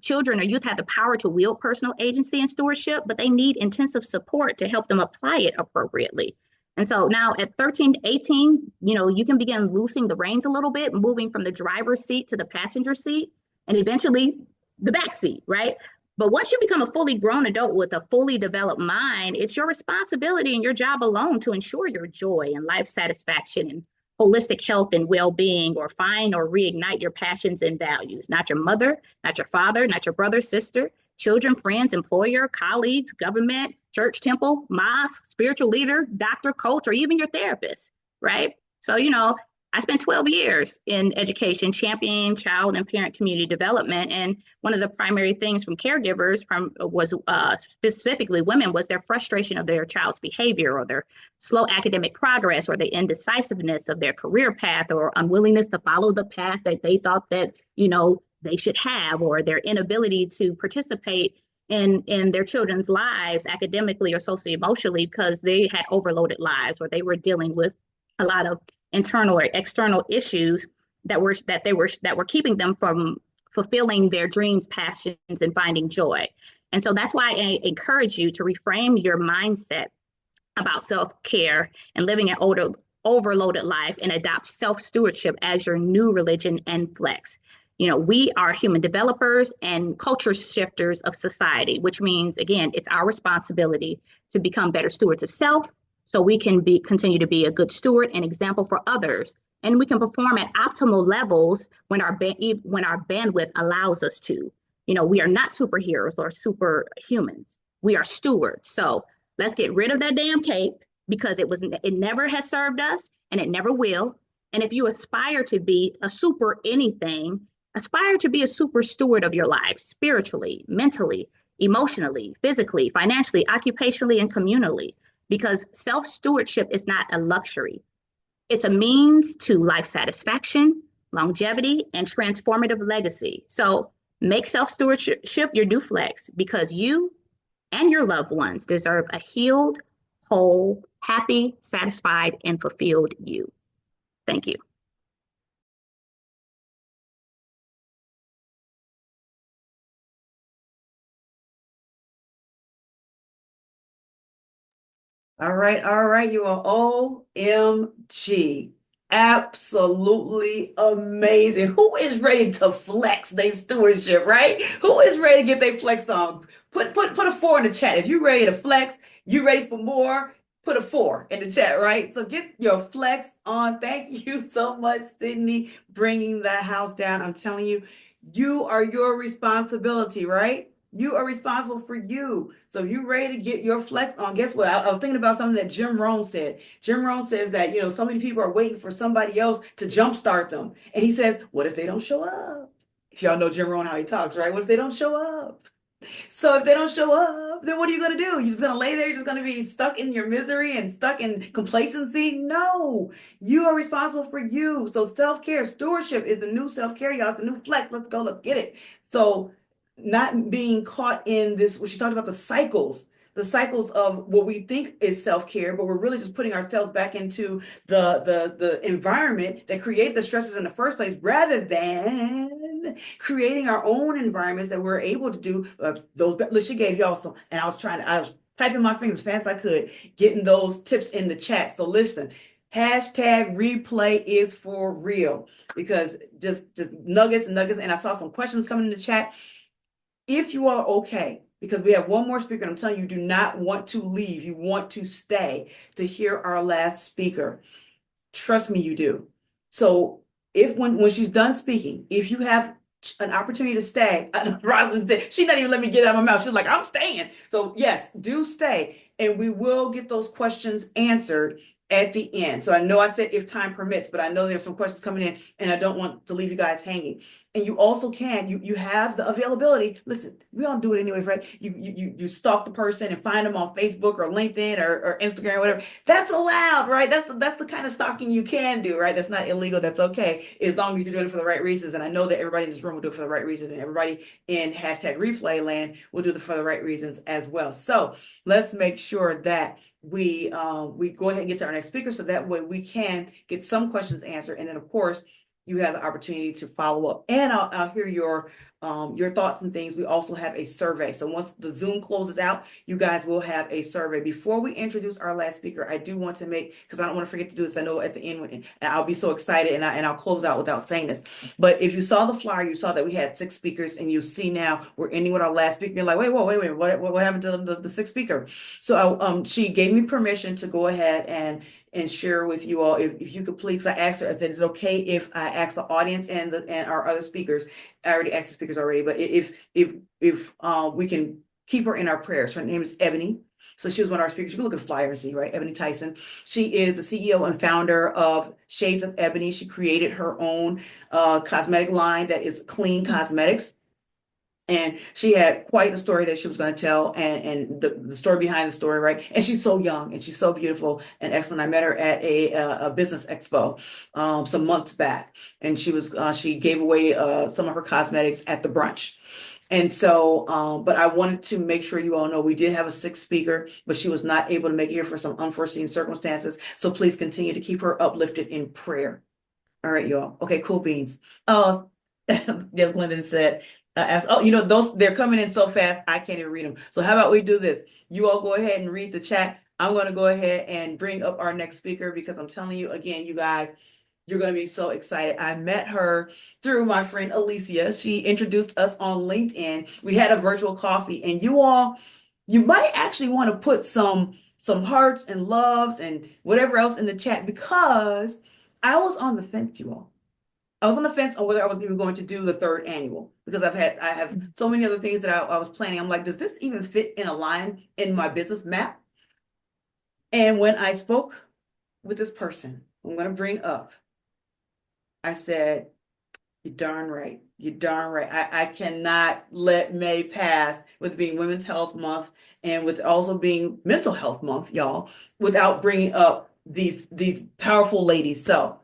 S9: children or youth have the power to wield personal agency and stewardship, but they need intensive support to help them apply it appropriately. And so now at 13 to 18, you can begin loosening the reins a little bit, moving from the driver's seat to the passenger seat, and eventually the back seat, right? But once you become a fully grown adult with a fully developed mind, it's your responsibility and your job alone to ensure your joy and life satisfaction and holistic health and well-being, or find or reignite your passions and values. Not your mother, not your father, not your brother, sister, children, friends, employer, colleagues, government, church, temple, mosque, spiritual leader, doctor, coach, or even your therapist, right? So, I spent 12 years in education, championing child and parent community development. And one of the primary things from caregivers was specifically women was their frustration of their child's behavior, or their slow academic progress, or the indecisiveness of their career path, or unwillingness to follow the path that they thought that, they should have, or their inability to participate in their children's lives academically or socially emotionally because they had overloaded lives, or they were dealing with a lot of internal or external issues that were keeping them from fulfilling their dreams, passions, and finding joy. And so that's why I encourage you to reframe your mindset about self-care and living an overloaded life and adopt self-stewardship as your new religion and flex. We are human developers and culture shifters of society, which means, again, it's our responsibility to become better stewards of self so we can continue to be a good steward and example for others. And we can perform at optimal levels when our bandwidth allows us to. We are not superheroes or superhumans. We are stewards. So let's get rid of that damn cape because it never has served us and it never will. And if you aspire to be a super anything, aspire to be a super steward of your life, spiritually, mentally, emotionally, physically, financially, occupationally, and communally, because self-stewardship is not a luxury. It's a means to life satisfaction, longevity, and transformative legacy. So make self-stewardship your new flex because you and your loved ones deserve a healed, whole, happy, satisfied, and fulfilled you. Thank you.
S2: All right, you are OMG. Absolutely amazing. Who is ready to flex their stewardship, right? Who is ready to get their flex on? Put a 4 in the chat. If you're ready to flex, you ready for more, put a 4 in the chat, right? So get your flex on. Thank you so much, Sydney, bringing that house down. I'm telling you, you are your responsibility, right? You are responsible for you. So if you're ready to get your flex on, guess what? I was thinking about something that Jim Rohn said. Jim Rohn says that, so many people are waiting for somebody else to jumpstart them. And he says, what if they don't show up? Y'all know Jim Rohn, how he talks, right? What if they don't show up? So if they don't show up, then what are you going to do? You're just going to lay there? You're just going to be stuck in your misery and stuck in complacency? No, you are responsible for you. So self-care, stewardship is the new self-care, y'all. It's the new flex. Let's go. Let's get it. So not being caught in this, what she talked about, the cycles of what we think is self-care, but we're really just putting ourselves back into the environment that create the stresses in the first place, rather than creating our own environments that we're able to do. Those she gave y'all some, and I was typing my fingers as fast as I could, getting those tips in the chat. So listen, hashtag replay is for real, because just nuggets and nuggets. And I saw some questions coming in the chat. If you are okay, because we have one more speaker, and I'm telling you, you do not want to leave. You want to stay to hear our last speaker. Trust me, you do. So if when she's done speaking, if you have an opportunity to stay, she's not even let me get it out of my mouth. She's like, I'm staying. So yes, do stay. And we will get those questions answered at the end. So I know I said if time permits, but I know there's some questions coming in and I don't want to leave you guys hanging. And you also you have the availability. Listen, we all do it anyways, right? You stalk the person and find them on Facebook or LinkedIn or Instagram or whatever. That's allowed, right? That's the kind of stalking you can do, right? That's not illegal. That's okay, as long as you're doing it for the right reasons. And I know that everybody in this room will do it for the right reasons, and everybody in hashtag replay land will do it for the right reasons as well. So let's make sure that we go ahead and get to our next speaker, so that way we can get some questions answered. And then of course, you have the opportunity to follow up, and I'll hear your thoughts and things. We also have a survey. So once the Zoom closes out, you guys will have a survey. Before we introduce our last speaker, I do want to because I don't want to forget to do this. I know at the end, and I'll be so excited, and I'll close out without saying this. But if you saw the flyer, you saw that we had 6 speakers, and you see now we're ending with our last speaker. You're like, wait, what happened to the 6th speaker? So she gave me permission to go ahead and share with you all. If you could please, I asked her, I said, is it okay if I ask the audience and our other speakers? I already asked the speakers already, but if we can keep her in our prayers. Her name is Ebony. So she was one of our speakers. You can look at the flyer and see, right? Ebony Tyson. She is the CEO and founder of Shades of Ebony. She created her own cosmetic line that is clean cosmetics. And she had quite a story that she was going to tell, and the story behind the story, right? And she's so young and she's so beautiful and excellent. I met her at a business expo some months back, and she gave away some of her cosmetics at the brunch. And so, but I wanted to make sure you all know we did have a 6th speaker, but she was not able to make it here for some unforeseen circumstances. So please continue to keep her uplifted in prayer. All right, y'all. Okay, cool beans. Oh, yes, Glendon said, Oh, those they're coming in so fast, I can't even read them. So how about we do this? You all go ahead and read the chat. I'm going to go ahead and bring up our next speaker because I'm telling you again, you guys, you're going to be so excited. I met her through my friend Alicia. She introduced us on LinkedIn. We had a virtual coffee, and you might actually want to put some hearts and loves and whatever else in the chat because I was on the fence, you all. I was on the fence on whether I was even going to do the third annual because I have so many other things that I was planning. I'm like, does this even fit in a line in my business map? And when I spoke with this person, I'm going to bring up, I said, you're darn right. You're darn right. I cannot let May pass with being Women's Health Month and with also being Mental Health Month, y'all, without bringing up these powerful ladies. So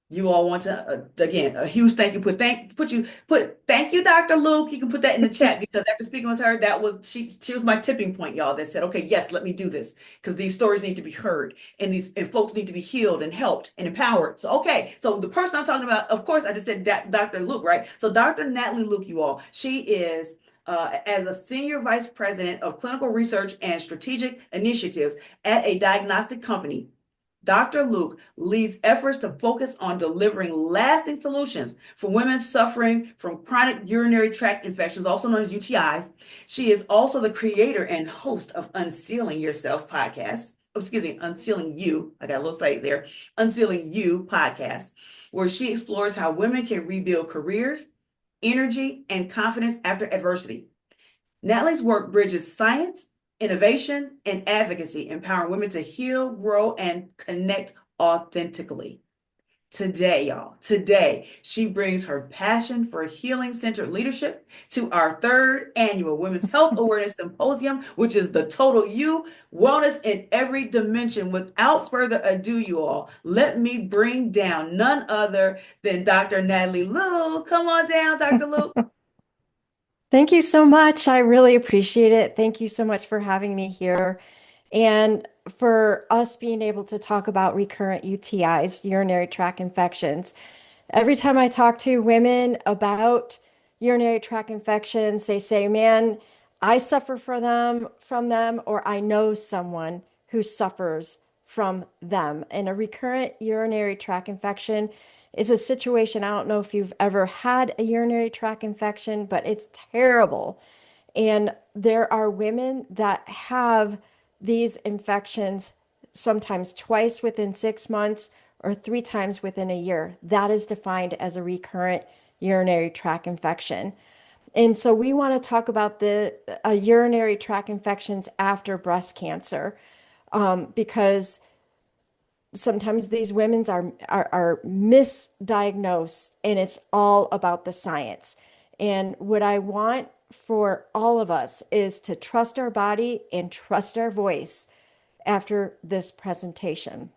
S2: you all want to again a huge thank you. Thank you, Dr. Luke. You can put that in the chat because after speaking with her, that was she was my tipping point, y'all. That said, okay, yes, let me do this because these stories need to be heard and folks need to be healed and helped and empowered. So okay, so the person I'm talking about, of course, I just said Dr. Luke, right? So Dr. Natalie Luke, you all, she is. As a senior vice president of clinical research and strategic initiatives at a diagnostic company, Dr. Luke leads efforts to focus on delivering lasting solutions for women suffering from chronic urinary tract infections, also known as UTIs. She is also the creator and host of Unsealing Yourself podcast. Oh, excuse me, Unsealing You. I got a little site there. Unsealing You podcast, where she explores how women can rebuild careers, energy, and confidence after adversity. Natalie's work bridges science, innovation, and advocacy, empowering women to heal, grow, and connect authentically. Today, y'all, today, she brings her passion for healing-centered leadership to our third annual Women's Health Awareness Symposium, which is the total you, wellness in every dimension. Without further ado, you all, let me bring down none other than Dr. Natalie Luke. Come on down, Dr. Luke.
S10: Thank you so much. I really appreciate it. Thank you so much for having me here and for us being able to talk about recurrent UTIs, urinary tract infections. Every time I talk to women about urinary tract infections, they say, "Man, I suffer from them, or I know someone who suffers from them." And a recurrent urinary tract infection is a situation. I don't know if you've ever had a urinary tract infection, but it's terrible. And there are women that have these infections sometimes twice within 6 months or 3 times within a year. That is defined as a recurrent urinary tract infection. And so we want to talk about the urinary tract infections after breast cancer because sometimes these women are misdiagnosed and it's all about the science. And what I want for all of us is to trust our body and trust our voice after this presentation.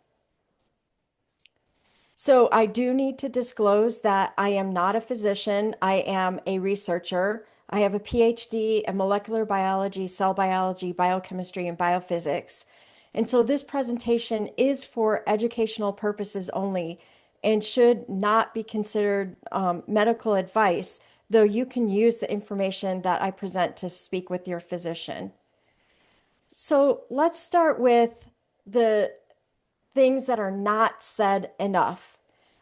S10: So I do need to disclose that I am not a physician. I am a researcher. I have a PhD in molecular biology, cell biology, biochemistry, and biophysics. And so this presentation is for educational purposes only and should not be considered medical advice, though you can use the information that I present to speak with your physician. So let's start with the things that are not said enough.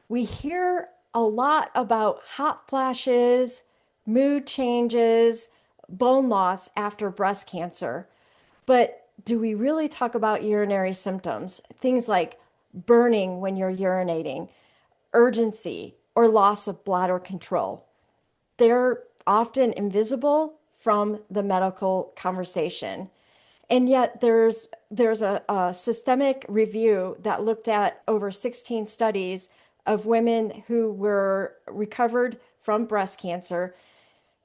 S10: We hear a lot about hot flashes, mood changes, bone loss after breast cancer. But do we really talk about urinary symptoms? Things like burning when you're urinating, urgency, or loss of bladder control. They're often invisible from the medical conversation. And yet there's a systemic review that looked at over 16 studies of women who were recovered from breast cancer.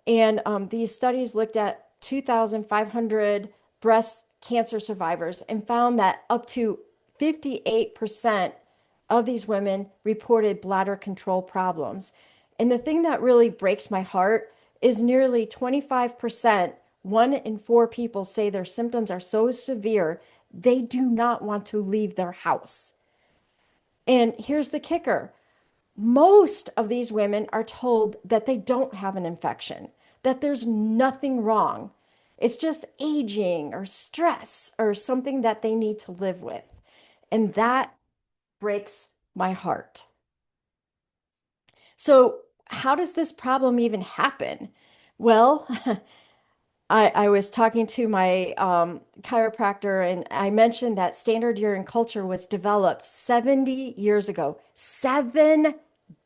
S10: And these studies looked at 2,500 breast cancer survivors and found that up to 58% of these women reported bladder control problems. And the thing that really breaks my heart is nearly 25%, 1 in 4 people say their symptoms are so severe they do not want to leave their house. And here's the kicker. Most of these women are told that they don't have an infection. that there's nothing wrong. It's just aging or stress or something that they need to live with. And that breaks my heart. So, how does this problem even happen? Well, I was talking to my chiropractor, and I mentioned that standard urine culture was developed 70 years ago, 7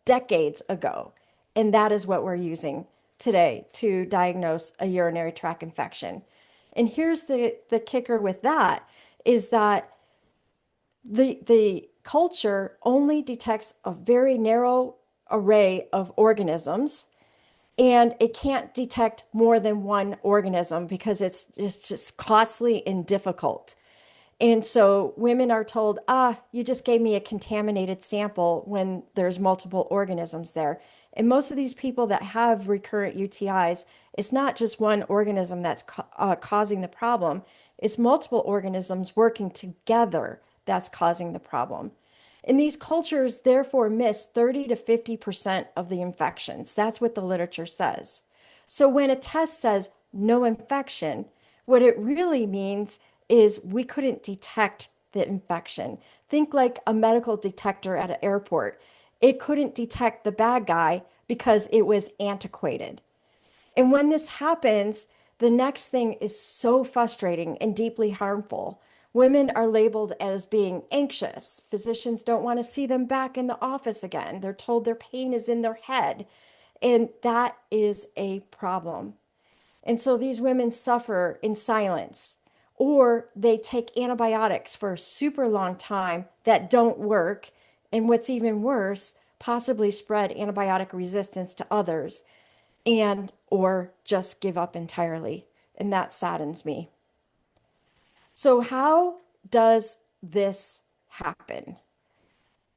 S10: decades ago. And that is what we're using today to diagnose a urinary tract infection. And here's the kicker with that is that the culture only detects a very narrow array of organisms, and it can't detect more than one organism because it's just costly and difficult. And so women are told, you just gave me a contaminated sample when there's multiple organisms there. And most of these people that have recurrent UTIs, it's not just one organism that's causing the problem, it's multiple organisms working together that's causing the problem. And these cultures therefore miss 30 to 50% of the infections. That's what the literature says. So when a test says no infection, what it really means is we couldn't detect the infection. Think like a medical detector at an airport. It couldn't detect the bad guy because it was antiquated. And when this happens, the next thing is so frustrating and deeply harmful. Women are labeled as being anxious. Physicians don't want to see them back in the office again. They're told their pain is in their head. And that is a problem. And so these women suffer in silence, or they take antibiotics for a super long time that don't work. And what's even worse, possibly spread antibiotic resistance to others and or just give up entirely. And that saddens me. So how does this happen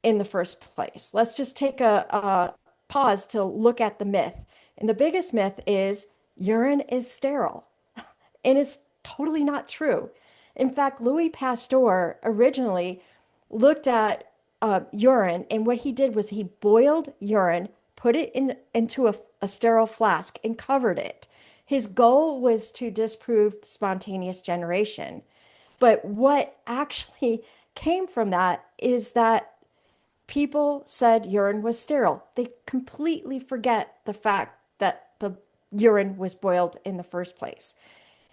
S10: in the first place? Let's just take a pause to look at the myth. And the biggest myth is urine is sterile. And it's totally not true. In fact, Louis Pasteur originally looked at urine, and what he did was he boiled urine, put it into a sterile flask, and covered it. His goal was to disprove spontaneous generation. But what actually came from that is that people said urine was sterile. They completely forget the fact that the urine was boiled in the first place.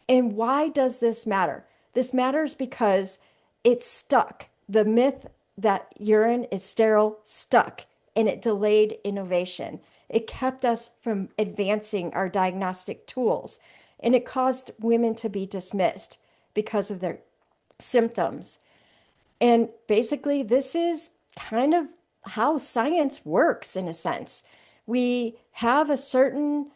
S10: And why does this matter? This matters because it stuck. The myth that urine is sterile stuck, and it delayed innovation. It kept us from advancing our diagnostic tools, and it caused women to be dismissed because of their symptoms. And basically, this is kind of how science works in a sense. We have a certain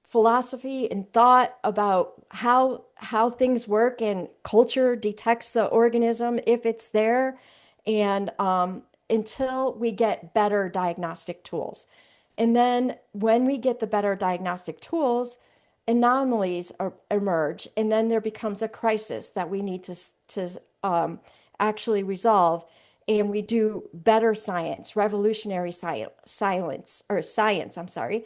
S10: philosophy and thought about how things work, and culture detects the organism if it's there, and until we get better diagnostic tools. And then when we get the better diagnostic tools, anomalies emerge, and then there becomes a crisis that we need to actually resolve. And we do better science, revolutionary science, I'm sorry.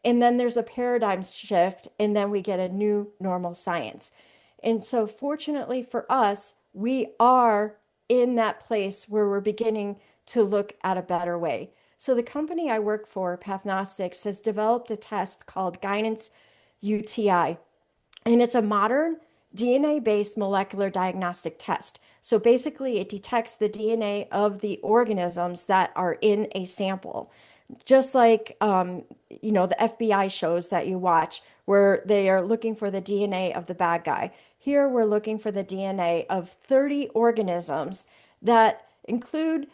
S10: And then there's a paradigm shift, and then we get a new normal science. And so, fortunately for us, we are in that place where we're beginning to look at a better way. So, the company I work for, Pathnostics, has developed a test called Guidance UTI, and it's a modern DNA-based molecular diagnostic test. So basically, it detects the DNA of the organisms that are in a sample. Just like, the FBI shows that you watch where they are looking for the DNA of the bad guy. Here, we're looking for the DNA of 30 organisms that include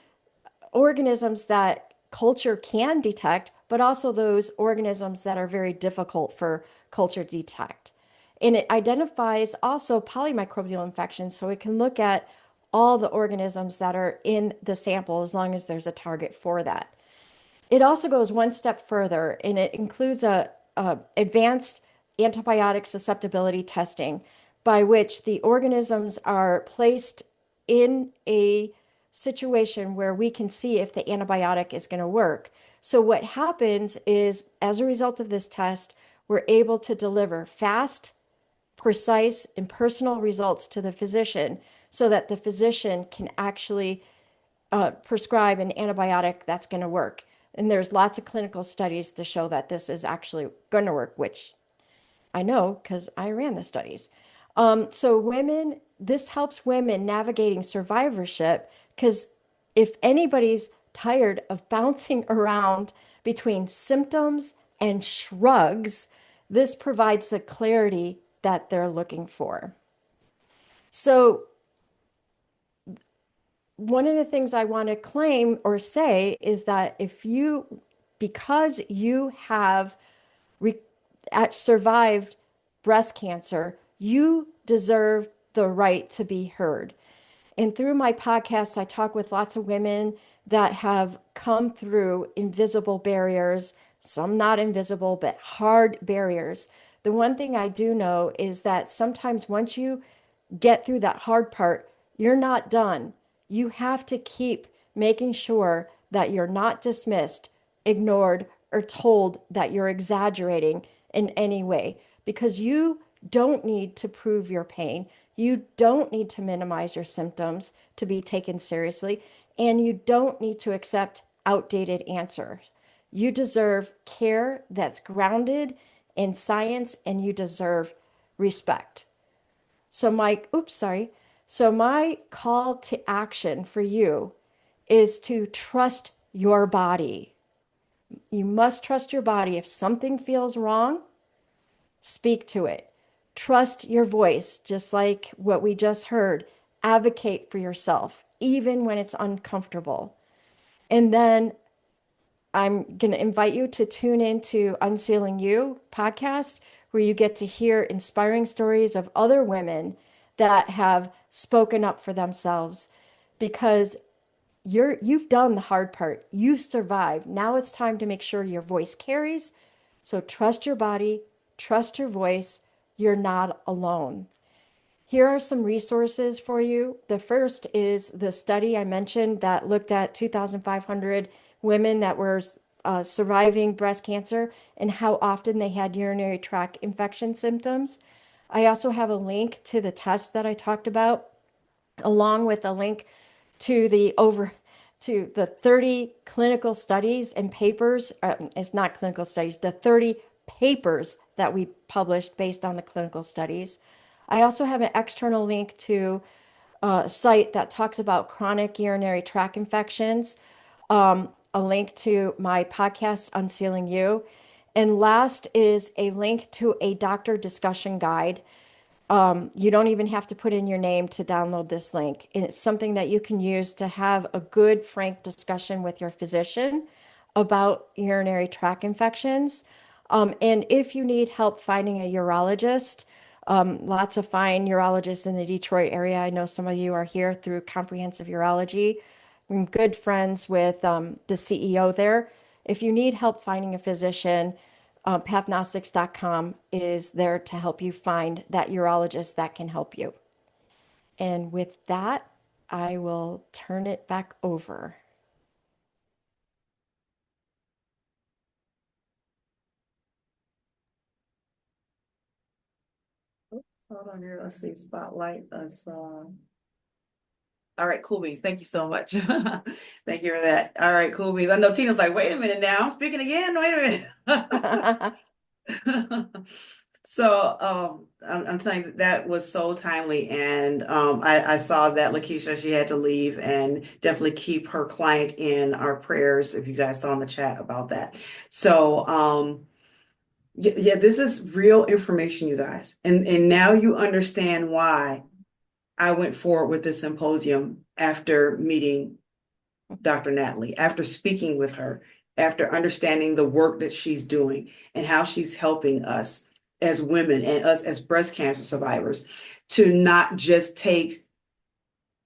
S10: organisms that culture can detect, but also those organisms that are very difficult for culture to detect. And it identifies also polymicrobial infections, so it can look at all the organisms that are in the sample as long as there's a target for that. It also goes one step further, and it includes a advanced antibiotic susceptibility testing by which the organisms are placed in a situation where we can see if the antibiotic is going to work. So what happens is, as a result of this test, we're able to deliver fast, precise, and personal results to the physician so that the physician can actually prescribe an antibiotic that's going to work. And there's lots of clinical studies to show that this is actually going to work, which I know because I ran the studies. So women, this helps women navigating survivorship because if anybody's tired of bouncing around between symptoms and shrugs, this provides the clarity that they're looking for. So one of the things I want to claim or say is that because you have survived breast cancer, you deserve the right to be heard. And through my podcast, I talk with lots of women that have come through invisible barriers, some not invisible, but hard barriers. The one thing I do know is that sometimes once you get through that hard part, you're not done. You have to keep making sure that you're not dismissed, ignored, or told that you're exaggerating in any way because you don't need to prove your pain. You don't need to minimize your symptoms to be taken seriously, and you don't need to accept outdated answers. You deserve care that's grounded in science, and you deserve respect. So my call to action for you is to trust your body. You must trust your body. If something feels wrong, speak to it. Trust your voice, just like what we just heard. Advocate for yourself, even when it's uncomfortable. And then I'm going to invite you to tune into Unsealing You podcast, where you get to hear inspiring stories of other women that have spoken up for themselves because you've done the hard part. You've survived. Now it's time to make sure your voice carries. So trust your body, trust your voice. You're not alone. Here are some resources for you. The first is the study I mentioned that looked at 2,500 women that were surviving breast cancer and how often they had urinary tract infection symptoms. I also have a link to the test that I talked about, along with a link to the 30 clinical studies and papers. It's not clinical studies, the 30 papers that we published based on the clinical studies. I also have an external link to a site that talks about chronic urinary tract infections, a link to my podcast, Unsealing You. And last is a link to a doctor discussion guide. You don't even have to put in your name to download this link. And it's something that you can use to have a good, frank discussion with your physician about urinary tract infections. And if you need help finding a urologist, lots of fine urologists in the Detroit area. I know some of you are here through Comprehensive Urology. I'm good friends with the CEO there. If you need help finding a physician, pathgnostics.com is there to help you find that urologist that can help you. And with that, I will turn it back over.
S2: Hold on here. Let's see. Spotlight us. All right, cool beans. Thank you so much. Thank you for that. All right, cool beans. I know Tina's like, wait a minute now. I'm speaking again. Wait a minute. So I'm telling you that was so timely, and I saw that Lakeisha, she had to leave, and definitely keep her client in our prayers if you guys saw in the chat about that. So yeah, this is real information, you guys, and now you understand why I went forward with this symposium after meeting Dr. Natalie, after speaking with her, after understanding the work that she's doing and how she's helping us as women and us as breast cancer survivors to not just take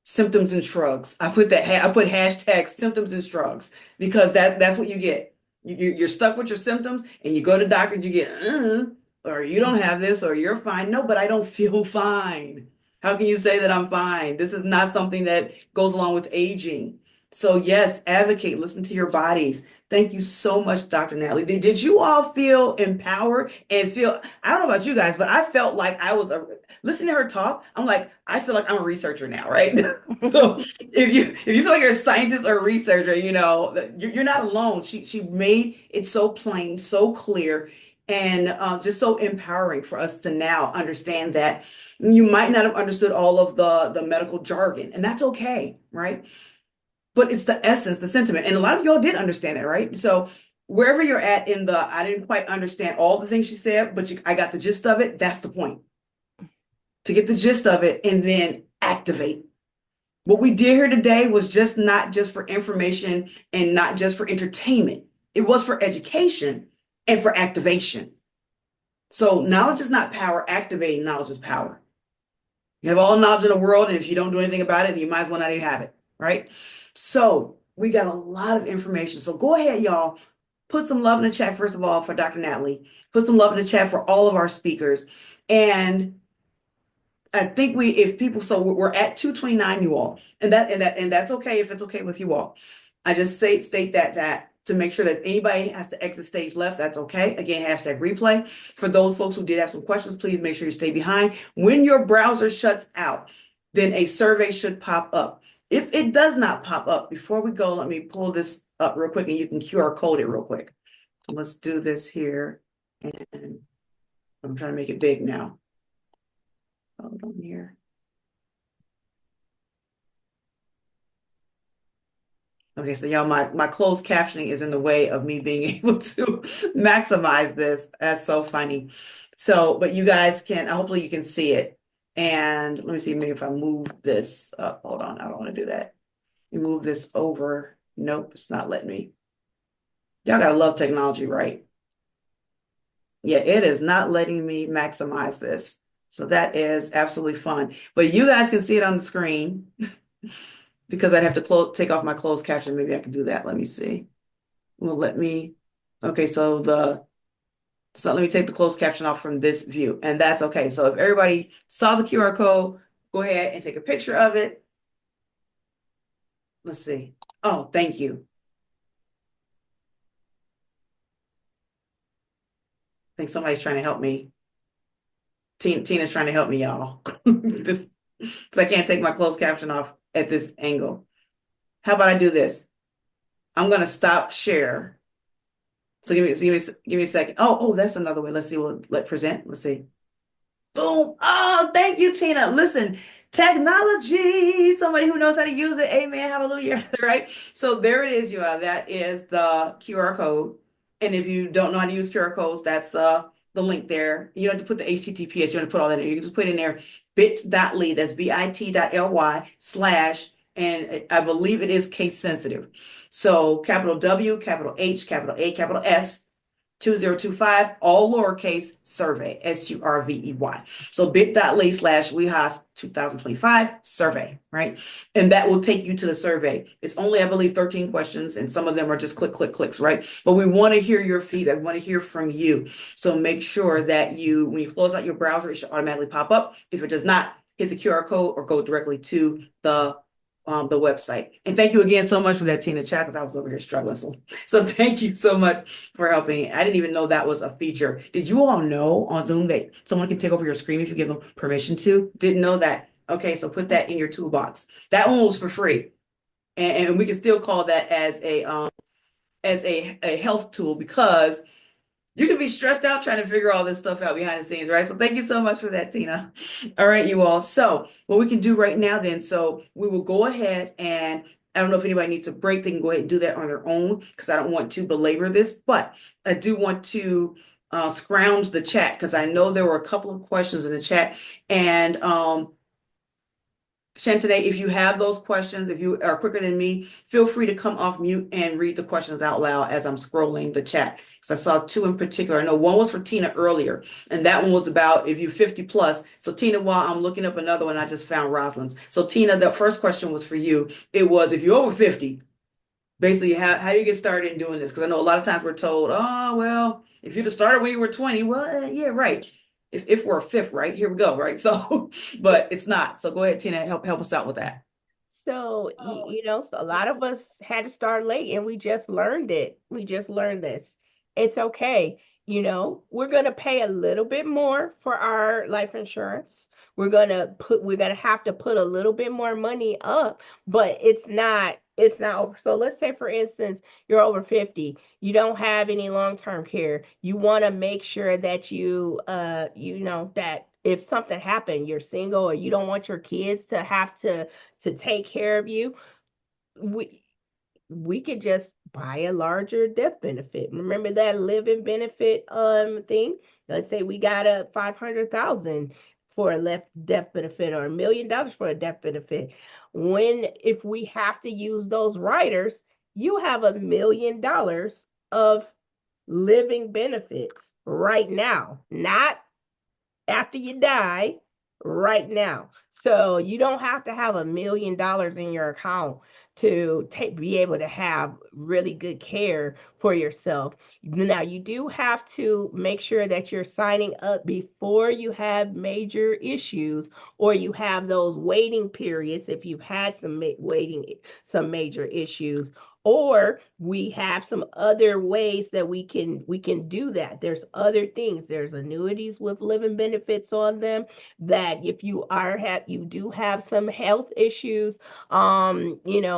S2: symptoms and shrugs. I put hashtag symptoms and shrugs because that's what you get. You're stuck with your symptoms and you go to doctors, you get, or you don't have this, or you're fine. No, but I don't feel fine. How can you say that I'm fine? This is not something that goes along with aging. So yes, advocate, listen to your bodies, Thank you so much, Dr. Natalie. Did you all feel empowered and feel, I don't know about you guys, but I felt like listening to her talk, I'm like, I feel like I'm a researcher now, right? So if you feel like you're a scientist or a researcher, you're not alone. She made it so plain, so clear, and just so empowering for us to now understand that you might not have understood all of the medical jargon, and that's okay, right? But it's the essence, the sentiment. And a lot of y'all did understand that, right? So wherever you're at I didn't quite understand all the things she said, but I got the gist of it. That's the point. To get the gist of it and then activate. What we did here today was just not just for information and not just for entertainment. It was for education and for activation. So knowledge is not power. Activating knowledge is power. You have all the knowledge in the world, and if you don't do anything about it, you might as well not even have it, right? So we got a lot of information. So go ahead, y'all. Put some love in the chat, first of all, for Dr. Natalie. Put some love in the chat for all of our speakers. And I think we're at 229, you all. And that's okay if it's okay with you all. I just state that to make sure that anybody has to exit stage left, that's okay. Again, #replay. For those folks who did have some questions, please make sure you stay behind. When your browser shuts out, then a survey should pop up. If it does not pop up, before we go, let me pull this up real quick and you can QR code it real quick. Let's do this here. And I'm trying to make it big now. Hold on here. Okay, so y'all, my closed captioning is in the way of me being able to maximize this. That's so funny. So, but you guys hopefully you can see it. And let me see, maybe if I move this up, hold on, I don't want to do that. You move this over. Nope, it's not letting me. Y'all gotta love technology, right? Yeah, it is not letting me maximize this. So that is absolutely fun. But you guys can see it on the screen. Because I'd have to take off my closed caption. Maybe I can do that. Let me see. Okay, so let me take the closed caption off from this view, and that's okay. So if everybody saw the QR code, go ahead and take a picture of it. Let's see. Oh, thank you. I think somebody's trying to help me. Tina's trying to help me, y'all. Because I can't take my closed caption off at this angle. How about I do this? I'm gonna stop share. So give me a second. Oh, that's another way. Let's see. Let present. Let's see. Boom. Oh, thank you, Tina. Listen, technology, somebody who knows how to use it. Amen. Hallelujah. Right? So there it is, you all. That is the QR code. And if you don't know how to use QR codes, that's the link there. You don't have to put the HTTPS. You don't have to put all that in. You can just put in there bit.ly. That's bit.ly/ and I believe it is case sensitive. So capital W, capital H, capital A, capital S, 2025, all lowercase, survey, SURVEY. So bit.ly/WeHas 2025 survey, right? And that will take you to the survey. It's only, I believe, 13 questions, and some of them are just clicks, right? But we want to hear your feedback. We want to hear from you. So make sure that when you close out your browser, it should automatically pop up. If it does not, hit the QR code or go directly to the website. And thank you again so much for that, Tina chat, because I was over here struggling. So thank you so much for helping. I didn't even know that was a feature. Did you all know on Zoom that someone can take over your screen if you give them permission to? Didn't know that. Okay, so put that in your toolbox. That one was for free. And we can still call that as a health tool, because you can be stressed out trying to figure all this stuff out behind the scenes, right? So thank you so much for that, Tina. All right, you all. So what we can do right now then, so we will go ahead and I don't know if anybody needs a break. They can go ahead and do that on their own, because I don't want to belabor this, but I do want to scrounge the chat, because I know there were a couple of questions in the chat. And Shantane, if you have those questions, if you are quicker than me, feel free to come off mute and read the questions out loud as I'm scrolling the chat. So I saw two in particular. I know one was for Tina earlier, and that one was about if you're 50 plus. So Tina, while I'm looking up another one, I just found Rosalind's. So Tina, the first question was for you. It was, if you're over 50, basically how do you get started in doing this? Because I know a lot of times we're told, oh, well, if you'd have started when you were 20, well, yeah, right. If we're a fifth, right? Here we go, right? So, but it's not. So go ahead, Tina, help us out with that.
S5: So, so a lot of us had to start late and we just learned it. We just learned this. It's okay. We're going to pay a little bit more for our life insurance. We're going to have to put a little bit more money up, but it's not over. So let's say, for instance, you're over 50, you don't have any long-term care. You want to make sure that that if something happened, you're single, or you don't want your kids to have to take care of you. We could just buy a larger death benefit. Remember that living benefit thing? Let's say we got a 500,000 for a left death benefit, or $1 million for a death benefit. If we have to use those riders, you have $1 million of living benefits right now, not after you die, right now. So you don't have to have $1 million in your account to be able to have really good care for yourself. Now, you do have to make sure that you're signing up before you have major issues, or you have those waiting periods if you've had some major issues, or we have some other ways that we can do that. There's other things. There's annuities with living benefits on them, that if you do have some health issues,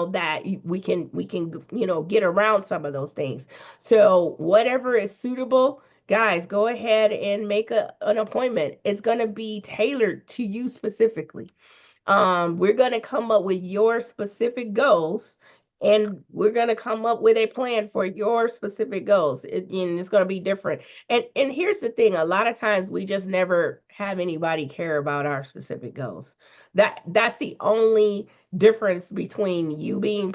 S5: that we can get around some of those things. So whatever is suitable, guys, go ahead and make an appointment. It's going to be tailored to you specifically. We're going to come up with your specific goals, and we're going to come up with a plan for your specific goals. And it's going to be different. And here's the thing: a lot of times we just never have anybody care about our specific goals. That's the only difference between you being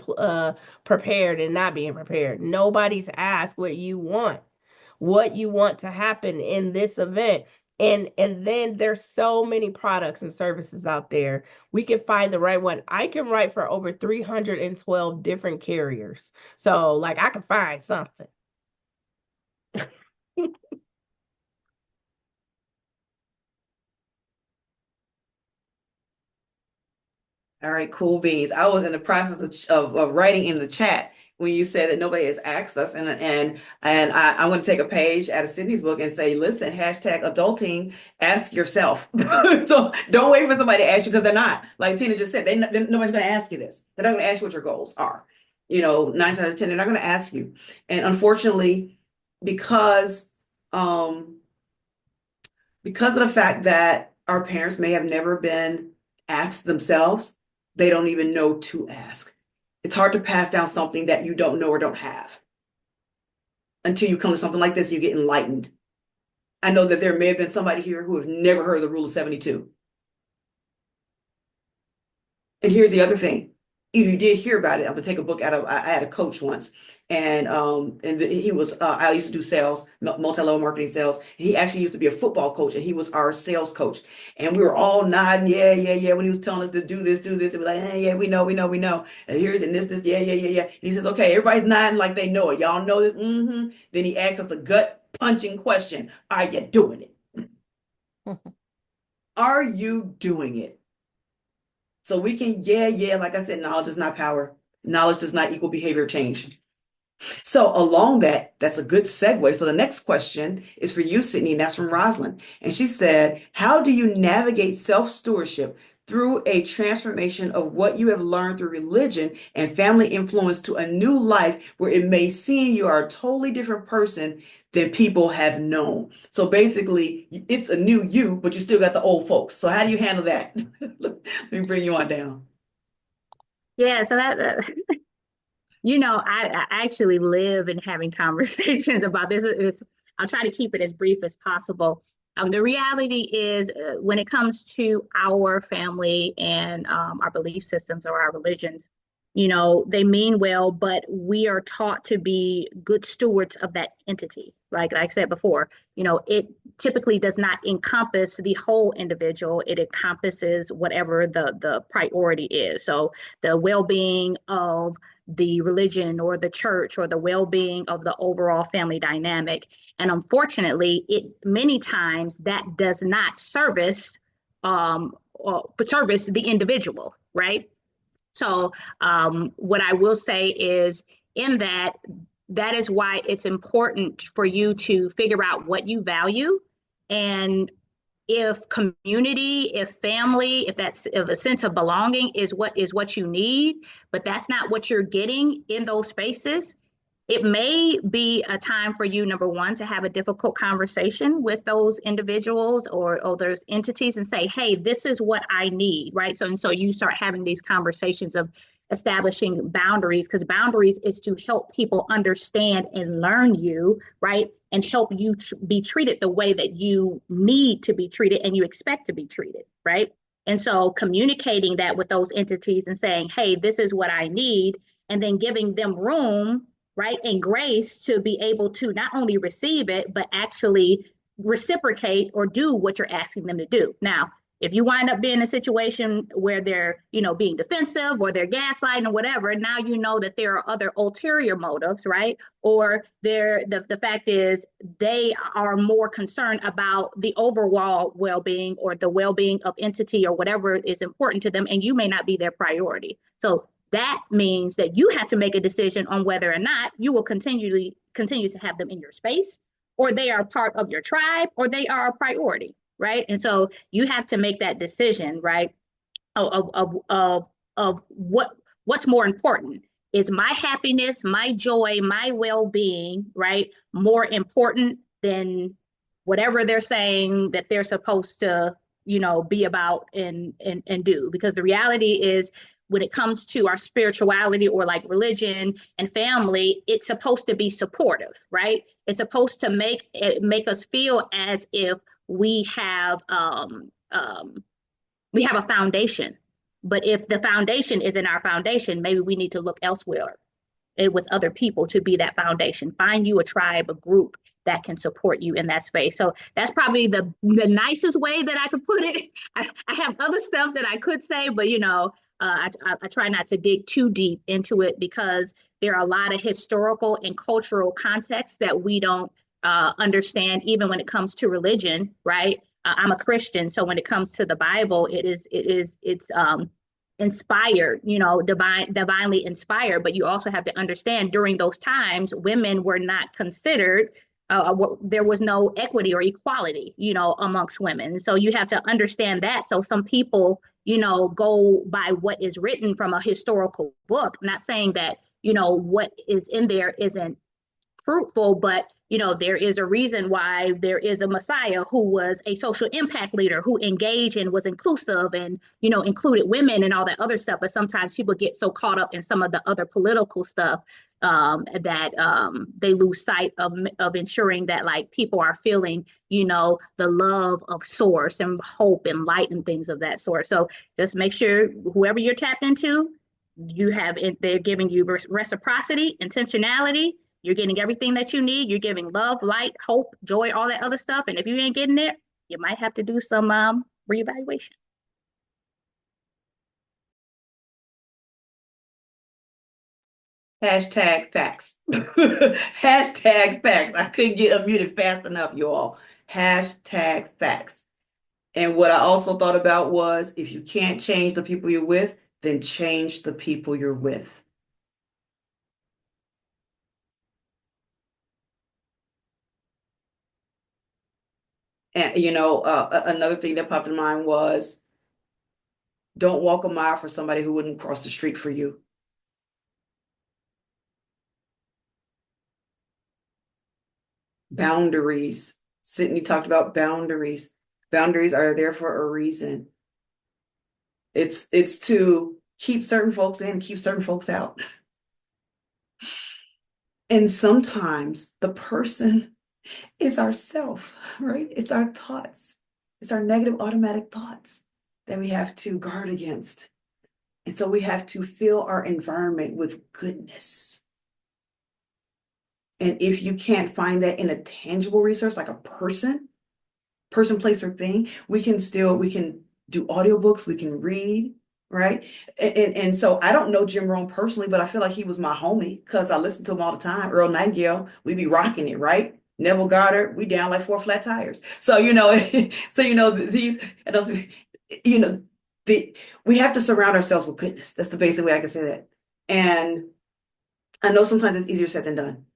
S5: prepared and not being prepared. Nobody's asked what you want to happen in this event. And then there's so many products and services out there. We can find the right one. I can write for over 312 different carriers. So like I can find something.
S2: All right, cool beans. I was in the process of writing in the chat when you said that nobody has asked us, and I'm going to take a page out of Sydney's book and say, listen, hashtag adulting, ask yourself. So don't wait for somebody to ask you, because they're not. Like Tina just said, nobody's going to ask you this. They're not going to ask you what your goals are. 9 times out of 10, they're not going to ask you. And unfortunately, because of the fact that our parents may have never been asked themselves, they don't even know to ask. It's hard to pass down something that you don't know or don't have. Until you come to something like this, you get enlightened. I know that there may have been somebody here who have never heard of the rule of 72. And here's the other thing. If you did hear about it, I'm gonna take a book out of. I had a coach once, and he was. I used to do sales, multi-level marketing sales. He actually used to be a football coach, and he was our sales coach. And we were all nodding, yeah, yeah, yeah. When he was telling us to do this, and we're like, hey, yeah, we know. And here's and this, yeah, yeah, yeah, yeah. And he says, okay, everybody's nodding like they know it. Y'all know this. Then he asks us a gut punching question: are you doing it? Are you doing it? So we can, yeah, like I said, knowledge is not power. Knowledge does not equal behavior change. So along that's a good segue. So the next question is for you, Sydney, and that's from Rosalind. And she said, how do you navigate self-stewardship through a transformation of what you have learned through religion and family influence to a new life where it may seem you are a totally different person than people have known? So basically, it's a new you, but you still got the old folks. So how do you handle that? Let me bring you on down.
S9: Yeah, so that I actually live in having conversations about this. I'll try to keep it as brief as possible. The reality is, when it comes to our family and our belief systems or our religions, they mean well, but we are taught to be good stewards of that entity. Like I said before, it typically does not encompass the whole individual. It encompasses whatever the priority is. So the well-being of the religion or the church, or the well-being of the overall family dynamic. And unfortunately, it many times that does not service or service the individual, right? So, what I will say is, in that, that is why it's important for you to figure out what you value, and if community, if family, if a sense of belonging is what you need, but that's not what you're getting in those spaces, it may be a time for you, number one, to have a difficult conversation with those individuals or those entities and say, hey, this is what I need, right? So, and so you start having these conversations of establishing boundaries, because boundaries is to help people understand and learn you, right? And help you be treated the way that you need to be treated and you expect to be treated, right? And so communicating that with those entities and saying, hey, this is what I need, and then giving them room, right, and grace to be able to not only receive it, but actually reciprocate or do what you're asking them to do. Now, if you wind up being in a situation where they're, being defensive or they're gaslighting or whatever, now you know that there are other ulterior motives, right? Or the fact is they are more concerned about the overall well-being or the well-being of entity or whatever is important to them, and you may not be their priority. So that means that you have to make a decision on whether or not you will continue to have them in your space, or they are part of your tribe, or they are a priority, right? And so you have to make that decision, right? Of what's more important. Is my happiness, my joy, my well-being, right, more important than whatever they're saying that they're supposed to, be about and do? Because the reality is, when it comes to our spirituality or like religion and family, it's supposed to be supportive, right? It's supposed to make us feel as if we have a foundation. But if the foundation isn't our foundation, maybe we need to look elsewhere with other people to be that foundation. Find you a tribe, a group that can support you in that space. So that's probably the nicest way that I could put it. I have other stuff that I could say, but I try not to dig too deep into it, because there are a lot of historical and cultural contexts that we don't understand, even when it comes to religion, right? I'm a Christian, so when it comes to the Bible, it's inspired, divinely inspired. But you also have to understand, during those times, women were not considered. There was no equity or equality, amongst women. So you have to understand that. So some people, go by what is written from a historical book. I'm not saying that, what is in there isn't fruitful, but there is a reason why there is a Messiah who was a social impact leader, who engaged and was inclusive and included women and all that other stuff. But sometimes people get so caught up in some of the other political stuff, that they lose sight of ensuring that, like, people are feeling the love of source and hope and light and things of that sort. So just make sure whoever you're tapped into, they're giving you reciprocity, intentionality. You're getting everything that you need. You're giving love, light, hope, joy, all that other stuff. And if you ain't getting it, you might have to do some reevaluation.
S2: Hashtag facts. Hashtag facts. I couldn't get unmuted fast enough, y'all. Hashtag facts. And what I also thought about was, if you can't change the people you're with, then change the people you're with. And, another thing that popped in mind was, don't walk a mile for somebody who wouldn't cross the street for you. Boundaries. Sydney talked about boundaries. Boundaries are there for a reason. It's to keep certain folks in, keep certain folks out. And sometimes the person is ourself, right? It's our thoughts. It's our negative automatic thoughts that we have to guard against. And so we have to fill our environment with goodness. And if you can't find that in a tangible resource, like a person, place, or thing, we can do audiobooks, we can read, right? And so I don't know Jim Rohn personally, but I feel like he was my homie because I listen to him all the time. Earl Nightingale, we be rocking it, right? Neville Goddard, we down like 4 flat tires. So, these, and those, we have to surround ourselves with goodness. That's the basic way I can say that. And I know sometimes it's easier said than done.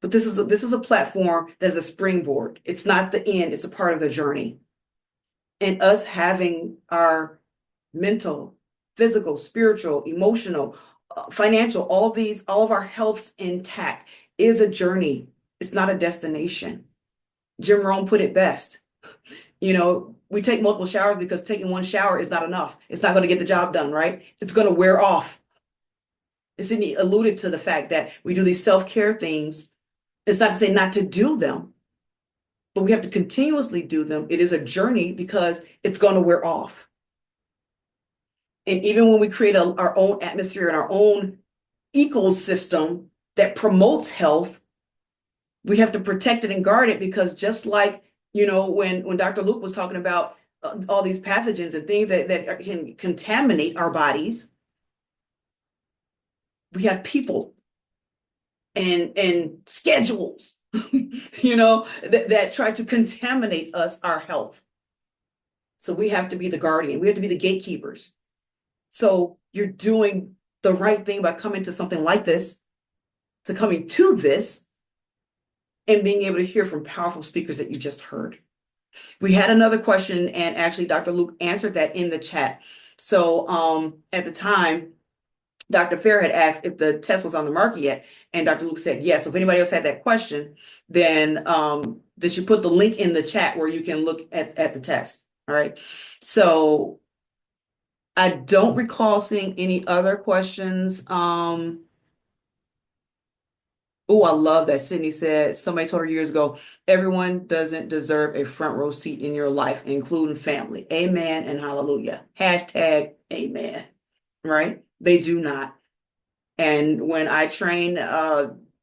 S2: But this is a platform that's a springboard. It's not the end, it's a part of the journey. And us having our mental, physical, spiritual, emotional, financial, all of our health intact is a journey. It's not a destination. Jim Rohn put it best. We take multiple showers because taking one shower is not enough. It's not going to get the job done, right? It's going to wear off. Sydney alluded to the fact that we do these self-care things. It's not to say not to do them, but we have to continuously do them. It is a journey because it's going to wear off. And even when we create our own atmosphere and our own ecosystem that promotes health, we have to protect it and guard it, because just like, when Dr. Luke was talking about all these pathogens and things that can contaminate our bodies, we have people and schedules, that try to contaminate our health. So we have to be the guardian. We have to be the gatekeepers. So you're doing the right thing by coming to something like this, to coming to this, and being able to hear from powerful speakers that you just heard. We had another question, and actually Dr. Luke answered that in the chat. So at the time, Dr. Fair had asked if the test was on the market yet, and Dr. Luke said yes. So if anybody else had that question, then they should put the link in the chat where you can look at the test. All right. So I don't recall seeing any other questions. Oh, I love that. Sydney said, somebody told her years ago, everyone doesn't deserve a front row seat in your life, including family. Amen and hallelujah. Hashtag amen. Right? They do not. And when I train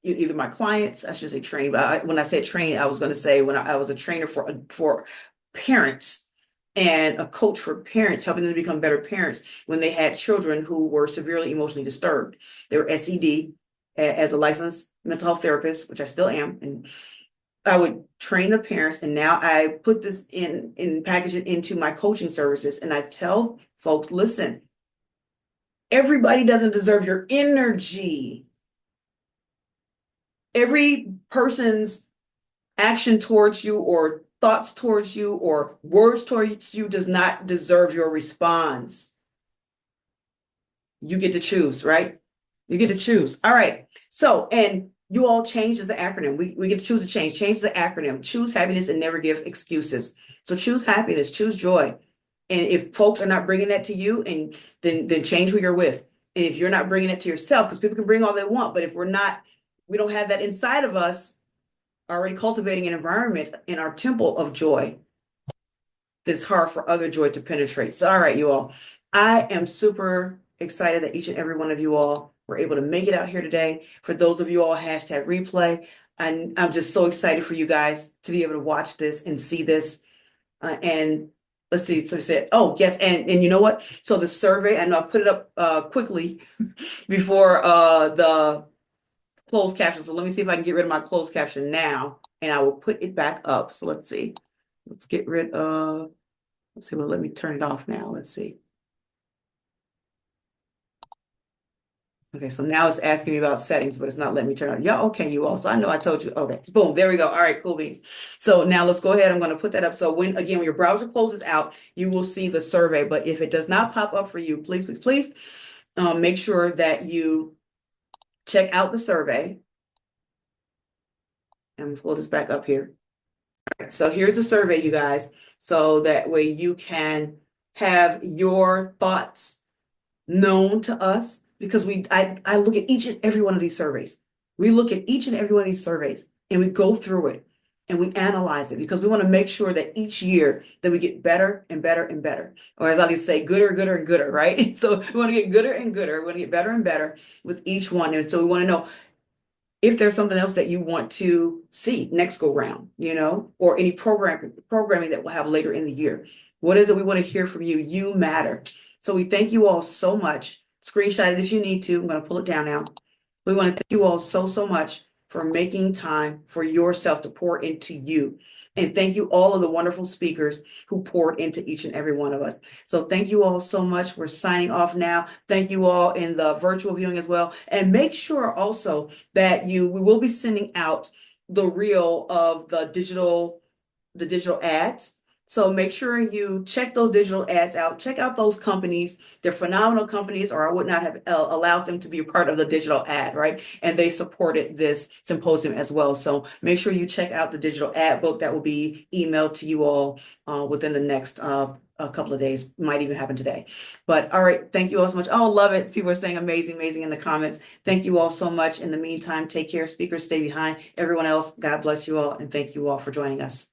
S2: either my clients, I should say train, but when I said train, I was going to say when I was a trainer for parents and a coach for parents, helping them to become better parents when they had children who were severely emotionally disturbed. They were SED. As a licensed mental health therapist, which I still am, and I would train the parents, and now I put this in package it into my coaching services, and I tell folks, listen, everybody doesn't deserve your energy. Every person's action towards you or thoughts towards you or words towards you does not deserve your response. You get to choose, right? You get to choose. All right. So, and you all change is an acronym. We get to choose a change. Change is an acronym. Choose happiness and never give excuses. So choose happiness, choose joy. And if folks are not bringing that to you, and then change who you're with. And if you're not bringing it to yourself, because people can bring all they want, but if we don't have that inside of us, already cultivating an environment in our temple of joy, that's hard for other joy to penetrate. So, all right, you all, I am super excited that each and every one of you all were able to make it out here today. For those of you all, hashtag replay. And I'm just so excited for you guys to be able to watch this and see this. And let's see, so said, oh, yes. And you know what? So the survey, I know I put it up quickly before the closed caption. So let me see if I can get rid of my closed caption now, and I will put it back up. So let's see. Let's get rid of, let's see, well, let me turn it off now. Let's see. Okay, so now it's asking me about settings, but it's not letting me turn on. Yeah, okay, you all. So I know I told you. Okay, boom, there we go. All right, cool beans. So now let's go ahead. I'm going to put that up. So when your browser closes out, you will see the survey. But if it does not pop up for you, please, please, please make sure that you check out the survey. And pull this back up here. All right, so here's the survey, you guys. So that way you can have your thoughts known to us, because I look at each and every one of these surveys. We look at each and every one of these surveys and we go through it and we analyze it, because we want to make sure that each year that we get better and better and better. Or as I like to say, gooder, gooder, and gooder, right? So we want to get gooder and gooder. We want to get better and better with each one. And so we want to know if there's something else that you want to see next go round, or any programming that we'll have later in the year. What is it we want to hear from you? You matter. So we thank you all so much. Screenshot it if you need to. I'm going to pull it down now. We want to thank you all so, so much for making time for yourself to pour into you. And thank you all of the wonderful speakers who poured into each and every one of us. So thank you all so much. We're signing off now. Thank you all in the virtual viewing as well. And make sure also that we will be sending out the reel of the digital ads. So make sure you check those digital ads out. Check out those companies. They're phenomenal companies, or I would not have allowed them to be a part of the digital ad, right? And they supported this symposium as well. So make sure you check out the digital ad book that will be emailed to you all within the next a couple of days. Might even happen today. But all right, thank you all so much. Oh, love it. People are saying amazing, amazing in the comments. Thank you all so much. In the meantime, take care. Speakers, stay behind. Everyone else, God bless you all, and thank you all for joining us.